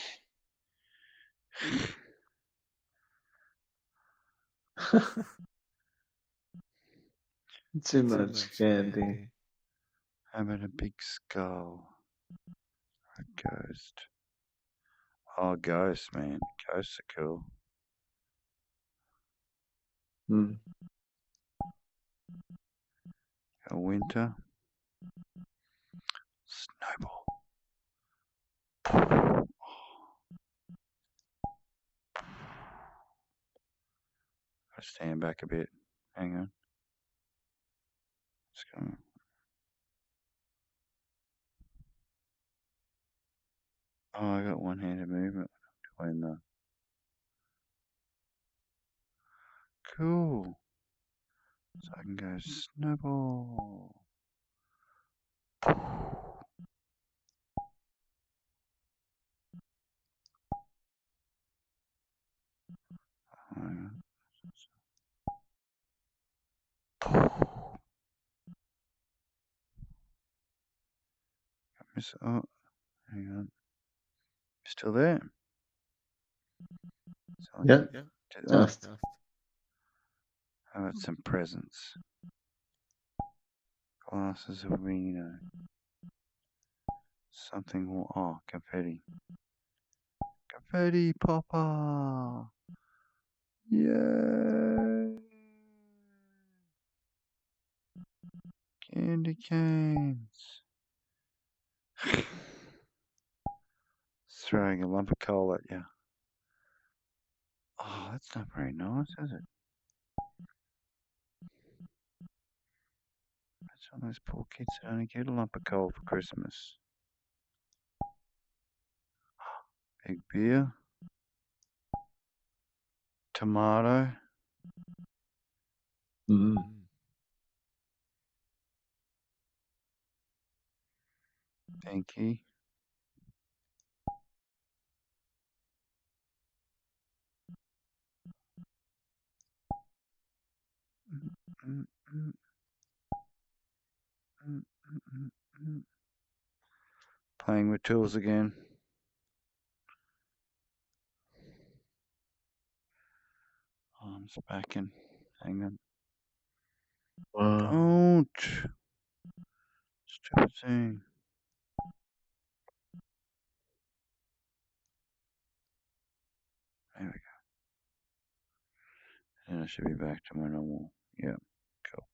Too much candy. How about a big skull? A ghost. Oh, ghosts, man. Ghosts are cool. Hmm. A winter. Snowball. Gotta stand back a bit. Hang on. Just gonna... Oh, I got one-handed movement between the... Cool. So I can go snowball. Hang on. Oh, hang on. Still there? Yeah. Oh, Just. how about some presents? Glasses of vino. Something more. Oh, confetti. Confetti popper. Yay! Candy canes. Throwing a lump of coal at you. Oh, that's not very nice, is it? That's one of those poor kids that only get a lump of coal for Christmas. Big beer. Tomato. Mm. Pinky. Playing with tools again. Arms back in. Hang on. Wow. Don't. Stupid thing. There we go. And I should be back to my normal. Yeah, cool.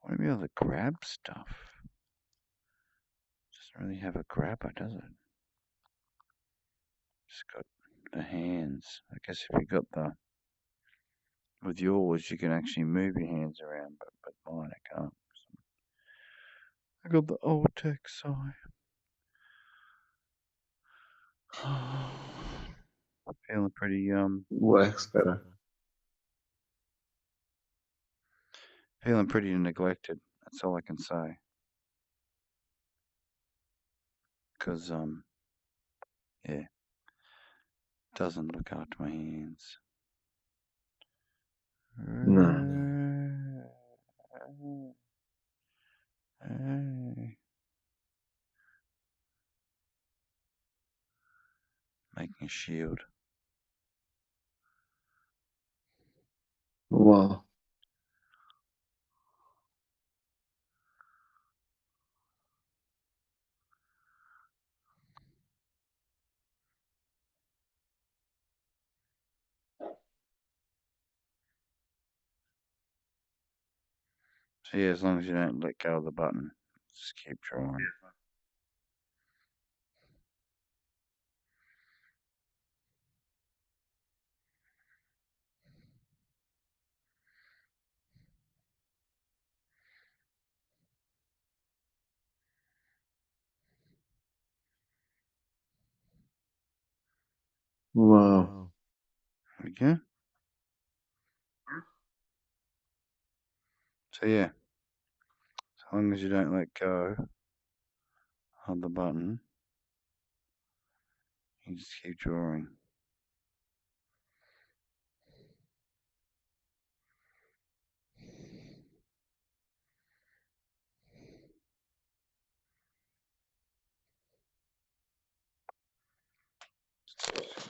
I want to be able to grab stuff. Doesn't really have a grabber, does it? Just got the hands. I guess if you got the... With yours, you can actually move your hands around, but mine I can't. I got the old tech side. Feeling pretty Works better. feeling pretty neglected. That's all I can say. Because yeah, doesn't look after my hands. No. Hey. Making a shield. Wow. So yeah, as long as you don't let go of the button, just keep drawing. Wow. There we go. So yeah, as long as you don't let go of the button, you just keep drawing.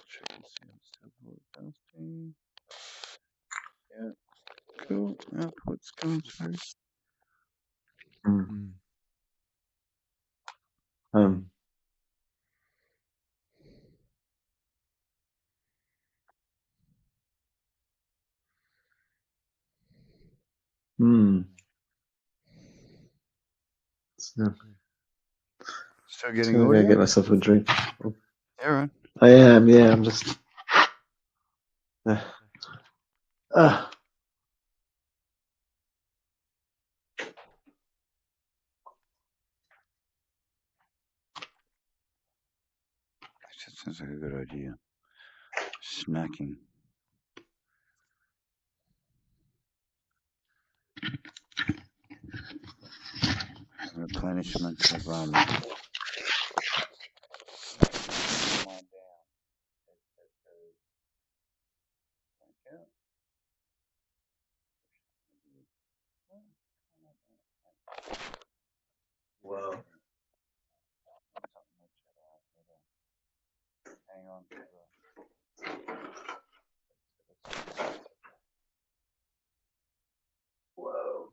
Check and see if it's still broadcasting. Yeah, cool. Output's going through. Mm. Hmm. So, Still I'm getting gonna go audio? get myself a drink. Yeah, right. I am, yeah, I'm just That sounds like a good idea. Snacking. Replenishment of Wow. Hang on. Whoa.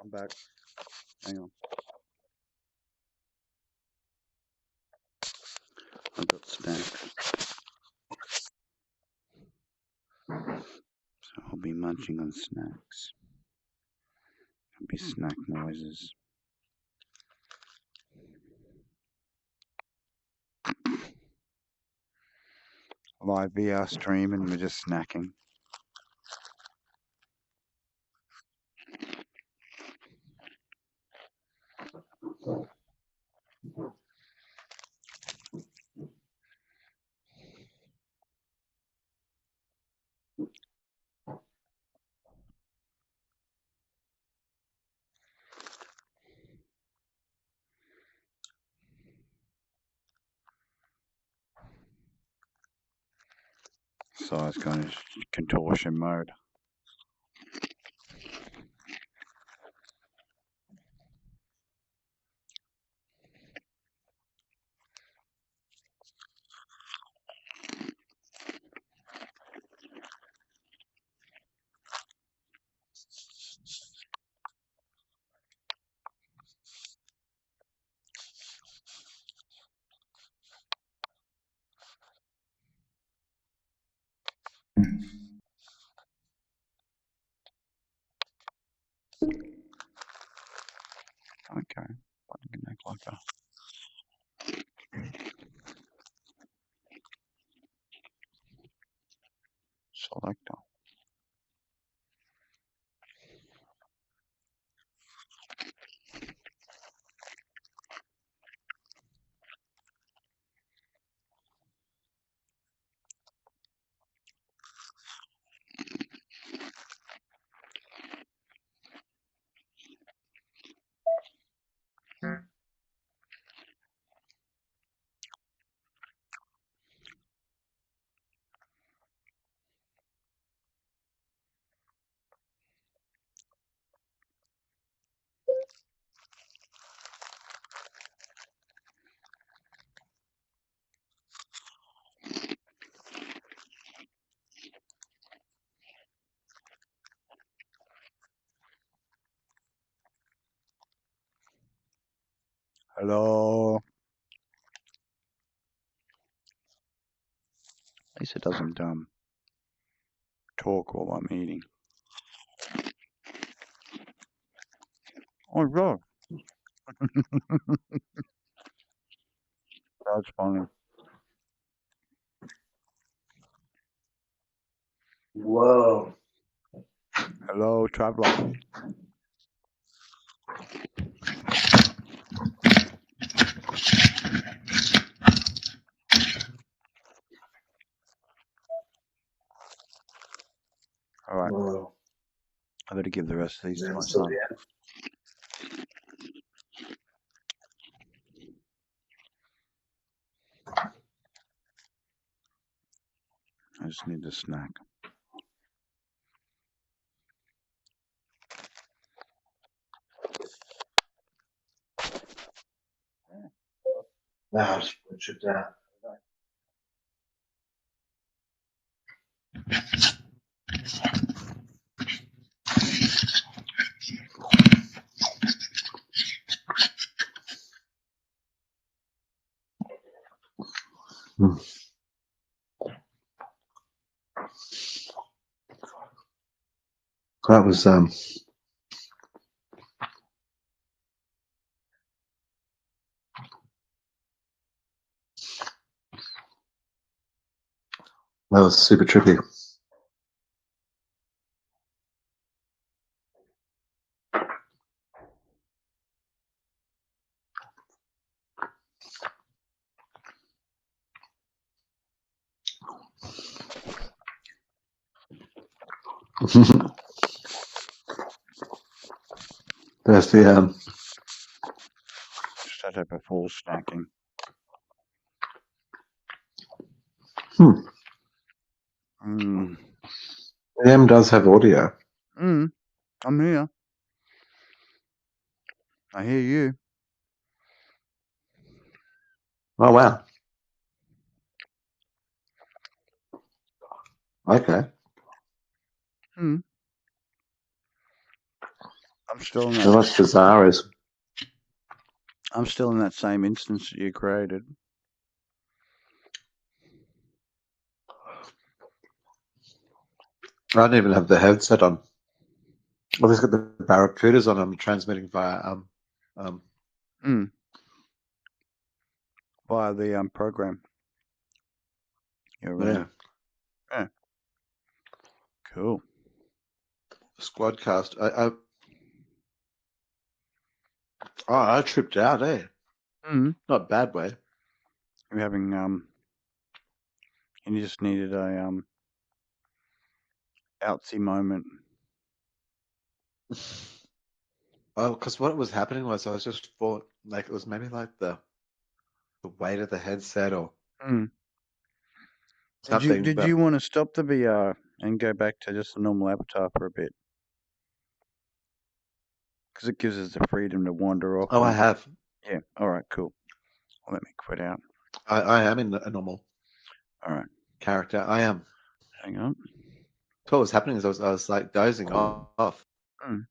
I'm back. Hang on. I've got snacks. So I'll be munching on snacks. There'll be snack noises. Live VR stream and we're just snacking. So it's going to contortion mode. Okay. I can make like a selector. Hello. At least it doesn't talk while I'm eating. Oh god. That's funny. Whoa. Hello, traveler. All right, Whoa. I better give the rest of these to my So, son. yeah. I just need a snack. Now just push it down. That was super trippy. There's the Set up a full snacking. Mm. M does have audio. I'm here. I hear you. Oh wow. Okay. I'm still in So that. what's bizarre is I'm still in that same instance that you created. I don't even have the headset on. Well, just got the barracudas on. I'm transmitting via Via the program. You're running. yeah. Cool. Squadcast. I tripped out, eh? Not bad way. You're having and you just needed a outsy moment. Oh, because what was happening was I was just thought like it was maybe like the weight of the headset or something. Did you want to stop the VR and go back to just the normal avatar for a bit? Because it gives us the freedom to wander off. Oh, I have. Yeah. All right. Cool. Well, let me quit out. I am in a normal. All right. Character. I am. Hang on. So what was happening is I was like dozing off. And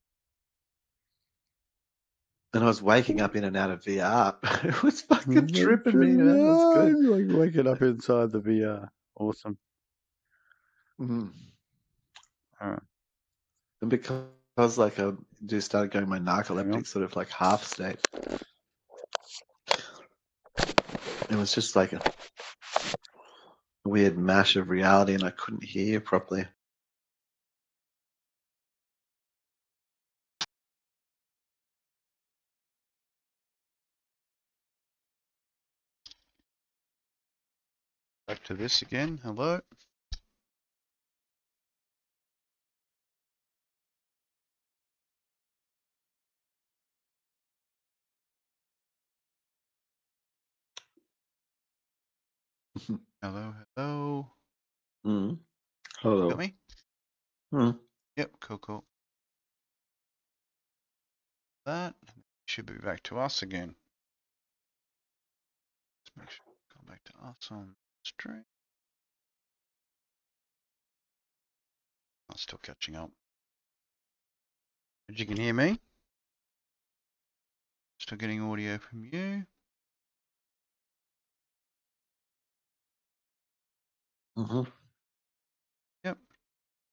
I was waking up in and out of VR. It was fucking tripping me, man. It was good. Like waking up inside the VR. Awesome. Mm. All right. And because like I just started going my narcoleptic sort of like half state. It was just like a weird mash of reality and I couldn't hear properly. Back to this again. Hello. Hello, hello. Hello. Got me? Yep, cool. That should be back to us again. Let's make sure we come back to us on stream. I'm still catching up. But you can hear me? Still getting audio from you. Mm-hmm. Yep.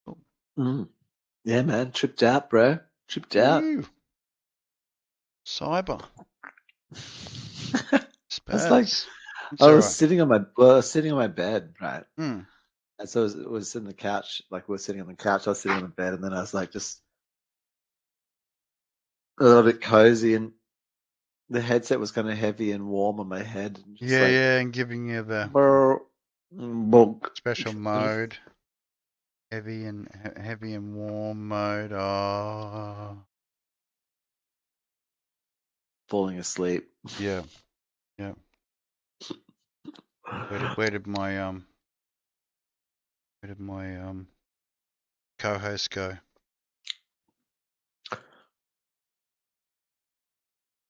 Cool. Mm. Yeah, man. Tripped out, bro. Tripped out. Woo. Cyber. It's like Spaz. It's I was alright. sitting on my bed, right? Hmm. And so it was in the couch, like we were sitting on the couch. I was sitting on the bed, and then I was like just a little bit cozy, and the headset was kind of heavy and warm on my head. And just Yeah, like, yeah, and giving you the bonk. special mode. Heavy and warm mode. Oh. Falling asleep. Yeah. Yeah. Where did my co-host go?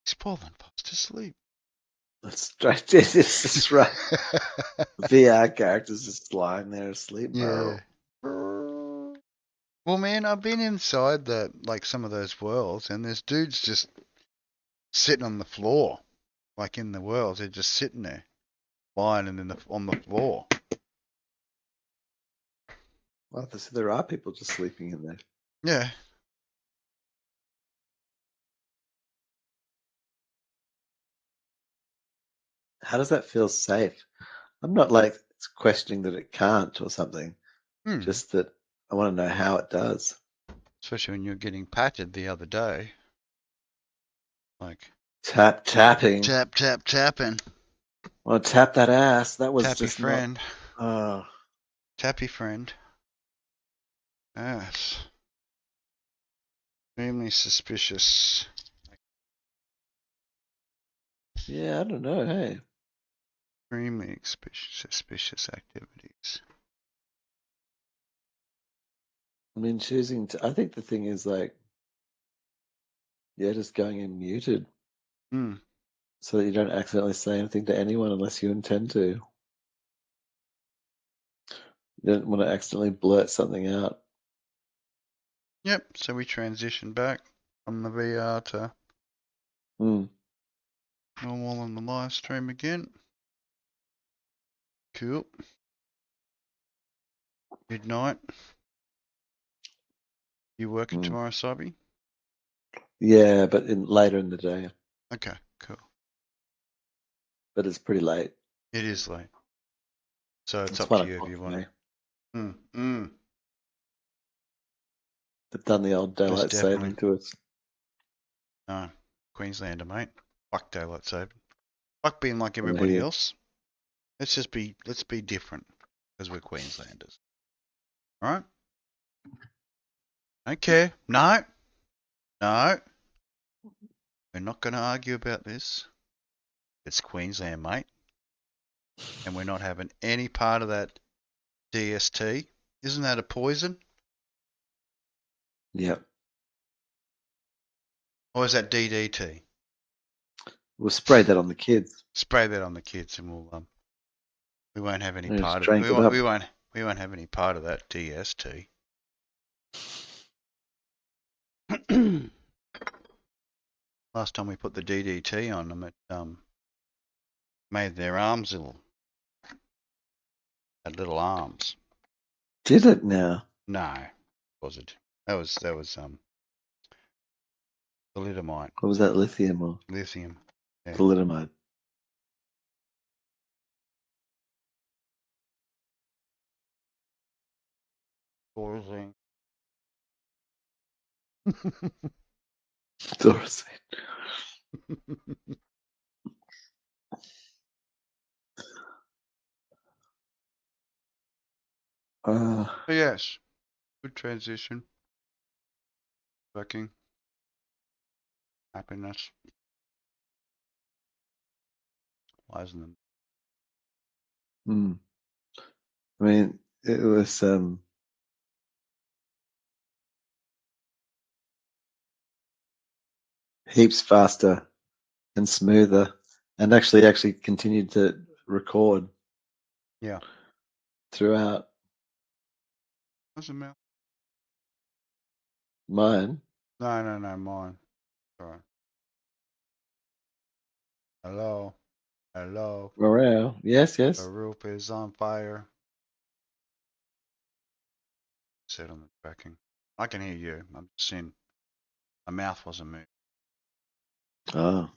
He's fallen fast asleep. That's right. This is right. VR characters just lying there asleep. Yeah. Well, man, I've been inside some of those worlds, and there's dudes just sitting on the floor, like in the worlds. They're just sitting there, lying and on the floor. Well, so there are people just sleeping in there. Yeah. How does that feel safe? I'm not like questioning that it can't or something. Just that I want to know how it does. Especially when you're getting patted the other day. Like Tapping. tapping. Well, tap that ass. That was Tappy just friend. not. Tappy friend. Yes. Extremely suspicious. Yeah, I don't know. Hey. Extremely suspicious activities. I mean, choosing to. I think the thing is like, yeah, just going in muted so that you don't accidentally say anything to anyone unless you intend to. You don't want to accidentally blurt something out. Yep, so we transition back from the VR to normal on the live stream again. Cool. Midnight. You working tomorrow, Sabi? Yeah, but later in the day. Okay, cool. But it's pretty late. It is late. So it's up 1 to you if you want to. They've done the old daylight saving to us. No, Queenslander, mate. Fuck daylight saving. Fuck being like everybody else. Let's be different because we're Queenslanders. Alright? Okay. No. We're not going to argue about this. It's Queensland, mate. And we're not having any part of that DST. Isn't that a poison? Yep. Or is that DDT? We'll spray that on the kids. Spray that on the kids and we won't have any part of it. We won't have any part of that DST. Last time we put the DDT on them, it made their arms had little arms. Did it now? No, was it? That was thalidomide. What was that, lithium or Lithium. Yeah. thalidomide? Thorazine. Thorazine. So yes, good transition. Working. Happiness. Lies in them. I mean, it was heaps faster and smoother, and actually continued to record. Yeah. Throughout. Doesn't matter. Mine? No, mine. Sorry. Hello. Hello. Morale. Yes, The yes. roof is on fire. Said on the tracking. I can hear you. I'm just saying my mouth wasn't moving. Oh, What's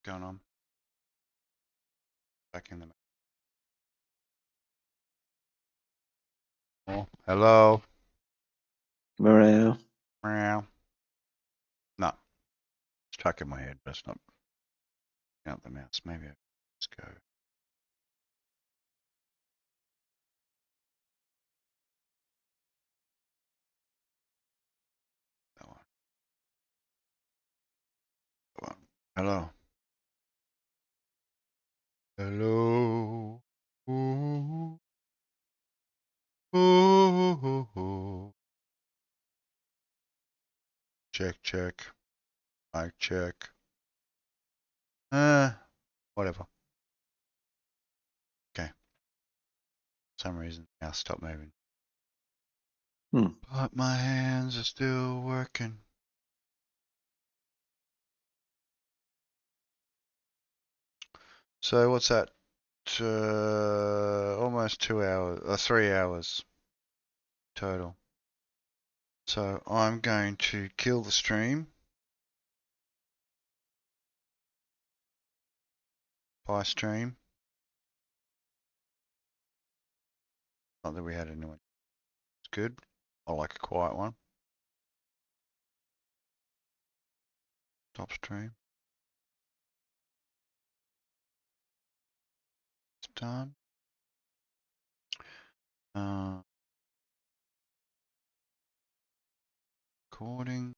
going on? Back in the oh, hello. morale. Meow. No. It's stuck in my head, but it's not out the mouse. Maybe I just go. That one. That one. Hello. Hello. Ooh. Ooh. Check, check. Mic check. Whatever. Okay. For some reason, now stop moving. But my hands are still working. So what's that? Almost 2 hours, 3 hours total. So I'm going to kill the stream. By stream. Not that we had anyone. It's good. I like a quiet one. Stop stream. It's done. Recording.